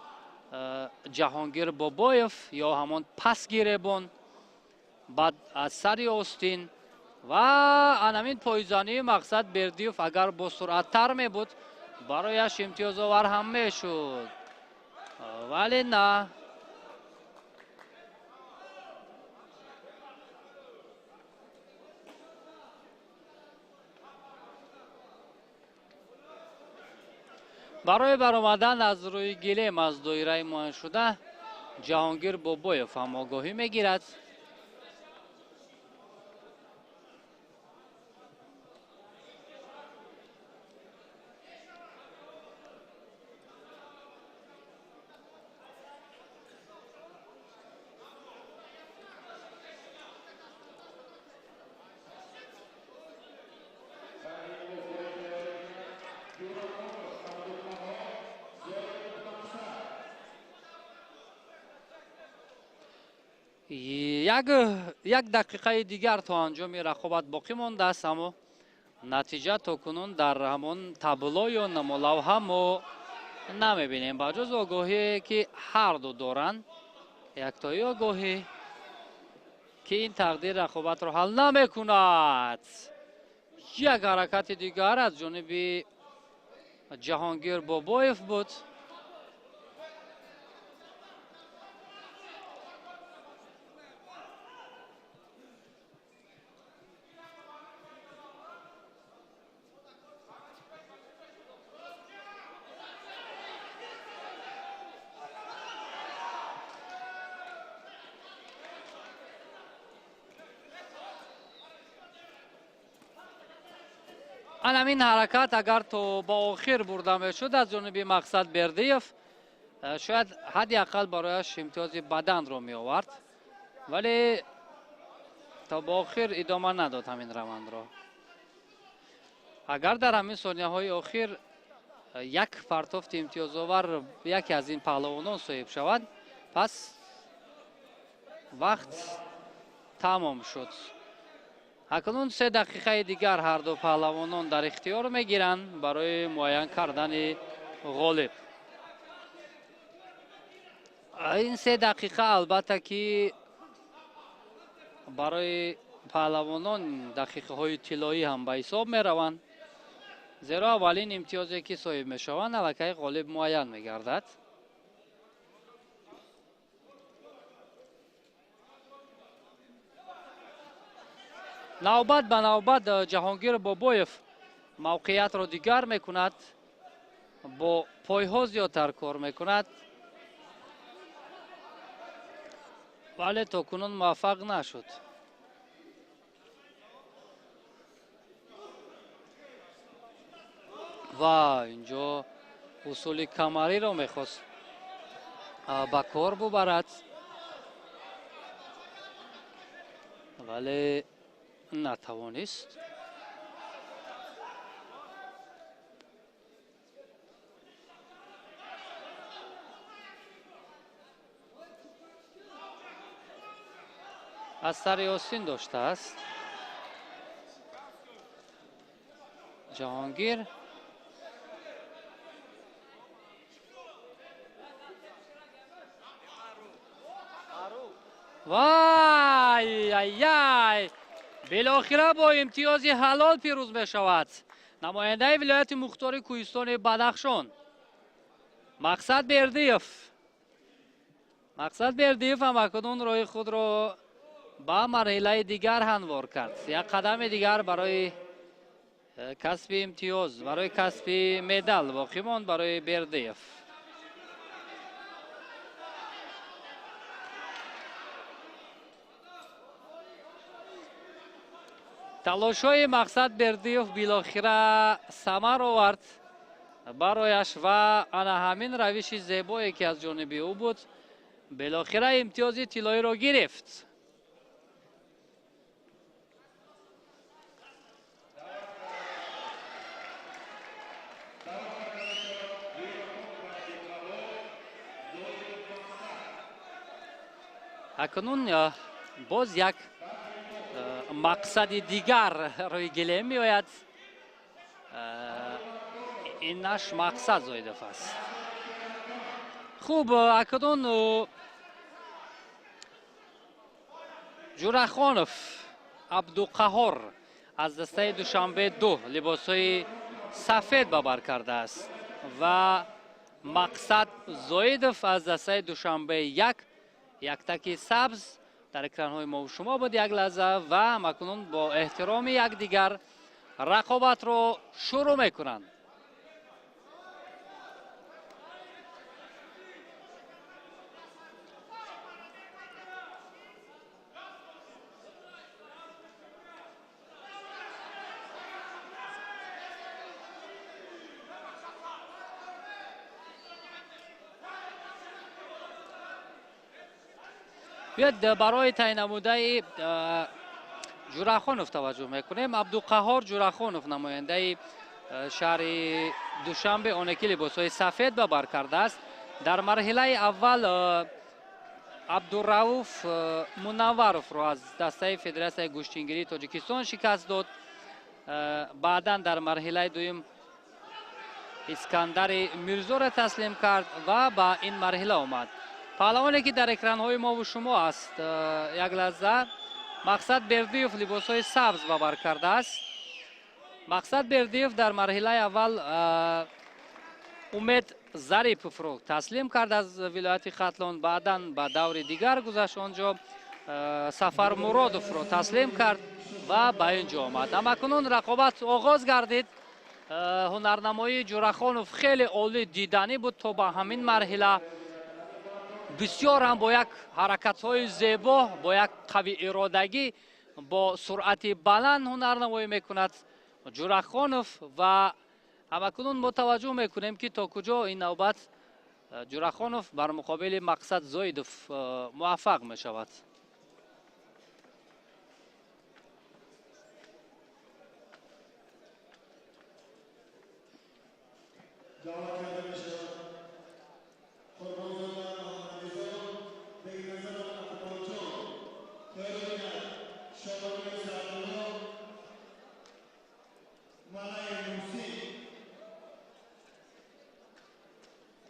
ҷаҳонгир Бобоев, ё ҳамон пас гиребон. баъд аз сари остин ва анамин пойзании мақсад бердиев агар бо суръаттар мебуд барояш имтиёзовар ҳам мешуд, вале на. барои баромадан аз рӯи гилем аз доираи муайян шуда ҷаҳонгир Бобоев ҳам огоҳӣ мегирад. یک دقیقه دیگر تا انجام رقابت باقی مانده است، اما نتیجه تا کنون در همون تابلو یا نمولوحه ما نمیبینیم. با جز آگاهی که هر دو دارند، یکتایی آگاهی که این تقدیر رقابت رو حل نمیکند. یک حرکت دیگر از جانب جهانگیر بابایف بود. این حرکت اگر تو با آخر برده میشد از جانب مقصد بردیف، شاید حداقل برایش امتیاز بدن رو می آورد، ولی تا با آخر ادامه نداد همین روند را. اگر در همین ثانیه های آخر یک پرتافت امتیاز آور یکی از این پهلوانان صاحب شود، پس وقت تمام شد. اکنون 3 دقیقه دیگر هر دو پهلوانان در اختیار میگیرند برای معین کردن غالب. این 3 دقیقه البته که برای پهلوانان دقیقه های طلایی هم به حساب می روند، زیرا اولین امتیازی که صاحب می شوند الکی غالب معین می گردد. نوبت به نوبت جهانگیر بابایف موقعیت را دیگر می کند، با پایها زیادتر کار می کند، ولی تا کنون موفق نشد. و اینجا اصول کمری را میخواست با کار ببرد، ولی نتوانست. از سر یاسین داشته است جهانگیر. وای ای بالاخره با امتیاز حلال پیروز می شود نماینده ولایت مختار کوهستان بدخشان مقصد بردیف هم اکنون روی خود را با مرحله دیگر هموار کرد. یک قدم دیگر برای کسب امتیاز، برای کسب مدال باقی ماند برای بردیف. تلاش‌های مقصد بردیف بالاخره ثمر آورد برایش و انا همین روش زیبایی که از جانب او بود بالاخره امتیاز طلایی را گرفت. اکنون باز یک مقصد دیگر روی گله می آید. اینش مقصد زایدف است. خوب، اکنون جورخانوف عبدالقهار از دسته دوشنبه 2 لباسهای سفید به بر کرده است و مقصد زایدف از دسته دوشنبه 1 یک تکی سبز در اکران‌های ما و شما بود یک لحظه و اکنون با احترام یک دیگر رقابت رو شروع میکنند. بیاد برای تعیین نموده جورخانوف توجه میکنیم. عبدالقهار جورخانوف نماینده شهر دوشنبه آنکی لباسهای سفید به بر کرده است. در مرحله اول عبدالرؤوف منورов رو از دسته فدراسیون گوشتینگیری تاجیکستان شکست داد. بعدا در مرحله دوم اسکندر میرزا را تسلیم کرد و به این مرحله آمد. پهلوانی که در اکران های ما و شما است، یک لحظه، مقصد بردیف لباس های سبز به بر کرده است. مقصد بردیف در مرحله اول امید ظریف رو تسلیم کرد از ولایت ختلان، بعدا به دور دیگر گذشت، آنجا سفر مرادوف رو تسلیم کرد و به اینجا آمد. اما کنون رقابت آغاز گردید. هنرنمایی جورخانوف خیلی عالی دیدنی بود تا به همین مرحله. بسیار هم با یک حرکت های زیبا، با یک قوی ارادگی، با سرعت بلند هنرنمایی میکند جورخانوف و همکنون متوجه میکنیم که تا کجا این نوبت جورخانوف بر مقابل مقصد زایدوف موفق میشود.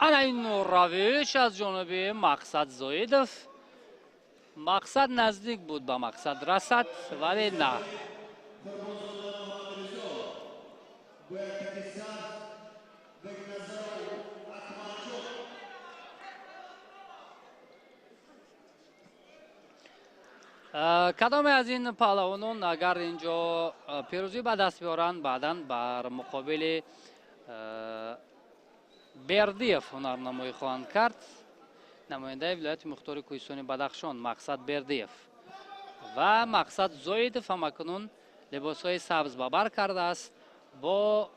انا این روش از جانب مقصد زایدوف. مقصد نزدیک بود به مقصد رسد ولی نه. کدام از این پهلوانان اگر اینجا پیروزی به دست بیارند، بعدا بر مقابل بردیف هنرنمایی خواهند کرد. نماینده ولایت مختار کوهستانی بدخشان مقصد بردیف و مقصد زایدوف هم اکنون لباس های سبز به بر کرده است با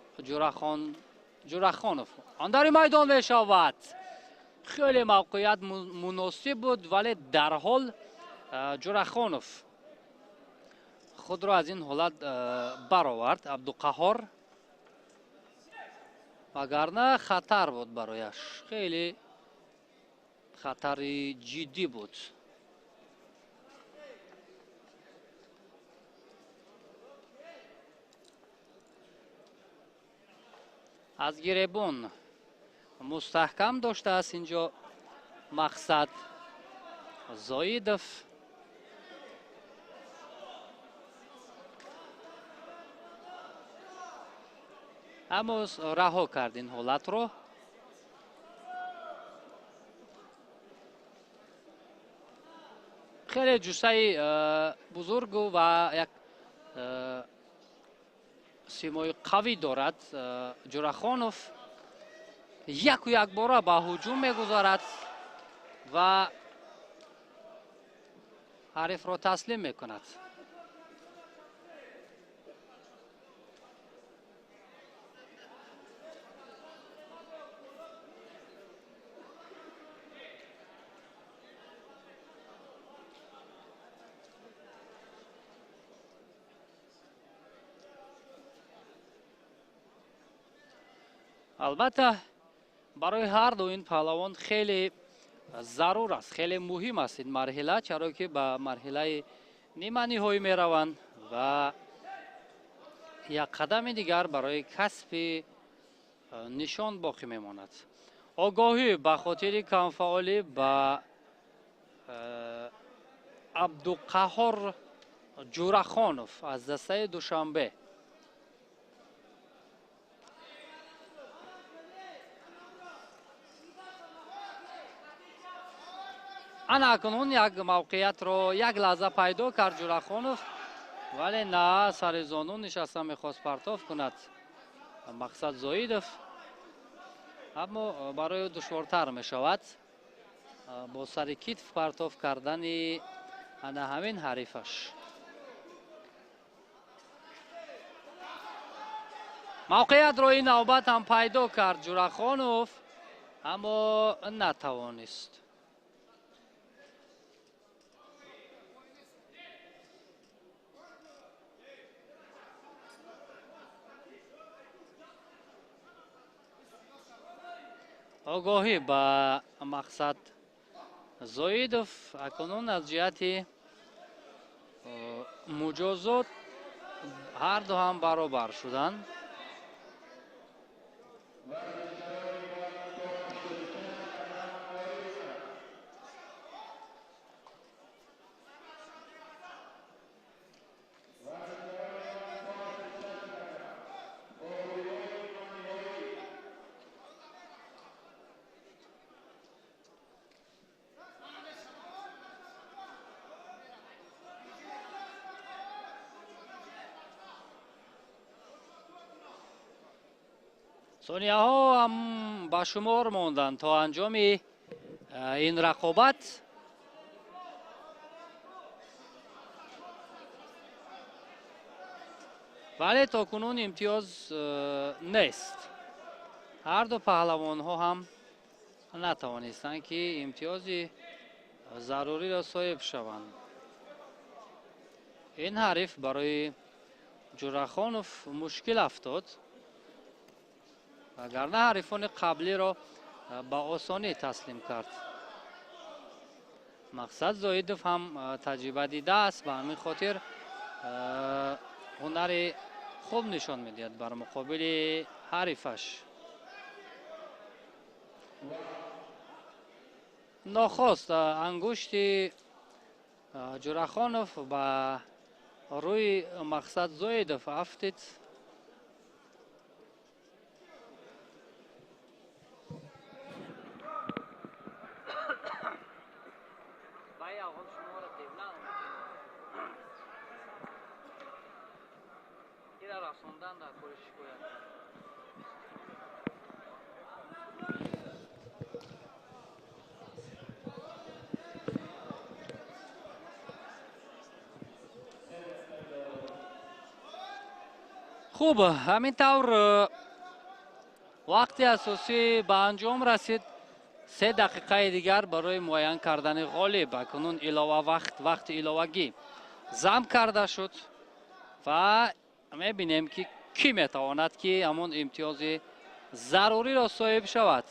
جورخانوف. آن در میدان می شود. خیلی موقعیت مناسب بود ولی در حال جورخانوف خود را از این حالت برآورد. عبدالقهار وگرنه خطر بود برایش، خیلی خطر جدی بود. از گریبان مستحکم داشته است اینجا مقصد زایدوف. اما رها کرد این حالت رو. خیلی جوسه بزرگ و یک سیمای قوی دارد جورخانوف. یک و یک باره به هجوم میگذارد و حریف را تسلیم میکند. البته برای هر دو این پهلوان خیلی ضرور است، خیلی مهم است این مرحله، چرا که به مرحله نیمه نهایی می روند و یک قدم دیگر برای کسب نشان باقی می ماند. آگاهی به خاطر کمفعالی به عبدالقهار جورخانوف از دسته دوشنبه. انا اکنون یک موقعیت رو یک لحظه پیدا کرد جورخانوف ولی نه، سر زانو نشسته میخواست پرتاب کند مقصد زایدوف، اما برای دشوارتر میشود با سر کتف پرتاب کردن انا همین حریفش. موقعیت رو این نوبت هم پیدا کرد جورخانوف اما نتوانست. آگاهی به مقصد зоидов акунун аз ҷиҳати муҷозот ҳар ду ҳам баробар шуданд. сонияҳо ҳам ба шумор монданд то анҷоми ин рақобат. вале то кунун имтиёз нест. ҳар ду паҳлавонҳо ҳам натавонистанд ки имтиёзи заруриро соҳиб шаванд. ин ҳариф барои ҷурахонов мушкил афтод, вагарна ҳарифони қаблиро ба осонӣ таслим кард. мақсад зоидов ҳам таҷриба дидааст, ба ҳамин хотир ҳунари хуб нишон медиҳад бар муқобили ҳарифаш. нохост ангушти ҷурахонов ба рӯи мақсад зоидов афтид. хуб, ҳамин тавр вақти асосӣ ба анҷом расид. 3 дақиқаи дигар барои муайян кардани ғолиб. акунун вақти иловагӣ замб карда шуд ва мебинем ки кӣ метавонад ки ҳамон имтиёзи заруриро соҳиб шавад.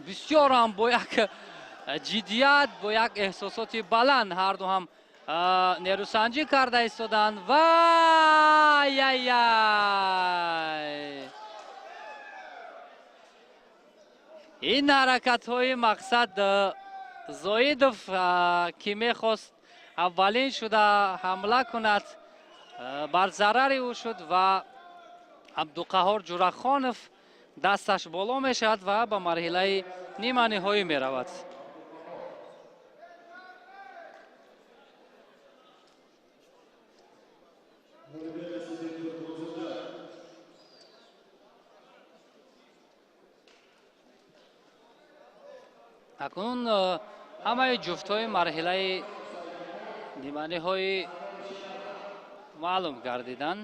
бисёр ҳам бо як ҷиддият, бо як эҳсосоти баланд ҳар ду ҳам нерӯсанҷӣ карда истоданд. ин ҳаракатҳои мақсад зоидов ки мехост аввалин шуда ҳамла кунад, бар зарари ӯ шуд ва абдуқаҳҳор ҷурахонов дасташ боло мешавад ва ба марҳилаи ниманиҳоӣ меравад. акунун ҳамаи ҷуфтҳои марҳилаи ниманиҳоӣ маълум гардиданд.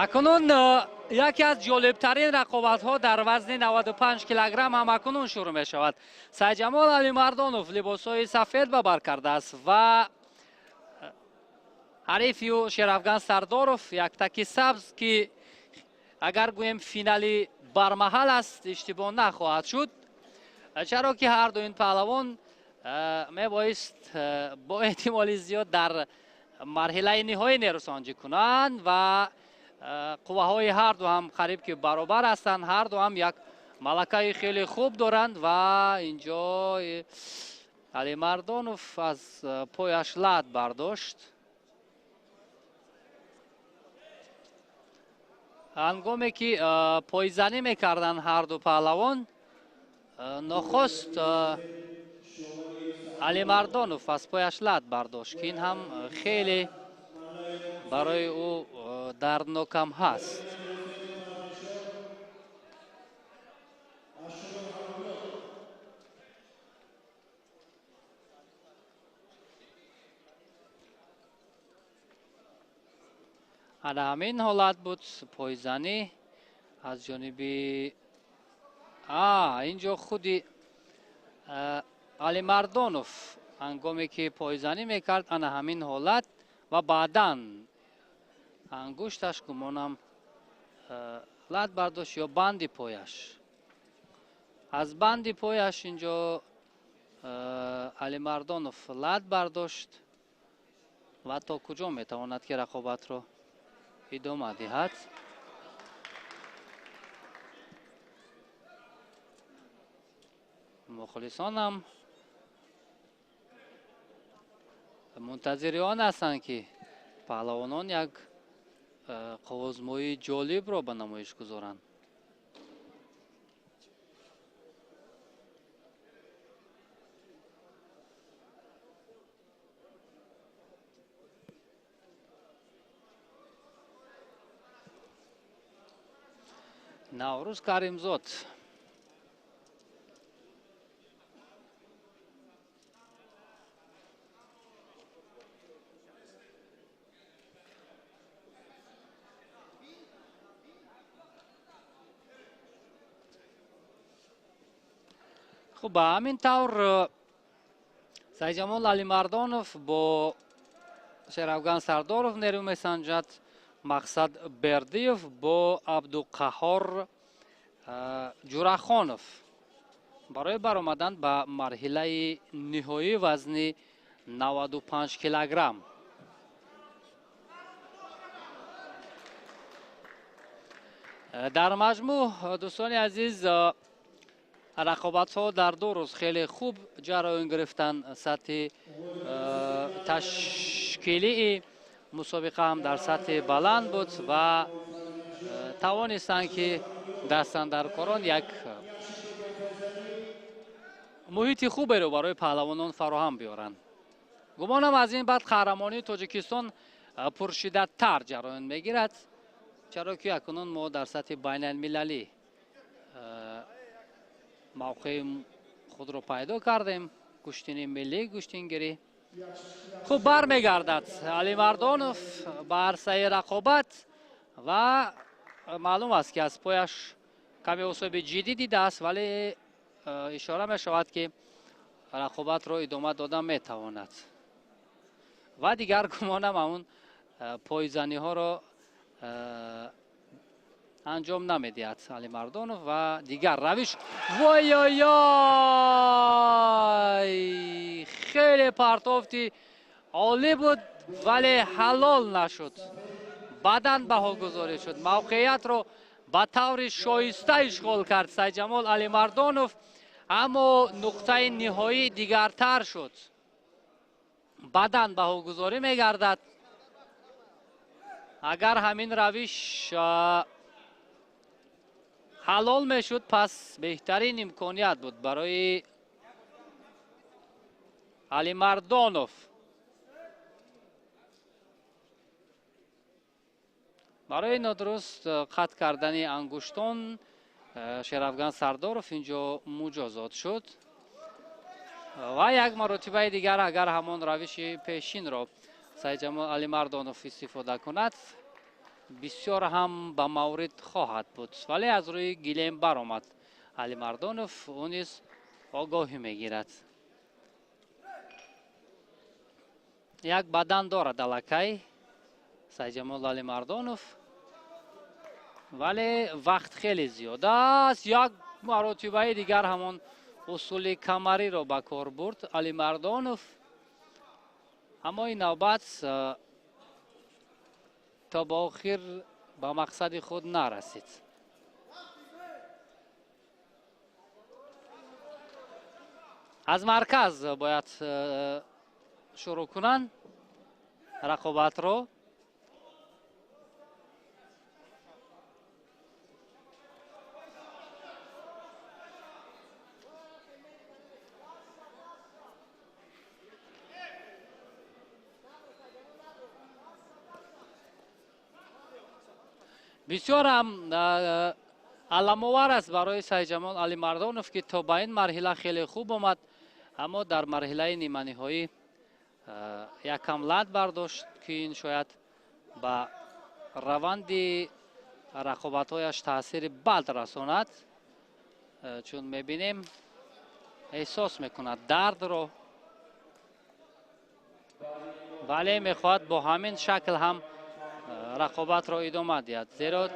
акунун яке аз ҷолибтарин рақобатҳо дар вазни 95 килограмм ҳам акунун шурӯъ мешавад. Сайҷамол Алимардонов либосҳои сафед ба бар кардааст ва ҳарифи ӯ Шерафган Сардоров яктаки сабз ки агар гӯем финали бармаҳал аст, иштибоҳ нахоҳад шуд, чаро ки ҳар ду ин паҳлавон мебоист бо эҳтимоли зиёд дар марҳилаи ниҳоӣ нерӯсонҷӣ кунанд ва қувваҳои ҳар ду ҳам қариб ки баробар ҳастанд. ҳар ду ҳам як малакаи хеле хуб доранд ва инҷо Алимардонов аз пояш лад бардошт. ҳангоме ки пойзанӣ мекарданд ҳар ду паҳлавон, нохост Алимардонов аз пояш лад бардошт ки ин ҳам хеле барои ӯ дарднокам ҳаст. ана ҳамин ҳолат буд пойзанӣ аз ҷониби инҷо худи алимардонов ҳангоме ки пойзанӣ мекард ана ҳамин ҳолат ва баъдан ангушташ гумонам лат бардошт ё банди пояш аз банди пояш инҷо алимардонов лат бардошт ва то куҷо метавонад ки рақобатро идома диҳад. мухлисонам мунтазири он ҳастанд ки паҳлавонон як қувозмоии ҷолибро ба намоиш гузоранд. наврӯз каримзод хуб ба ҳамин тавр саидҷамол алимардонов бо шеравган сардоров нерӯ месанҷад. мақсад бердиев бо абдуқаҳҳор ҷурахонов барои баромадан ба марҳилаи ниҳоӣ вазни 95 килограмм. дар маҷмӯъ дӯстони азиз рақобатҳо дар ду рӯз хеле хуб ҷараён гирифтанд. сатҳи ташкилии мусобиқа ҳам дар сатҳи баланд буд ва тавонистанд ки дастандаркорон як муҳити хуберо барои паҳлавонон фароҳам биёранд. гумонам аз ин баъд қаҳрамонии тоҷикистон пуршиддатар ҷараён мегирад, чаро ки акнун мо дар сатҳи байналмилалӣ мавқеи худро пайдо кардем. куштини миллӣ куштингирӣ хуб бармегардад алимардонов ба арсаи рақобат ва маълум аст ки аз пояш каме особи ҷиддӣ дидааст, вале ишора мешавад ки рақобатро идома дода метавонад ва дигар гумонам ҳамун пойзаниҳоро анҷом намедиҳад алимардонов ва дигар равиш. воёй хеле партофти олӣ буд, вале ҳалол нашуд. баъдан баҳогузорӣ шуд. мавқеиятро ба таври шоиста ишғол кард саидҷамол алимардонов, аммо нуқтаи ниҳоӣ дигартар шуд. баъдан баҳогузорӣ мегардад. агар ҳамин равиш ҳалол мешуд, пас беҳтарин имконият буд барои алимардонов. барои нодуруст қатъ кардани ангуштон шеравган сардоров инҷо муҷозот шуд ва як маротибаи дигар агар ҳамон равиши пешинро саидҷамол алимардонов истифода кунад, бисёр ҳам ба маврид хоҳад буд, вале аз рӯи гилем баромад алимардонов. ӯ низ огоҳӣ мегирад. як бадан дорад аллакай саидҷамол алимардонов, вале вақт хеле зиёд аст. як маротибаи дигар ҳамон усули камариро ба кор бурд алимардонов, аммо ин навбат то ба охир ба мақсади худ нарасид. аз марказ бояд шурӯъ кунанд рақобатро. бисёр ҳам аламовар аст барои саидҷамол алимардонов ки то ба ин марҳила хеле хуб омад, аммо дар марҳилаи ниманиҳоӣ якам лат бардошт ки ин шояд ба раванди рақобатҳояш таъсири бад расонад, чун мебинем эҳсос мекунад дардро, вале мехоҳад бо ҳамин шакл ҳам рақобатро идома диҳад, зеро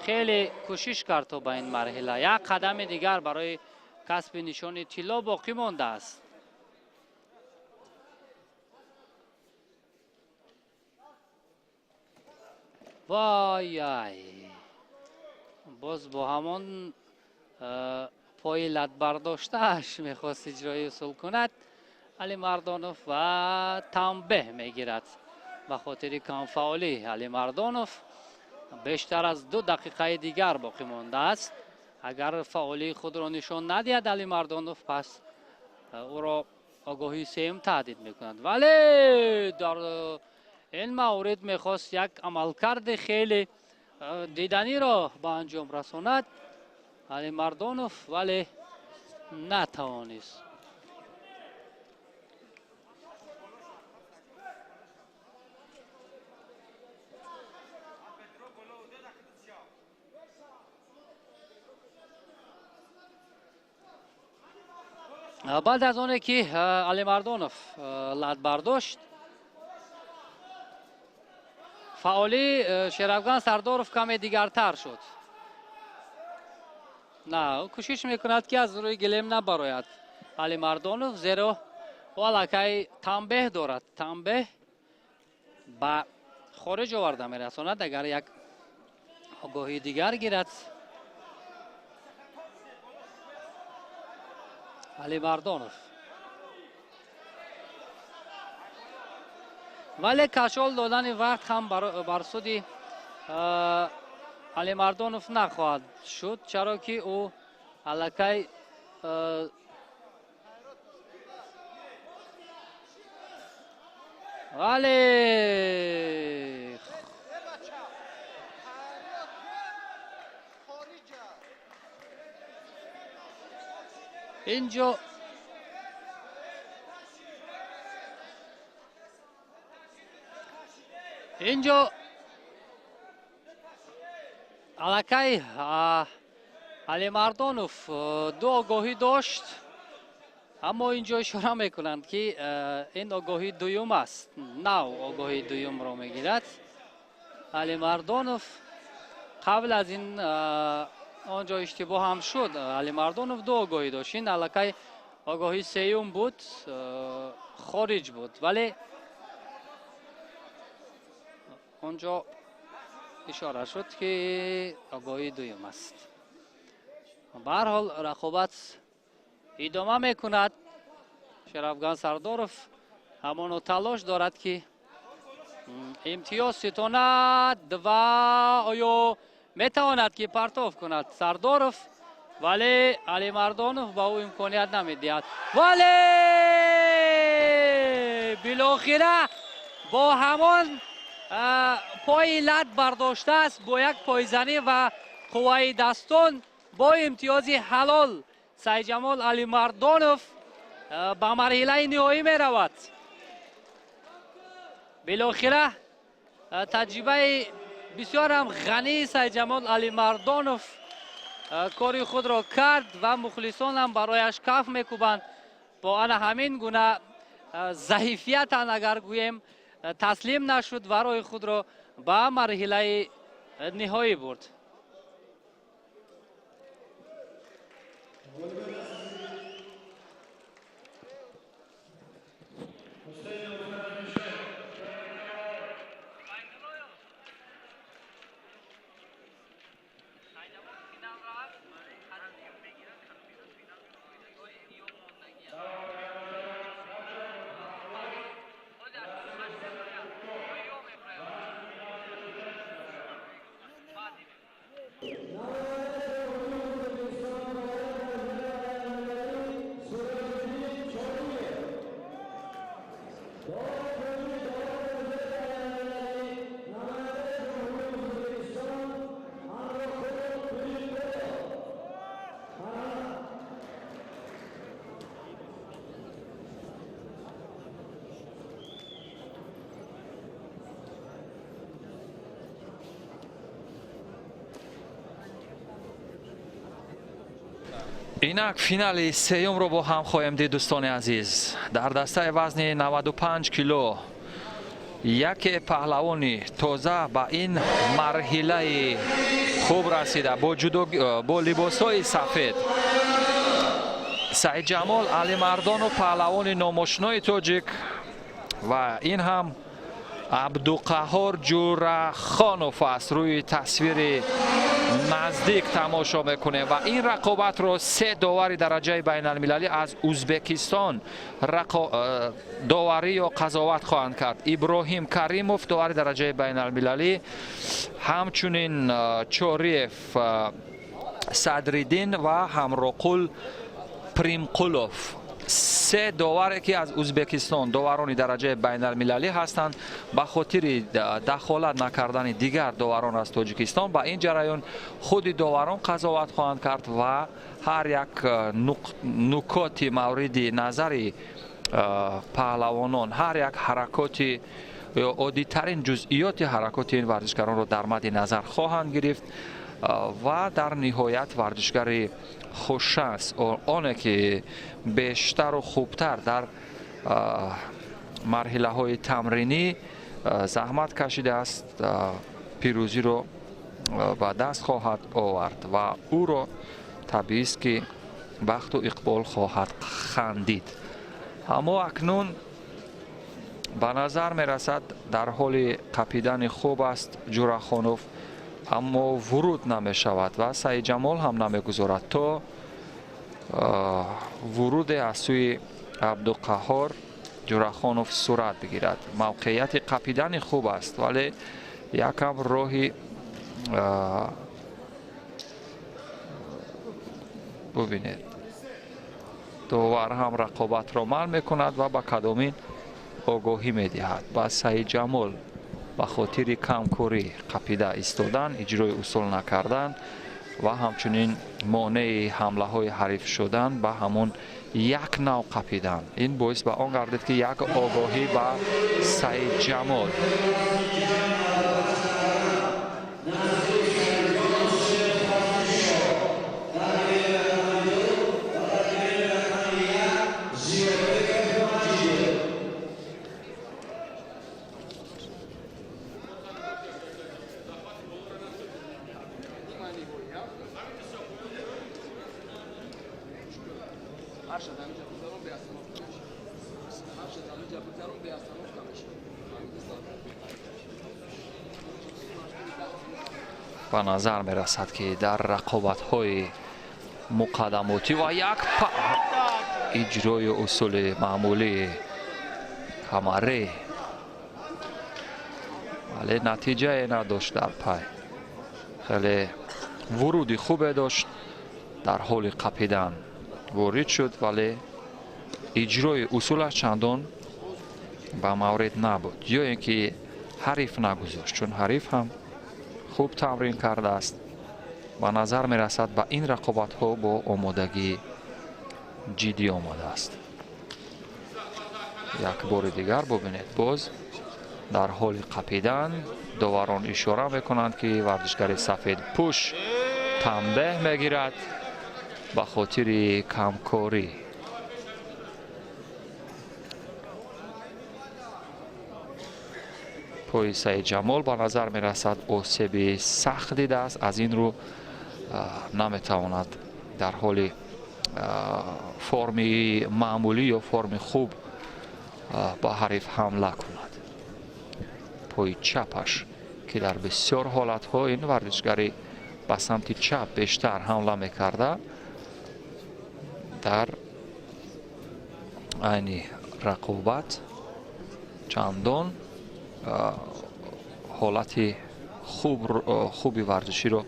хеле кӯшиш кард то ба ин марҳила. Як қадами дигар барои касби нишони тилло боқӣ мондааст. вой боз бо ҳамон пои ладбардоштааш мехост иҷрои усул кунад. Алимардонов ва танбеҳ мегирад ба хотири камфаолӣ. Алимардонов бештар аз 2 дақиқаи дигар боқӣ мондааст. агар фаъолии худро нишон надиҳад Алимардонов, пас ӯро огоҳии сеюм таҳдид мекунад. вале дар ин маврид мехост як амалкарди хеле диданиро ба анҷом расонад Алимардонов, вале натавонист. баъд аз оне ки Алимардонов лад бардошт, фаъолӣ Шеравган Сардоров каме дигартар шуд. на кӯшиш мекунад ки аз рӯи гилем набарояд Алимардонов, зеро ӯ аллакай танбеҳ дорад. танбеҳ ба хориҷ оварда мерасонад агар як огоҳии дигар гирад. Алимардонов, вале кашол додани вақт ҳам бар суди Алимардонов нахоҳад шуд, чаро ки ӯ аллакай вале инҷо аллакай Алимардонов 2 огоҳӣ дошт, аммо инҷо ишора мекунанд ки ин огоҳии дуюм аст. нав огоҳии дуюмро мегирад Алимардонов. қабл аз ин онҷо иштибоҳам шуд. Алимардонов 2 огоҳӣ дошт. ин аллакай огоҳии сеюм буд, хориҷ буд, вале онҷо ишора шуд ки огоҳии дуюм аст. ба ҳар ҳол рақобат идома мекунад. Шеравган Сардоров ҳамоно талош дорад ки имтиёз ситонад ва оё метавонад ки партов кунад Сардоров, вале Алимардонов ба ӯ имконият намедиҳад. вале билохира бо ҳамон пои лад бардоштааст, бо як пойзанӣ ва қувваи дастон бо имтиёзи ҳалол Саидҷамол Алимардонов ба марҳилаи ниҳоӣ меравад. билохира таҷрибаи бисёрам ғании Саидҷамол Алимардонов кори худро кард ва мухлисонам барояш каф мекӯбанд. бо ана ҳамин гуна заифиятан агар гӯем таслим нашуд ва роҳи худро ба марҳилаи ниҳоӣ бурд. اینک فینال سیوم رو با هم خواهیم دید دوستان عزیز. در دسته وزن 95 کیلو یک پهلوانی تازه با این مرحله خوب رسیده با لباس‌های سفید، سعید جمال علی مردان و پهلوان ناماشنای تاجیک و این هم عبدالقهار جورخانوف است. روی تصویر نزدیک تماشا میکنه و این رقابت رو 3 داور درجه بین المللی از ازبکستان داوری و قضاوت خواهند کرد. ابراهیم کریموف داور درجه بین المللی، همچنین چوریف صدریدین و همراقول پریمقولوف. 3 داوری که از ازبکستان داوران درجه بین المللی هستند به خاطر دخالت نکردن دیگر داوران از تاجیکستان با این جریان خود داوران قضاوت خواهند کرد و هر یک نکات مورد نظر پهلوانان، هر یک حرکات عادی ترین جزئیات حرکات این ورزشکاران را در مد نظر خواهند گرفت و در نهایت ورزشکار خوششانس آنه که بیشتر و خوبتر در مرحله های تمرینی زحمت کشیده است پیروزی رو به دست خواهد آورد و او را طبیعی است که بخت و اقبال خواهد خندید. اما اکنون به نظر می رسد در حال قپیدن خوب است جورخانوف، اما ورود نمی شود و سعید جمال هم نمی گذارد تا ورود از سوی عبدالقهار جورخانوف صورت بگیرد. موقعیت قپیدن خوب است ولی یکم راهی ببینید داور هم رقابت را منع می کند و به کدامین آگاهی می دهد. با سعید جمال به خاطر کمکاری قپیده ایستادن، اجرای اصول نکردن و همچنین مانع حمله های حریف شدن به همون یک نوع قپیدن، این باعث به آن گردید که یک آگاهی به سعید جمال به نظر می رسد که در رقابت های مقدماتی و یک اجرای اصول معمولی کمره ولی نتیجه نداشت در پای. خیلی ورودی خوبه داشت، در حال قپیدن وارد شد ولی اجرای اصولش چندان به مورد نبود یا اینکه حریف نگذاشت، چون حریف هم خوب تمرین کرده است. به نظر می رسد به این رقابت ها با آمادگی جدی آماده است. یک بار دیگر ببینید باز در حال قپیدن داوران اشاره می کنند که ورزشکار سفید پوش تنبیه می گیرد به خاطر کمکاری. پای سعید جمال به نظر می رسد آسیب سخت دیده است، از این رو نمی تواند در حال فرم معمولی یا فرم خوب با حریف حمله کند. پای چپش که در بسیار حالت ها این ورزشکاری به سمت چپ بیشتر حمله می کرده، در این رقابت چندان حالت خوبی ورزشی رو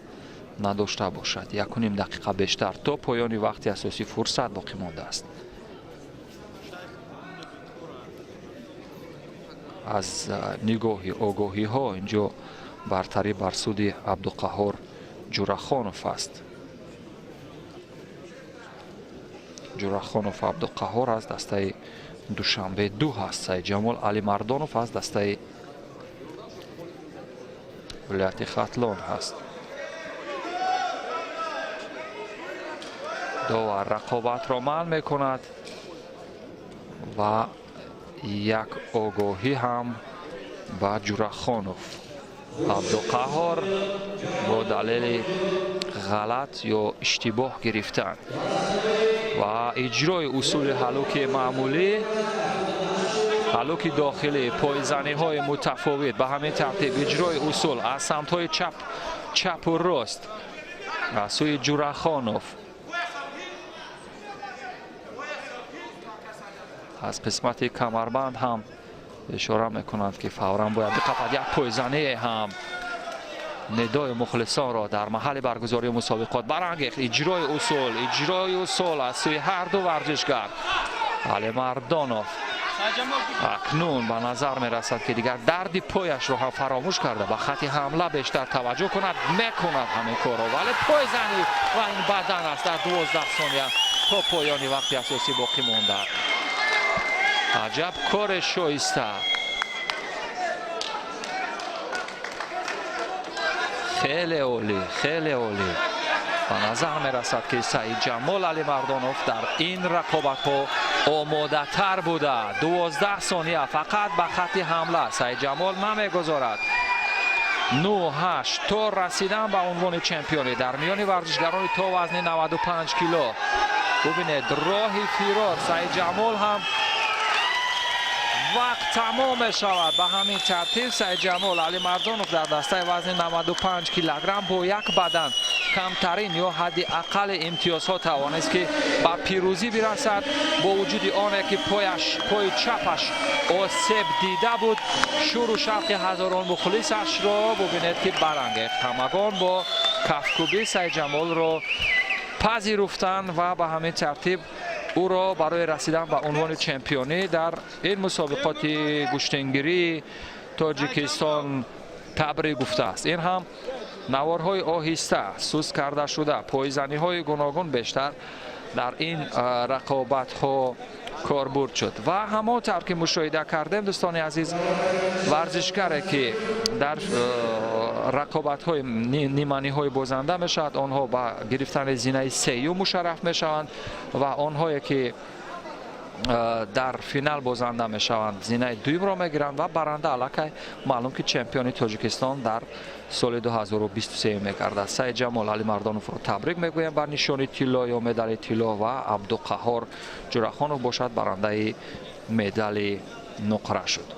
نداشته باشد. 1.5 دقیقه بیشتر تا پایان وقت اساسی فرصت باقی مانده است. از نگاهی آگاهی ها اینجا برتری بر سود عبدالقهار جورخانوف است. جورخانوف عبدالقهار از دسته دوشنبه 2 هست. سعید جمال علی مردانوف از دسته ولایت ختلان هست. داور رقابت را منع میکند و یک آگاهی هم با جورخانوف. عبدالقهار با دلیل غلط یا اشتباه گرفتن و اجرای اصول هلوک معمولی، هلوک داخلی، پایزنی های متفاوت، به همین ترتیب اجرای اصول از سمت های چپ و راست از سوی جورخانوف. از قسمت کمربند هم اشاره میکنند که فورا باید بقفد یک پایزنی هم ندای مخلصان را در محل برگزاری مسابقات برانگیخت. اجرای اصول از سوی هر دو ورزشگر. علی مردانوف اکنون به نظر می رسد که دیگر درد پایش رو هم فراموش کرده، با خط حمله بیشتر توجه کند، میکند همین کار رو، ولی پایزنی و این بدن است در 12 ثانیه تا پایانی وقتی اساسی باقی مونده. عجب کار شایسته. خیلی عالی، خیلی عالی. به نظر می رسد که سعید جمال علی مردانوف در این رقابت ها آماده تر بوده. 12 ثانیه فقط به خط حمله سعید جمال نمی گذارد. 9-8 تا رسیدن به عنوان چمپیونی در میان ورزشگران تا وزن 95 کیلو. ببینید راهی فرار سعید جمال هم وقت تمام شود. به همین ترتیب سعید جمال علی مردانوف در دسته وزن 95 کیلوگرم با یک بدن کمترین یا حد اقل امتیازها توانست که به پیروزی برسد، با وجود آنه که پای چپش آسیب دیده بود. شور و شوق هزاران مخلصش را ببینید که برانگیخت. همگان با کفکوبی سعید جمال را پذیرفتند و به همین ترتیب او را برای رسیدن به عنوان چمپیونی در این مسابقات گشتنگیری تاجیکستان تبریک گفته است. این هم نوارهای آهسته سوس کرده شده، پایزنی های گوناگون بیشتر در این رقابت ها کاربرد شد و همانطور که مشاهده کردیم دوستان عزیز، ورزشگری که در رقابت های نیمانی های بازنده می شود آنها با گرفتن زینه سیوم مشرف می شوند و آنهایی که در فینال بازنده می شوند زینه دویم را می گیرند و برنده علاقه معلوم که چمپیون تاجیکستان در سال 2023 می گردد. سعید جمال علی مردانوف را تبریک می گویم بر نشانی طلا یا مدال طلا و عبدالقهار جورخانوف باشد برنده مدال نقره شد.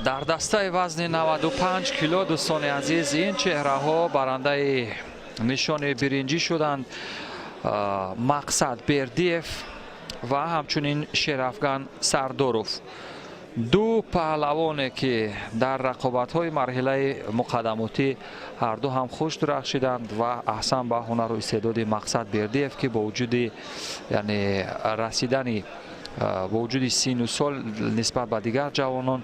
در دسته وزن 95 کیلو دوستان عزیز این چهره ها برنده نشان برنجی شدند. مقصد بردیف و همچنین شرافگان سرداروف، دو پهلوانی که در رقابت های مرحله مقدماتی هر دو هم خوش درخشیدند و احسن به هنر و استعداد مقصد بردیف که با وجود یعنی رسیدن با وجود سین و سال نسبت به دیگر جوانان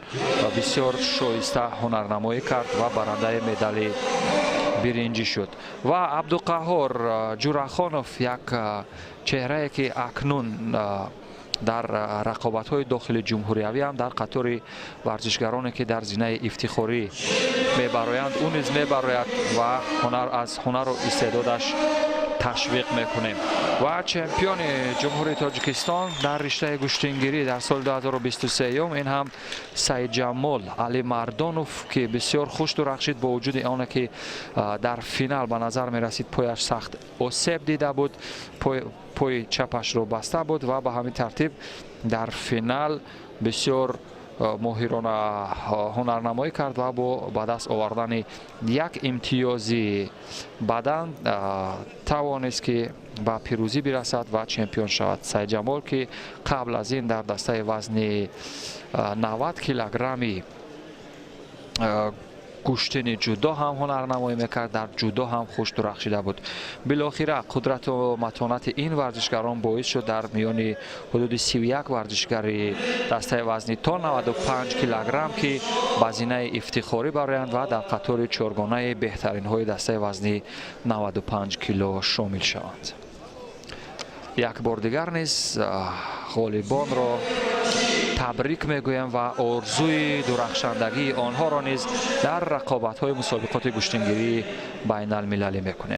بسیار شایسته هنرنمایی کرد و برنده مدال برنجی شد. و عبدالقهار جورخانوف یک چهره که اکنون در رقابت های داخل جمهوریوی هم در قطار ورزشگرانی که در زینه افتخاری میبرایند اون نیز میبراید و از هنر و استعدادش تشویق میکنیم. و چمپیون جمهوری تاجیکستان در رشته گشتنگیری در سال 2023 این هم سعید جمال علی مردانوف که بسیار خوش درخشید، با وجود آنه که در فینال به نظر می رسید پایش سخت آسیب دیده بود، پای چپش رو بسته بود و به همین ترتیب در فینال بسیار ماهرانه هنرنمایی کرد و با دست آوردن یک امتیازی بدن توانست که به پیروزی برسد و چمپیون شود. سعید جمال که قبل از این در دسته وزن 90 کیلوگرمی گشتن جودو هم هنرنمایی میکرد، در جودو هم خوش درخشیده بود. بالاخره قدرت و متانت این ورزشگران باعث شد در میان حدود 31 ورزشگر دسته وزنی تا 95 کیلوگرم که به زینه افتخاری برآیند و در قطار چهارگانه بهترین های دسته وزنی 95 کیلو شامل شوند. یک بار دیگر نیز غالبان را تبریک میگویم و آرزوی درخشندگی آنها را نیز در رقابت‌های مسابقات گشتنگیری بین المللی میکنیم.